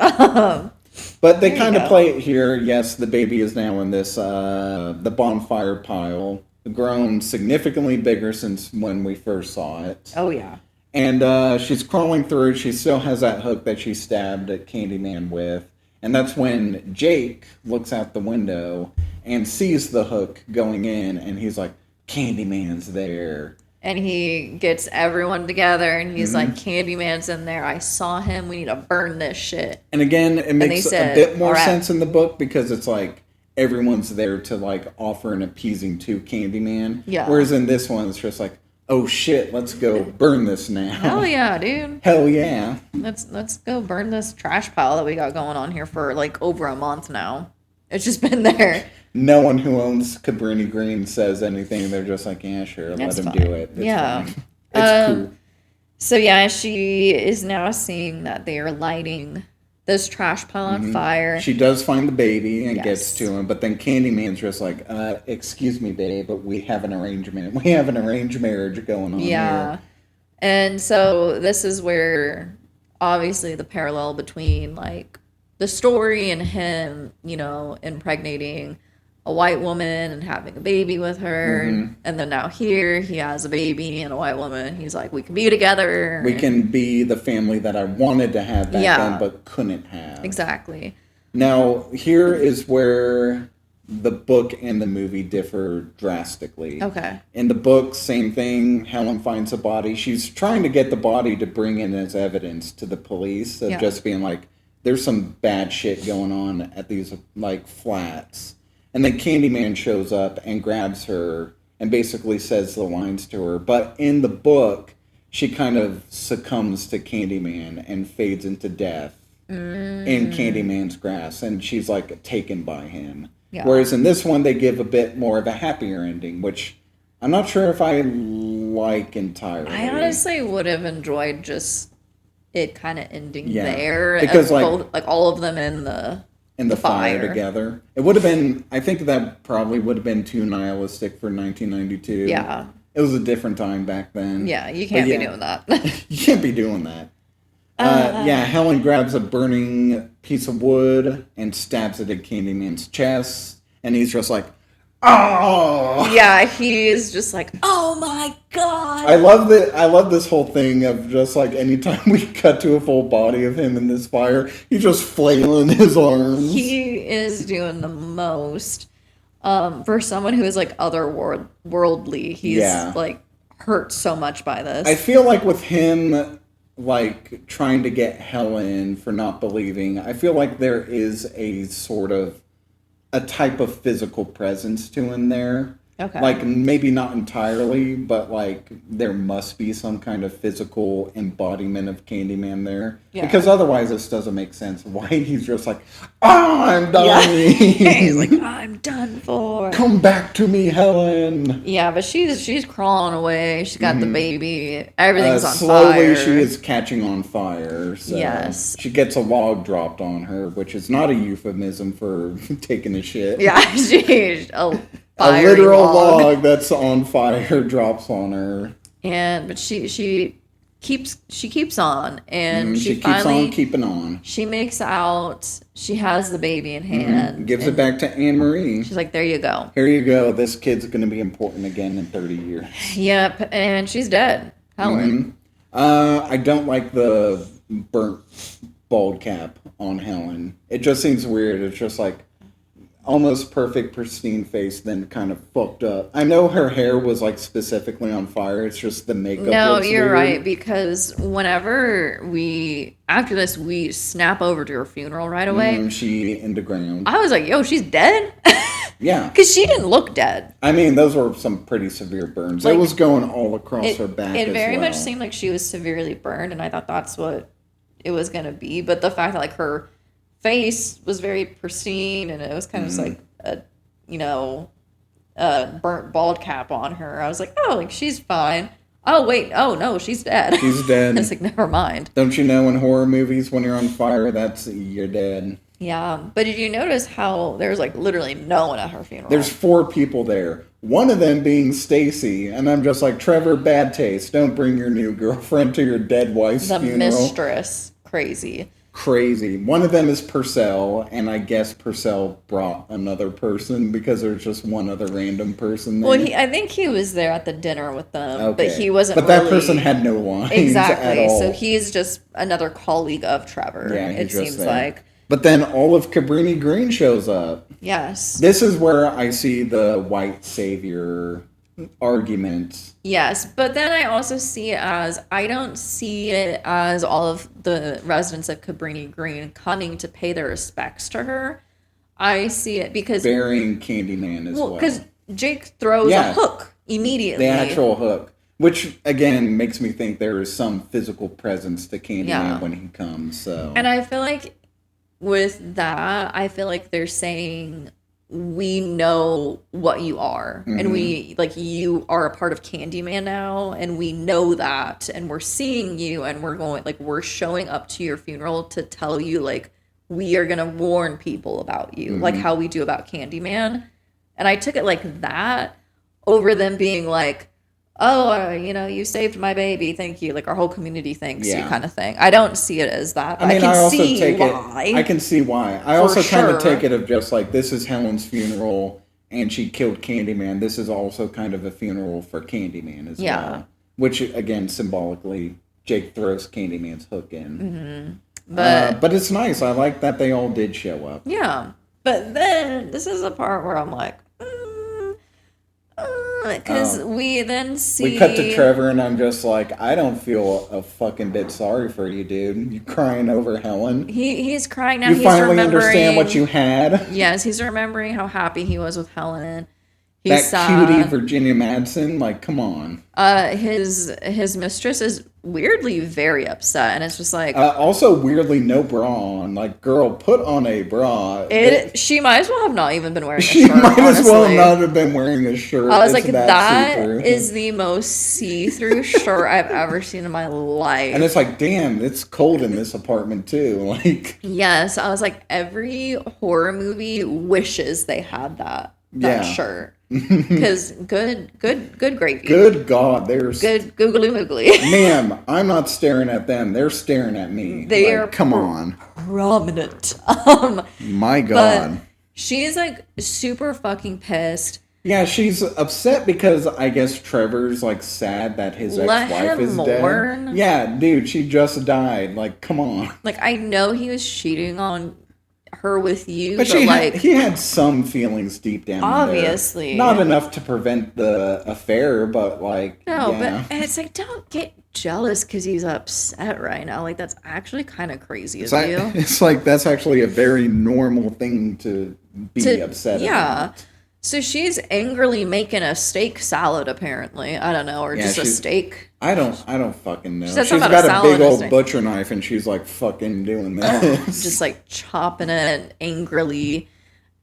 But they There you kind of go. play it here. Yes, the baby is now in this the bonfire pile, grown significantly bigger since when we first saw it. Oh yeah. And she's crawling through. She still has that hook that she stabbed at Candyman with. And that's when Jake looks out the window and sees the hook going in, and he's like, Candyman's there. And he gets everyone together, and he's Mm-hmm. like, Candyman's in there. I saw him. We need to burn this shit. And again, it makes said, a bit more "All right." sense in the book because it's like everyone's there to like offer an appeasing to Candyman. Yeah. Whereas in this one, it's just like, oh shit, let's go burn this now. Hell yeah, dude. Hell yeah. Let's go burn this trash pile that we got going on here for like over a month now. It's just been there. No one who owns Cabrini Green says anything. They're just like, yeah, sure, That's let him fine. do it. It's Yeah. fine. It's cool. So yeah, she is now seeing that they are lighting this trash pile on fire. She does find the baby and Yes. gets to him, but then Candyman's just like, excuse me, babe, but we have an arrangement. We have an arranged marriage going on Yeah. here. And so this is where obviously the parallel between like the story and him, you know, impregnating a white woman and having a baby with her. And then now here he has a baby and a white woman. He's like, we can be together. We can be the family that I wanted to have back Yeah. then, but couldn't have. Exactly. Now, here is where the book and the movie differ drastically. Okay. In the book, same thing. Helen finds a body. She's trying to get the body to bring in as evidence to the police of Yeah. just being like, there's some bad shit going on at these like flats. And then Candyman shows up and grabs her and basically says the lines to her. But in the book, she kind of succumbs to Candyman and fades into death in Candyman's grasp. And she's like taken by him. Yeah. Whereas in this one, they give a bit more of a happier ending, which I'm not sure if I like entirely. I honestly would have enjoyed just it kind of ending Yeah. there. Because, as like- both, like all of them in the fire together. It would have been, I think that probably would have been too nihilistic for 1992. Yeah. It was a different time back then. Yeah, you can't But be yeah. doing that. You can't be doing that. Yeah, Helen grabs a burning piece of wood and stabs it at Candyman's chest. And he's just like, oh! Yeah, he is just like, oh my god. I love this whole thing of just like anytime we cut to a full body of him in this fire, he's just flailing his arms. He is doing the most. For someone who is like otherworldly, he's Yeah. like hurt so much by this. I feel like with him, like trying to get Helen for not believing, I feel like there is a sort of a type of physical presence to him there. Okay. Like maybe not entirely, but like there must be some kind of physical embodiment of Candyman there. Yeah. Because otherwise this doesn't make sense. Why he's just like, oh, I'm Yeah. dying. He's like, I'm done for. Come back to me, Helen. Yeah, but she's crawling away. She's got the baby. Everything's on Slowly fire. she is catching on fire. So Yes. she gets a log dropped on her, which is not a euphemism for taking a shit. Yeah, she's a A fiery literal log that's on fire drops on her. but she keeps on, and She she keeps finally on keeping on. she makes out. She has the baby in hand. Gives it and back to Anne Marie. She's like, there you go. Here you go. This kid's going to be important again in 30 years. Yep, and she's dead. Helen. I don't like the burnt bald cap on Helen. It just seems weird. It's just like almost perfect, pristine face, then kind of fucked up. I know her hair was like specifically on fire. It's just the makeup. No, looks you're weird. right, because whenever after this, we snap over to her funeral right away. She into ground. I was like, yo, she's dead? Yeah. Because she didn't look dead. I mean, those were some pretty severe burns. Like, it was going all across her back. It as very well. much seemed like she was severely burned, and I thought that's what it was going to be. But the fact that like her face was very pristine, and it was kind of just like a burnt bald cap on her. I was like, oh, like she's fine. Oh wait, oh no, she's dead. She's dead. It's like, never mind. Don't you know in horror movies when you're on fire, you're dead. Yeah, but did you notice how there's like literally no one at her funeral? There's 4 people there. One of them being Stacy, and I'm just like, Trevor, bad taste. Don't bring your new girlfriend to your dead wife's the funeral. mistress, crazy. Crazy. One of them is Purcell, and I guess Purcell brought another person because there's just one other random person there. Well, I think he was there at the dinner with them, but he wasn't. But that person had no lines exactly. at all. So he's just another colleague of Trevor. Yeah, it seems like. But then all of Cabrini Green shows up. Yes. This is where I see the white savior argument. Yes, but then I also see it as, I don't see it as all of the residents of Cabrini Green coming to pay their respects to her. I see it because... burying Candyman as well. Because Jake throws a hook immediately. The actual hook. Which, again, makes me think there is some physical presence to Candyman when he comes. So. And I feel like with that, I feel like they're saying, we know what you are. And we, like, you are a part of Candyman now. And we know that. And we're seeing you. And we're going, like, we're showing up to your funeral to tell you, like, we are going to warn people about you. Like how we do about Candyman. And I took it like that over them being like, oh, you saved my baby, thank you. Like, our whole community thanks you kind of thing. I don't see it as that. But I can see why. I can see why. I also kind of take it of just like, this is Helen's funeral, and she killed Candyman. This is also kind of a funeral for Candyman as well. Which, again, symbolically, Jake throws Candyman's hook in. But it's nice. I like that they all did show up. Yeah. But then, this is the part where I'm like, because we then see... we cut to Trevor, and I'm just like, I don't feel a fucking bit sorry for you, dude. You crying over Helen. He's crying now. You finally understand what you had. Yes, he's remembering how happy he was with Helen. That cutie Virginia Madsen, like, come on. His mistress is weirdly very upset, and it's just like... also weirdly no bra on. Like, girl, put on a bra. She might as well have not even been wearing a shirt, She might as honestly. well not have been wearing a shirt. I was like, that is the most see-through shirt I've ever seen in my life. And it's like, damn, it's cold in this apartment, too. Like, yes, I was like, every horror movie wishes they had that shirt. Because good gravy. Good God, there's good googly moogly. Ma'am, I'm not staring at them. They're staring at me. They like, are come on. Prominent. My God. She's like super fucking pissed. Yeah, she's upset because I guess Trevor's like sad that his ex-wife is dead. Yeah, dude, she just died. Like, come on. Like, I know he was cheating on her with you, but he had some feelings deep down obviously there. Not enough to prevent the affair, but like but it's like, don't get jealous because he's upset right now. Like, that's actually kind of crazy of you. It's like, that's actually a very normal thing to be upset about. So she's angrily making a steak salad, apparently. I don't know, or just a steak. I don't fucking know. She's got a big old butcher knife, and she's like fucking doing this. Just like chopping it angrily.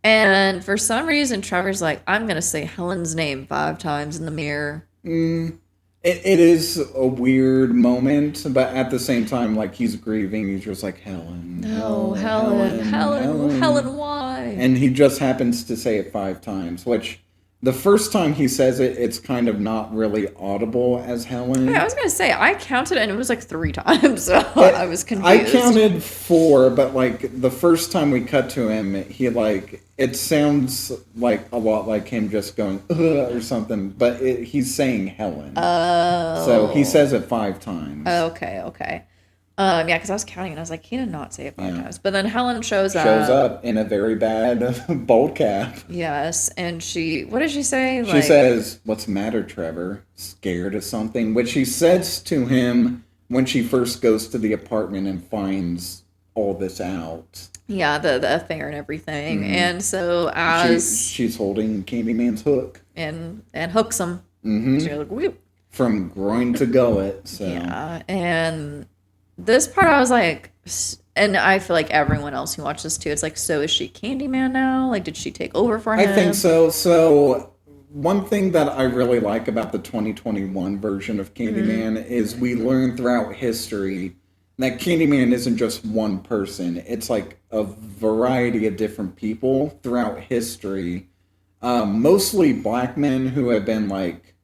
And for some reason, Trevor's like, I'm going to say Helen's name 5 times in the mirror. It is a weird moment, but at the same time, like, he's grieving. He's just like, Helen. No, Helen, why? And he just happens to say it 5 times, which the first time he says it, it's kind of not really audible as Helen. Yeah, I was going to say, I counted it and it was like 3 times, so I was confused. I counted 4, but like the first time we cut to him, he like, it sounds like a lot like him just going, ugh, or something, but he's saying Helen. Oh. So he says it 5 times. Okay. Yeah, because I was counting and I was like, he did not say it 5 times. But then Helen shows up. Shows up in a very bad bold cap. Yes, and what did she say? She says, what's the matter, Trevor? Scared of something? Which she says to him when she first goes to the apartment and finds all this out. Yeah, the affair and everything. And so as... She's holding Candyman's hook. And hooks him. She's like, whoop. From groin to gullet. So. Yeah, and... this part I was like, and I feel like everyone else who watched this too, it's like, so is she Candyman now? Like, did she take over for him? I think so. So one thing that I really like about the 2021 version of Candyman is we learn throughout history that Candyman isn't just one person. It's like a variety of different people throughout history. Mostly black men who have been like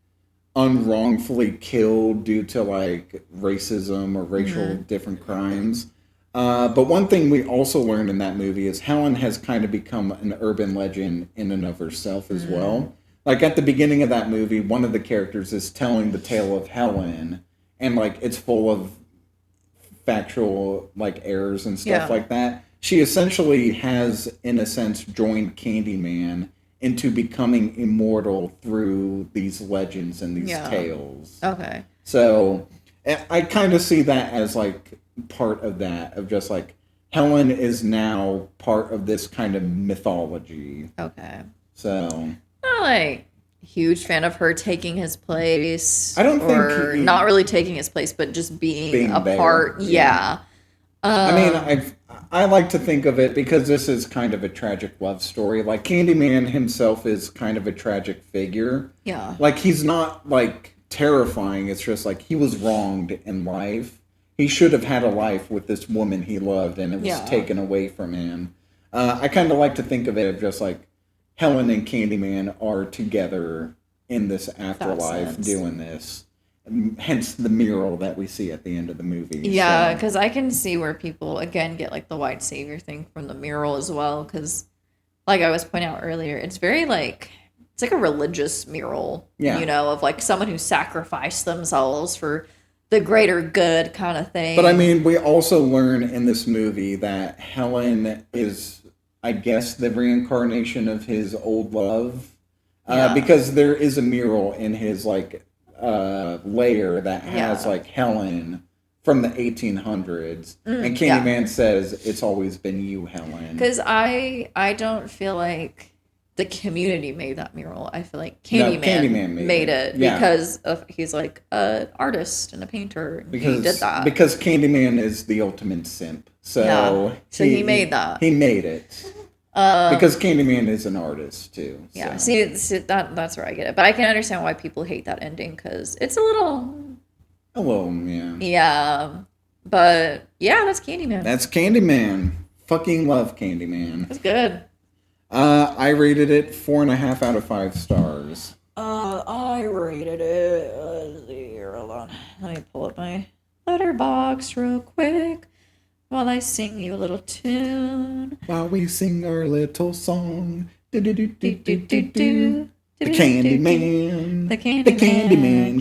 unwrongfully killed due to like racism or racial different crimes. But one thing we also learned in that movie is Helen has kind of become an urban legend in and of herself as well. Like at the beginning of that movie, one of the characters is telling the tale of Helen, and like it's full of factual like errors and stuff like that. She essentially has, in a sense, joined Candyman into becoming immortal through these legends and these tales. Okay. So I kind of see that as like part of that, of just like Helen is now part of this kind of mythology. Okay. So Not like huge fan of her taking his place. I don't or think not really taking his place, but just being a there, part. Yeah. I mean, I like to think of it because this is kind of a tragic love story. Like Candyman himself is kind of a tragic figure. Yeah. Like he's not like terrifying. It's just like he was wronged in life. He should have had a life with this woman he loved, and it was taken away from him. I kind of like to think of it as just like Helen and Candyman are together in this afterlife doing this. Hence the mural that we see at the end of the movie. Yeah, because I can see where people, again, get like the white savior thing from the mural as well. Because, like I was pointing out earlier, it's very like, it's like a religious mural, you know, of like someone who sacrificed themselves for the greater good kind of thing. But I mean, we also learn in this movie that Helen is, I guess, the reincarnation of his old love. Because there is a mural in his like layer that has like Helen from the 1800s, and Candyman says it's always been you, Helen. Because I don't feel like the community made that mural. I feel like Candyman made it because of he's like an artist and a painter. And he did that because Candyman is the ultimate simp. So he made that. He made it. Because Candyman is an artist too. Yeah, see that's where I get it. But I can understand why people hate that ending because it's a little, yeah. Yeah, but yeah, that's Candyman. That's Candyman. Fucking love Candyman. That's good. I rated it 4.5 out of 5 stars. I rated it. Let's see here, hold on. Let me pull up my letterbox real quick. While I sing you a little tune. While we sing our little song. The Candyman. The Candyman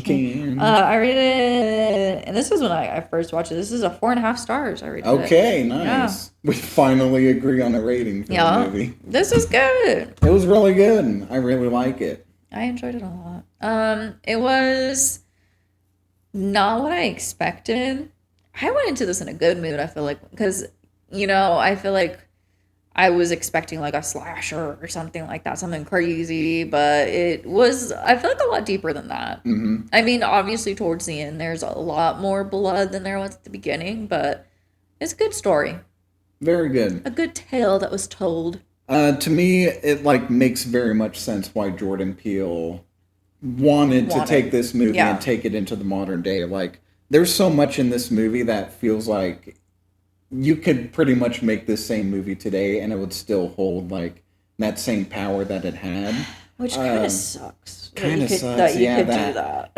can. I rated it, and this is when I first watched it. This is a 4.5 stars. I rated it. Okay, nice. Yeah. We finally agree on a rating for the movie. This is good. It was really good. I really like it. I enjoyed it a lot. It was not what I expected. I went into this in a good mood, I feel like, because, you know, I feel like I was expecting like a slasher or something like that, something crazy, but it was, I feel like, a lot deeper than that. Mm-hmm. I mean, obviously towards the end, there's a lot more blood than there was at the beginning, but it's a good story. Very good. A good tale that was told. To me, it like makes very much sense why Jordan Peele wanted to take this movie and take it into the modern day. Like, there's so much in this movie that feels like you could pretty much make this same movie today and it would still hold like that same power that it had. Which kind of sucks. Kind of sucks, that you could do that.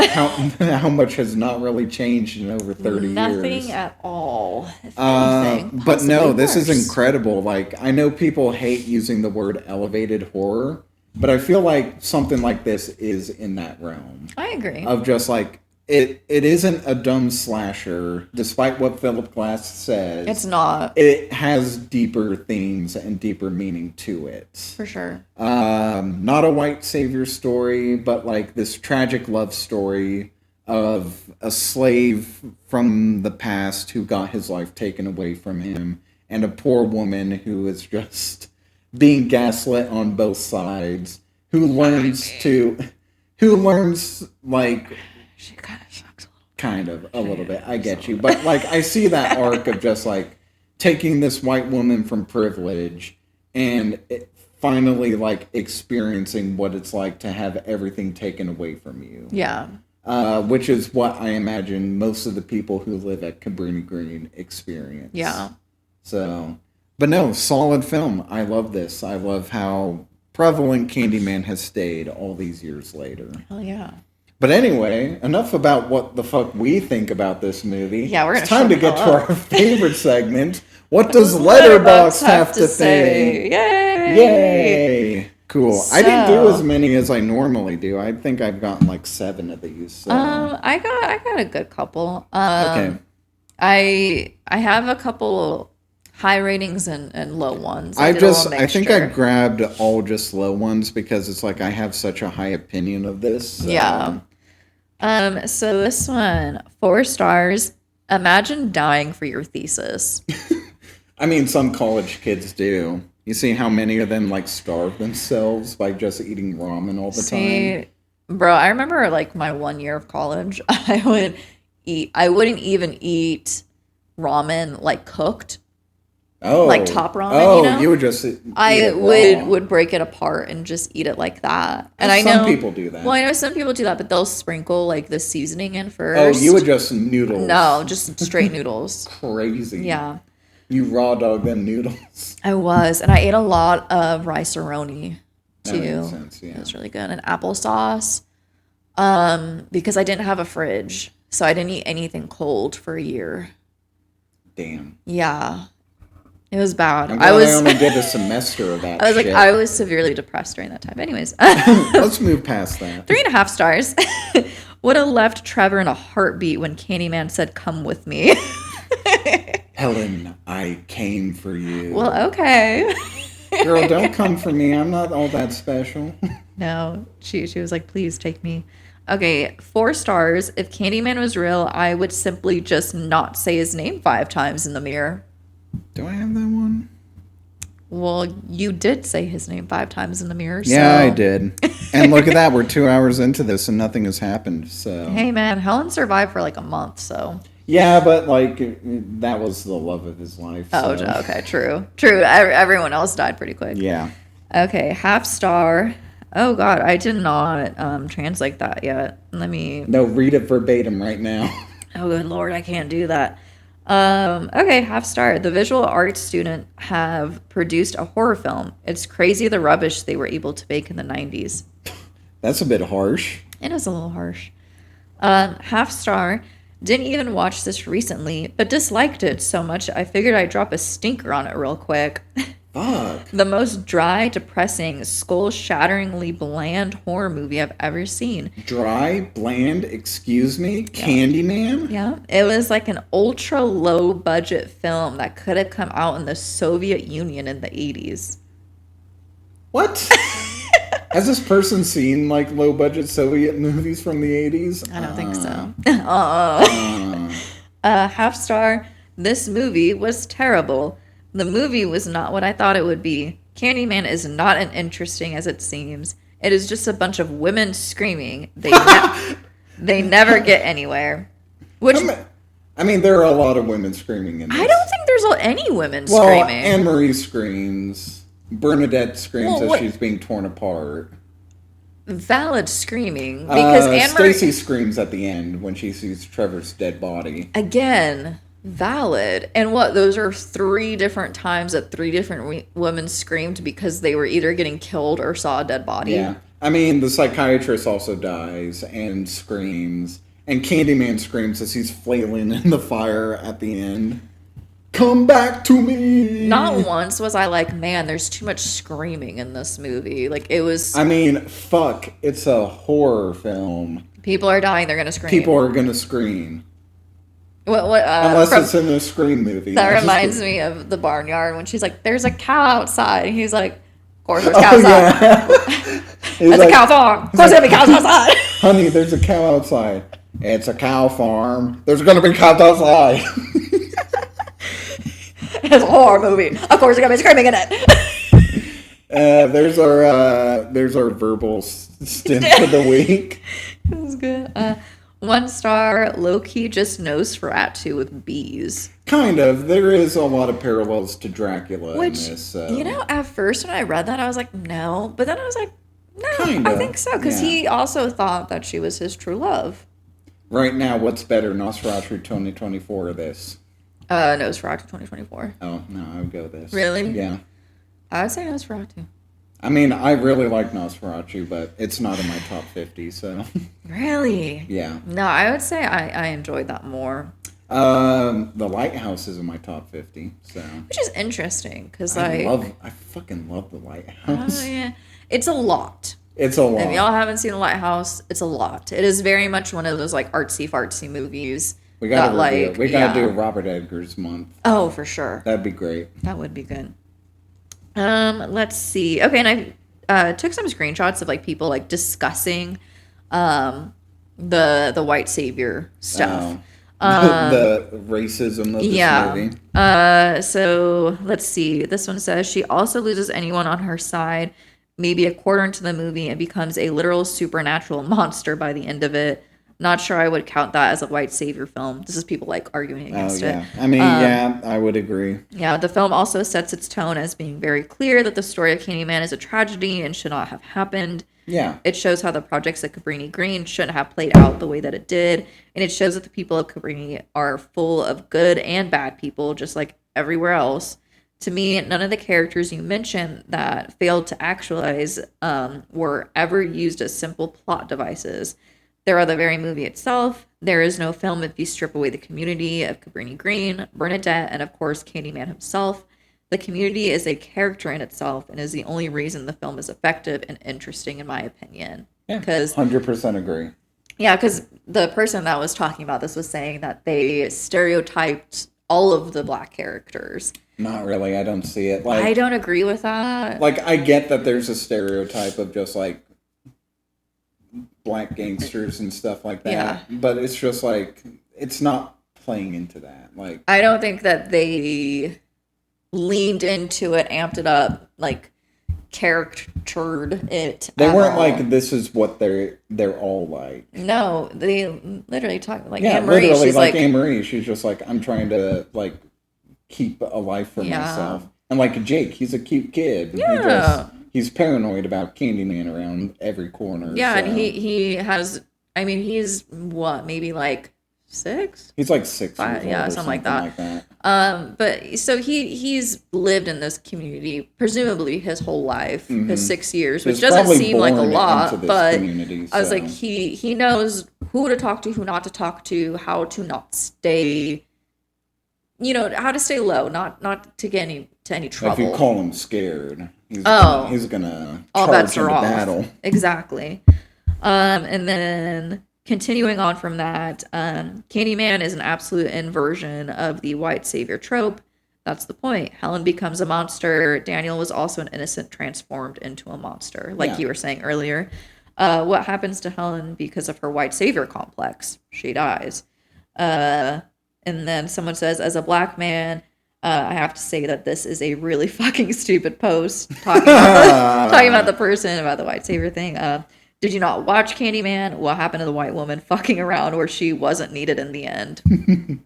How much has not really changed in over 30 years. Nothing at all. But no, this is incredible. Like, I know people hate using the word elevated horror, but I feel like something like this is in that realm. I agree. Of just like, it isn't a dumb slasher, despite what Philip Glass says. It's not. It has deeper themes and deeper meaning to it. For sure. Not a white savior story, but like this tragic love story of a slave from the past who got his life taken away from him, and a poor woman who is just being gaslit on both sides, who learns like... She kind of sucks a little bit. I get you. But, like, I see that arc of just, like, taking this white woman from privilege and finally, like, experiencing what it's like to have everything taken away from you. Yeah. which is what I imagine most of the people who live at Cabrini Green experience. Yeah. So, but no, solid film. I love this. I love how prevalent Candyman has stayed all these years later. Hell yeah. But anyway, enough about what the fuck we think about this movie. Yeah, we're gonna It's time shut to the get hell to up. our favorite segment. What does Letterboxd have to say? Yay! Yay! Cool. I didn't do So- as many as I normally do. I think I've gotten like 7 of these. So. I got a good couple. Okay. I have a couple high ratings and low ones. I did a little think I mixture. grabbed all just low ones because it's like I have such a high opinion of this. So. Yeah. So this one, 4 stars. Imagine dying for your thesis. I mean, some college kids do. You see how many of them like starve themselves by just eating ramen all the time? Bro, I remember like my 1 year of college, I wouldn't even eat ramen like cooked. Oh, like top ramen, Oh, you know? you would just. Eat I it raw. would break it apart and just eat it like that. And I Some know people do that. Well, I know some people do that, but they'll sprinkle like the seasoning in Oh, first. you would just noodles. No, just straight noodles. Crazy. Yeah, You raw dog them noodles. I was, and I ate a lot of rice-a-roni That too. makes sense, yeah. It was really good, and applesauce. Because I didn't have a fridge, so I didn't eat anything cold for a year. Damn. Yeah, it was bad. I'm glad I only did a semester of that. I was shit. like, I was severely depressed during that time. Anyways, Let's move past that. 3.5 stars. Would have left Trevor in a heartbeat when Candyman said, "Come with me." Helen, I came for you. Well, okay. Girl, don't come for me. I'm not all that special. No, she was like, "Please take me." Okay, 4 stars. If Candyman was real, I would simply just not say his name 5 times in the mirror. Do I have that one? Well, you did say his name 5 times in the mirror. Yeah, so. I did. And look at that. We're 2 hours into this and nothing has happened. So Hey, man, Helen survived for like a month, so. yeah, but like that was the love of his life. Oh, so. okay, true. Everyone else died pretty quick. Yeah. Okay, half star. Oh God, I did not translate that yet. Let me. No, read it verbatim right now. Oh, good Lord, I can't do that. Okay, half star. The visual arts student have produced a horror film. It's crazy the rubbish they were able to make in the 90s. That's a bit harsh. It is a little harsh. Half star. Didn't even watch this recently, but disliked it so much I figured I'd drop a stinker on it real quick. Fuck. The most dry, depressing, skull-shatteringly bland horror movie I've ever seen. Dry, bland, excuse me, Candyman? Yeah, it was like an ultra low budget film that could have come out in the Soviet Union in the 80s. What? Has this person seen like low budget Soviet movies from the 80s? I don't think so. Half star. This movie was terrible. The movie was not what I thought it would be. Candyman is not as interesting as it seems. It is just a bunch of women screaming. They never get anywhere. Which I mean, there are a lot of women screaming in this. I don't think there's any women Well, screaming. Anne-Marie screams. Bernadette screams Well, as she's being torn apart. Valid screaming because Anne-Marie Stacy screams at the end when she sees Trevor's dead body. again valid. And what, those are 3 different times that 3 different women screamed because they were either getting killed or saw a dead body. Yeah. I mean, the psychiatrist also dies and screams. And Candyman screams as he's flailing in the fire at the end. Come back to me! Not once was I like, man, there's too much screaming in this movie. Like, it was... I mean, fuck. It's a horror film. people are dying, they're gonna scream. People are gonna scream. What, Unless it's in a Scream movie. that reminds me of The Barnyard when she's like, there's a cow outside. And he's like, of course there's cows outside. There's a cow farm. Of course there's gonna be cows outside. Honey, there's a cow outside. It's a cow farm. There's gonna be cows outside. It's a horror movie. Of course there's gonna be screaming in it. There's our verbal stint for the week. It was good. 1 star, low-key just Nosferatu with bees. Kind of. There is a lot of parallels to Dracula Which, in this. So. you know, at first when I read that, I was like, no. But then I was like, no, Kinda, I think so. Because yeah. he also thought that she was his true love. Right now, what's better, Nosferatu 2024 or this? Nosferatu 2024. Oh, no, I would go this. Really? Yeah. I would say Nosferatu. I mean, I really like Nosferatu, but it's not in my top 50, so. Really? Yeah. No, I would say I enjoyed that more. The Lighthouse is in my top 50, so. Which is interesting, because I fucking love The Lighthouse. Oh, yeah. It's a lot. It's a lot. If y'all haven't seen The Lighthouse, it's a lot. It is very much one of those, like, artsy-fartsy movies. We gotta do a Robert Eggers month. Oh, for sure. That'd be great. That would be good. Let's see. Okay, and I took some screenshots of like people like discussing the white savior stuff. The racism of this movie. So let's see. This one says she also loses anyone on her side, maybe a quarter into the movie, and becomes a literal supernatural monster by the end of it. Not sure I would count that as a white savior film. This is people like arguing against it. I mean, yeah, I would agree. Yeah, the film also sets its tone as being very clear that the story of Candyman is a tragedy and should not have happened. Yeah. It shows how the projects at Cabrini Green shouldn't have played out the way that it did. And it shows that the people of Cabrini are full of good and bad people, just like everywhere else. To me, none of the characters you mentioned that failed to actualize were ever used as simple plot devices. There are the very movie itself. There is no film if you strip away the community of Cabrini Green, Bernadette, and of course Candyman himself. The community is a character in itself and is the only reason the film is effective and interesting, in my opinion. Yeah, 100% agree. Yeah, because the person that was talking about this was saying that they stereotyped all of the black characters. Not really. I don't see it. I don't agree with that. Like, I get that there's a stereotype of just like black gangsters and stuff like that. Yeah. But it's just like, it's not playing into that. Like, I don't think that they leaned into it, amped it up, like caricatured it. They weren't like, this is what they're all like. No, they literally talk like yeah, Anne Marie. literally She's like Anne Marie. She's just like, I'm trying to like keep a life for myself. And like Jake, he's a cute kid. Yeah. He's paranoid about Candyman around every corner. Yeah, so. and he has, I mean, he's what, maybe like 6? He's like 6 5, years old something like that. But so he's lived in this community presumably his whole life, his 6 years, which doesn't seem like a lot, but I was like, he knows who to talk to, who not to talk to, how to not stay, how to stay low, not to get any trouble. If you call him scared, he's gonna charge into battle. Exactly. And then continuing on from that, Candyman is an absolute inversion of the white savior trope. That's the point. Helen becomes a monster. Daniel was also an innocent transformed into a monster, like you were saying earlier. What happens to Helen because of her white savior complex? She dies. And then someone says, as a black man, I have to say that this is a really fucking stupid post talking about the person, about the white savior thing. Did you not watch Candyman? What happened to the white woman fucking around where she wasn't needed in the end?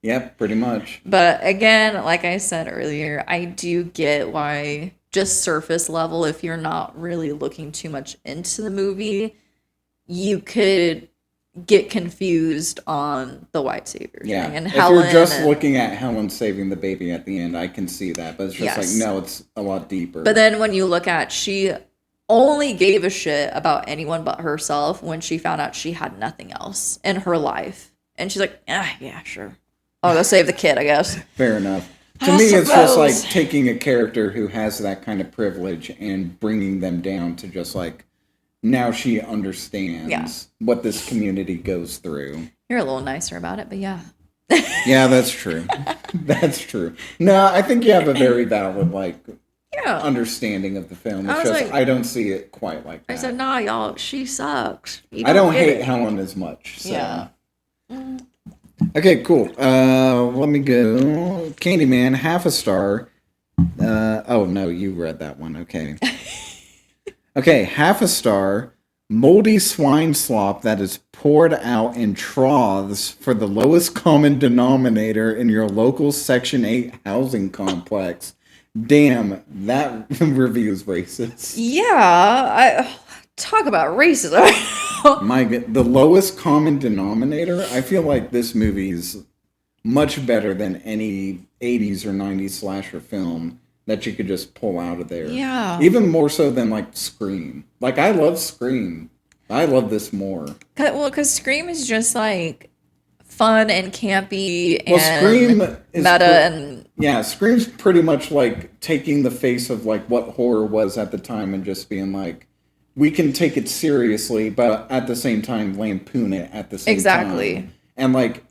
Yep, pretty much. But again, like I said earlier, I do get why, just surface level, if you're not really looking too much into the movie, you could get confused on the white savior thing. And if Helen, you're just looking at Helen saving the baby at the end, I can see that. But it's just like, no, it's a lot deeper. But then when you look at, she only gave a shit about anyone but herself when she found out she had nothing else in her life. And she's like, yeah, sure. I'll go save the kid, I guess. Fair enough. To me, it's just like taking a character who has that kind of privilege and bringing them down to just like, now she understands what this community goes through. You're a little nicer about it, but yeah. Yeah, that's true. That's true. No, I think you have a very valid, like, understanding of the film. It's just, I don't see it quite like that. I said, nah, y'all, she sucks. I don't hate Helen as much. So. Yeah. Okay, cool. Let me go. Candyman, half a star. Oh, no, you read that one. Okay. Okay, half a star. Moldy swine slop that is poured out in troughs for the lowest common denominator in your local Section 8 housing complex. Damn, that review is racist. Yeah, talk about racism. The lowest common denominator, I feel like this movie is much better than any 80s or 90s slasher film that you could just pull out of there. Yeah. Even more so than, like, Scream. Like, I love Scream. I love this more. Well, because Scream is just, like, fun and campy and Scream is meta and... Yeah, Scream's pretty much, like, taking the face of, like, what horror was at the time and just being like, we can take it seriously, but at the same time lampoon it at the same time. Exactly. And, like,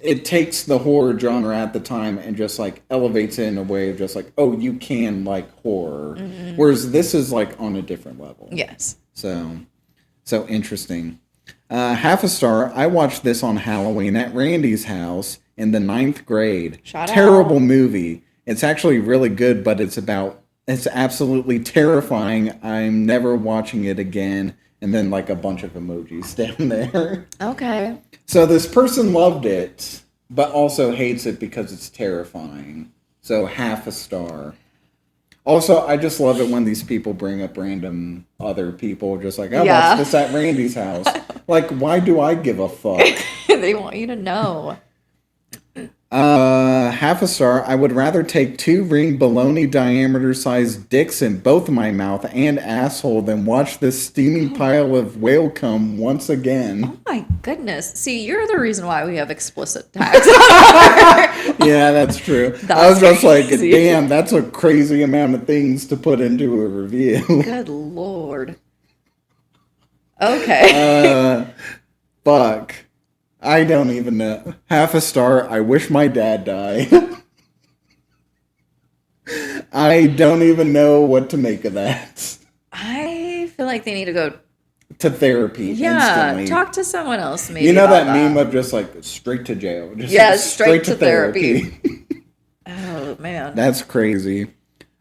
it takes the horror genre at the time and just, like, elevates it in a way of just, like, oh, you can like horror. Mm-hmm. Whereas this is, like, on a different level. Yes. So interesting. Half a star. I watched this on Halloween at Randy's house in the 9th grade. Terrible movie. It's actually really good, but it's absolutely terrifying. I'm never watching it again. And then, like, a bunch of emojis down there. Okay. So this person loved it, but also hates it because it's terrifying. So half a star. Also, I just love it when these people bring up random other people, just like, I watched this at Randy's house. Like, why do I give a fuck? They want you to know. Half a star. I would rather take 2 ring baloney diameter sized dicks in both my mouth and asshole than watch this steaming pile of whale cum once again. Oh my goodness. See, you're the reason why we have explicit tags. Yeah, that's true. I was just like, damn, that's a crazy amount of things to put into a review. Good Lord. Okay. Fuck. I don't even know. Half a star. I wish my dad died. I don't even know what to make of that. I feel like they need to go to therapy. Yeah, instantly. Talk to someone else. Maybe you know that meme of just like straight to jail. Just yeah, like, straight to therapy. Oh man, that's crazy.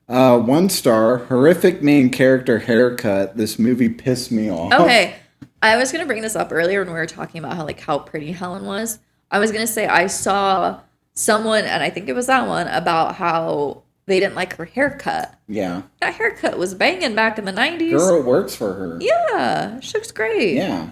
1 star. Horrific main character haircut. This movie pissed me off. Okay. I was going to bring this up earlier when we were talking about how pretty Helen was. I was going to say I saw someone, and I think it was that one, about how they didn't like her haircut. Yeah. That haircut was banging back in the 90s. Girl, it works for her. Yeah. She looks great. Yeah.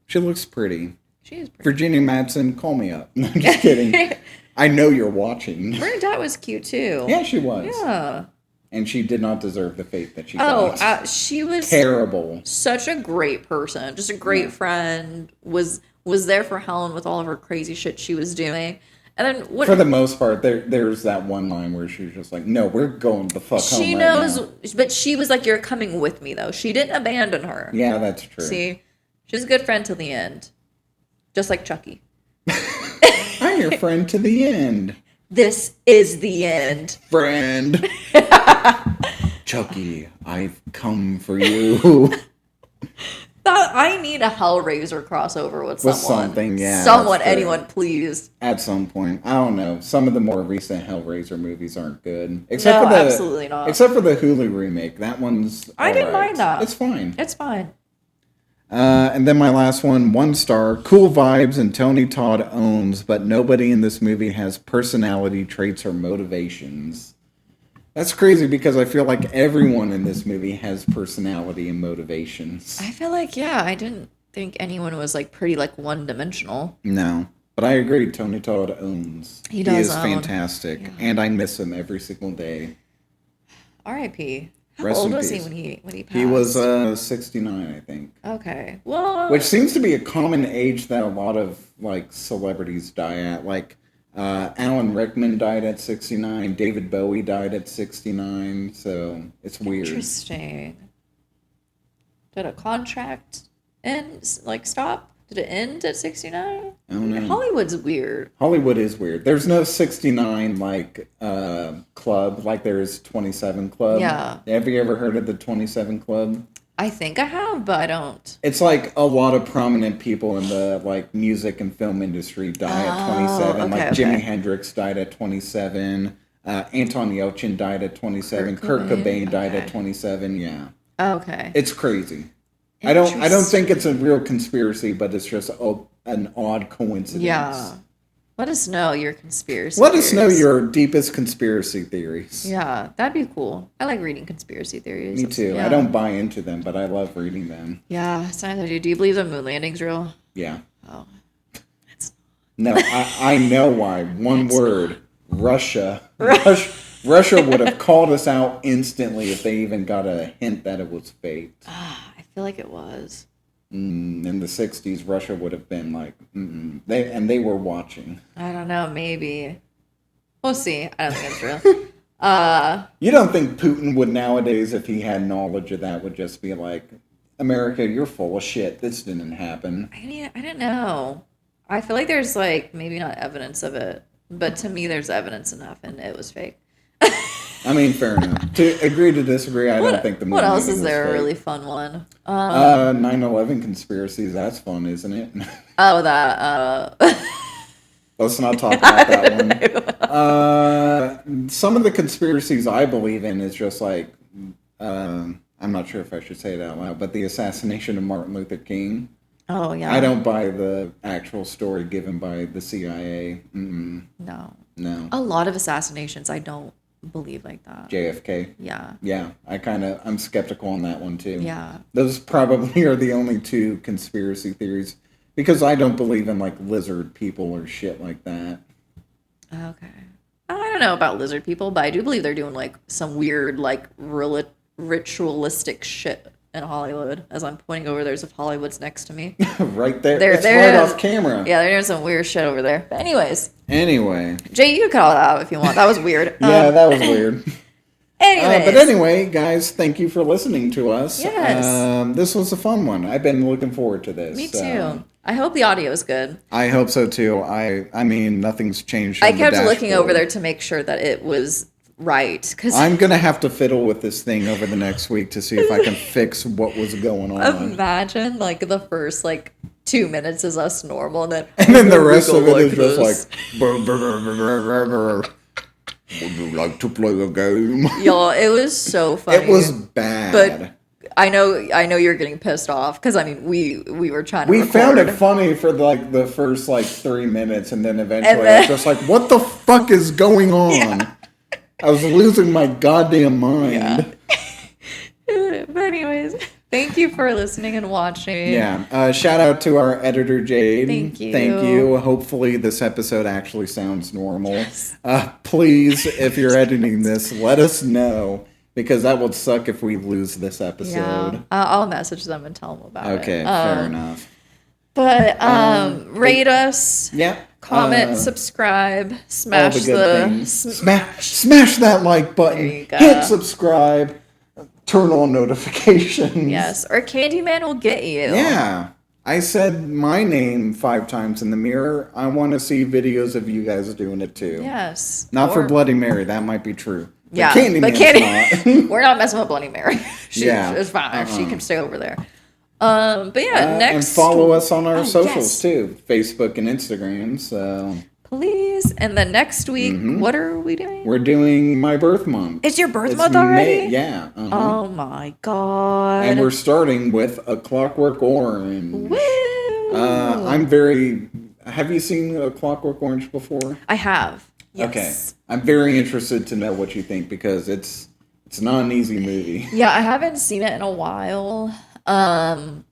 She looks pretty. She is pretty. Virginia Madsen, call me up. No, I'm just kidding. I know you're watching. Bernadette was cute, too. Yeah, she was. Yeah. And she did not deserve the fate that she got. She was terrible. Such a great person, just a great friend. Was there for Helen with all of her crazy shit she was doing, and then for the most part, there's that one line where she was just like, "No, we're going the fuck home." She knows, right now. But she was like, "You're coming with me," though. She didn't abandon her. Yeah, that's true. See, she's a good friend till the end, just like Chucky. I'm your friend to the end. This is the end. Friend. Chucky, I've come for you. I need a Hellraiser crossover with someone. Something, yeah. Someone, anyone, please. At some point. I don't know. Some of the more recent Hellraiser movies aren't good. Absolutely not. Except for the Hulu remake. That one's I didn't mind that. It's fine. It's fine. And then my last one, 1 star. Cool vibes and Tony Todd owns, but nobody in this movie has personality traits or motivations. That's crazy because I feel like everyone in this movie has personality and motivations. I feel like, yeah, I didn't think anyone was like pretty like one-dimensional. No, but I agree. Tony Todd owns. He does. He is fantastic, and I miss him every single day. R.I.P. How old was he when he passed? He was 69, I think. Okay, well, which seems to be a common age that a lot of like celebrities die at. Like Alan Rickman died at 69. David Bowie died at 69. So it's weird. Interesting. Did a contract end? Like stop? Did it end at 69? I don't know. Hollywood's weird. Hollywood is weird. There's no 69 like club like there is 27 Club. Yeah. Have you ever heard of the 27 Club? I think I have, but I don't. It's like a lot of prominent people in the like music and film industry die at 27. Okay, like Jimi Hendrix died at 27. Anton Yelchin died at 27. Kurt Cobain died at 27. Yeah. Okay. It's crazy. I don't think it's a real conspiracy, but it's just an odd coincidence. Yeah. Let us know your conspiracy Let us know theories. your deepest conspiracy theories. Yeah, that'd be cool. I like reading conspiracy theories. Me too. Yeah. I don't buy into them, but I love reading them. Yeah, sometimes I do. Do you believe the moon landing's real? Yeah. Oh. It's No, I know why. One word. Russia. Russia would have called us out instantly if they even got a hint that it was faked. I feel like it was. In the 60s, Russia would have been like, they were watching. I don't know, maybe. We'll see. I don't think it's real. You don't think Putin would nowadays, if he had knowledge of that, would just be like, America, you're full of shit. This didn't happen. I don't know. I feel like there's like maybe not evidence of it, but to me there's evidence enough and it was fake. I mean, fair enough. To agree to disagree, I don't think the moon What else landing is was there a fake. really fun one? 9/11 conspiracies, that's fun, isn't it? Oh, that Let's not talk about that one. Some of the conspiracies I believe in is just like, I'm not sure if I should say it out loud, but the assassination of Martin Luther King. Oh yeah. I don't buy the actual story given by the CIA. No. No. A lot of assassinations I don't believe like that. JFK. Yeah. Yeah, I'm skeptical on that one too. Yeah. Those probably are the only two conspiracy theories because I don't believe in like lizard people or shit like that. Okay. I don't know about lizard people, but I do believe they're doing like some weird like ritualistic shit in Hollywood. As I'm pointing over, there's a Hollywood's next to me. Right there. There- It's there right is. off camera. Yeah, they're doing some weird shit over there. But anyways, Anyway. Jay, you can cut all that out if you want. That was weird. Yeah, that was weird. Anyways. But anyway, guys, thank you for listening to us. Yes. This was a fun one. I've been looking forward to this. Me too. I hope the audio is good. I hope so too. I mean, nothing's changed. I on the kept looking dashboard. over there to make sure that it was right. Because I'm gonna have to fiddle with this thing over the next week to see if I can fix what was going on. imagine like the first like 2 minutes is us normal, and then The rest of it is this. just like. "Brr, brr, brr, brr, brr, brr. Would you like to play a game? Y'all, it was so funny. It was bad. but I know you're getting pissed off because I mean we were trying to We record. found it funny for like the first like 3 minutes, and then eventually And then- I was just like, "What the fuck is going on?" I was losing my goddamn mind. Yeah. But anyways, thank you for listening and watching. Yeah. Shout out to our editor Jade. Thank you. Thank you. Hopefully this episode actually sounds normal. Please, if you're editing this, let us know because that would suck if we lose this episode. Yeah. I'll message them and tell them about it. Okay, fair enough. But rate us, Yeah. comment, subscribe, smash all the good things. the Smash that like button. There you go. Hit subscribe. Turn on notifications. yes, or Candyman will get you. Yeah. I said my name 5 times in the mirror. I want to see videos of you guys doing it too. Yes. Not for Or- Bloody Mary. That might be true. But Yeah, Candyman's but not. we're not messing with Bloody Mary. She Yeah. is fine. She can stay over there. But yeah, next and follow us on our Oh, socials yes. too. Facebook and Instagram. So please. And then next week, what are we doing? we're doing my birth month. It's your birth It's month already? Yeah. uh-huh. Oh my god. And we're starting with A Clockwork Orange. Woo! I'm very. Have you seen A Clockwork Orange before? I have. Yes. Okay. I'm very interested to know what you think because it's not an easy movie. Yeah, I haven't seen it in a while.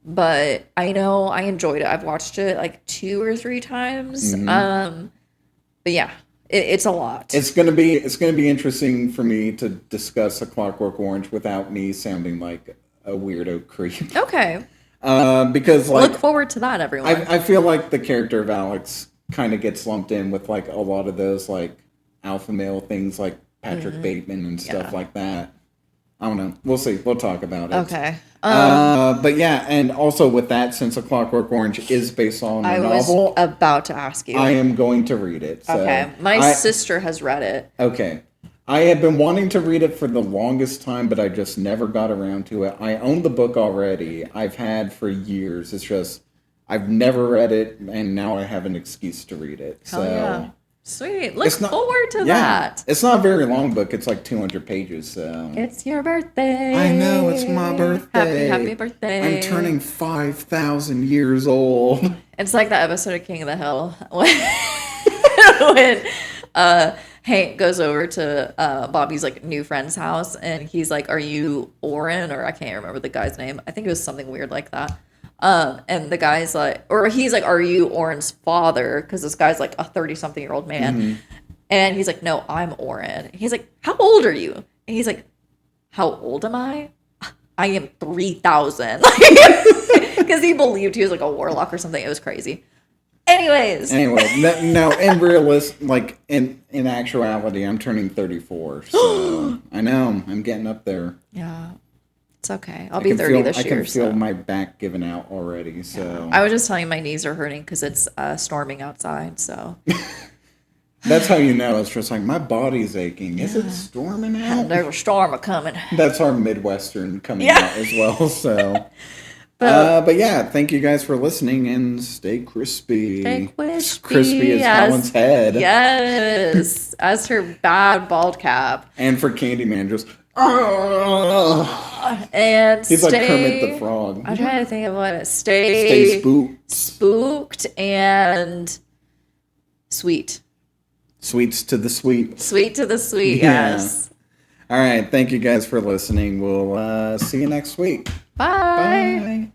But I know I enjoyed it. I've watched it like 2 or 3 times. But yeah, it's a lot. It's gonna be interesting for me to discuss A Clockwork Orange without me sounding like a weirdo creep. Okay. Because like Look forward to that, everyone. I feel like the character of Alex kind of gets lumped in with like a lot of those like alpha male things like Patrick Bateman and stuff like that. I don't know. We'll see. We'll talk about it. Okay. But yeah, and also with that, since A Clockwork Orange is based on a I was novel, about to ask you. I am going to read it. So Okay. My I- sister has read it. Okay. I have been wanting to read it for the longest time, but I just never got around to it. I own the book already. I've had for years. It's just I've never read it, and now I have an excuse to read it. Hell So yeah. Sweet. Look it's not- forward to yeah, that. it's not a very long book. It's like 200 pages. So It's your birthday. I know it's my birthday. Happy birthday. I'm turning 5,000 years old. It's like that episode of King of the Hill. when Hank goes over to Bobby's like new friend's house, and he's like, "Are you Oren?" Or I can't remember the guy's name. I think it was something weird like that. And the guy's like, or he's like, "Are you Oren's father?" Because this guy's like a 30-something-year-old man. Mm-hmm. And he's like, "No, I'm Oren." He's like, "How old are you?" And he's like, "How old am I? I am 3,000." Because he believed he was like a warlock or something. It was crazy. Anyway, no, in actuality, I'm turning 34, so I know I'm getting up there. Yeah, it's okay. I'll be 30 this year. I can feel my back giving out already. So I was just telling you my knees are hurting because it's storming outside. So that's how you know. It's just like my body's aching. Is it storming out? there's a storm a coming. That's our Midwestern coming out as well. So. But yeah, thank you guys for listening and stay crispy. Stay crispy. Crispy as Helen's head. Yes, as her bad bald cap. And for Candyman, just and he's like Kermit the Frog. I'm trying to think of what Stay spooked and sweet. Sweets to the sweet. Sweet to the sweet. Yeah. Yes. All right, thank you guys for listening. We'll see you next week. Bye. Bye.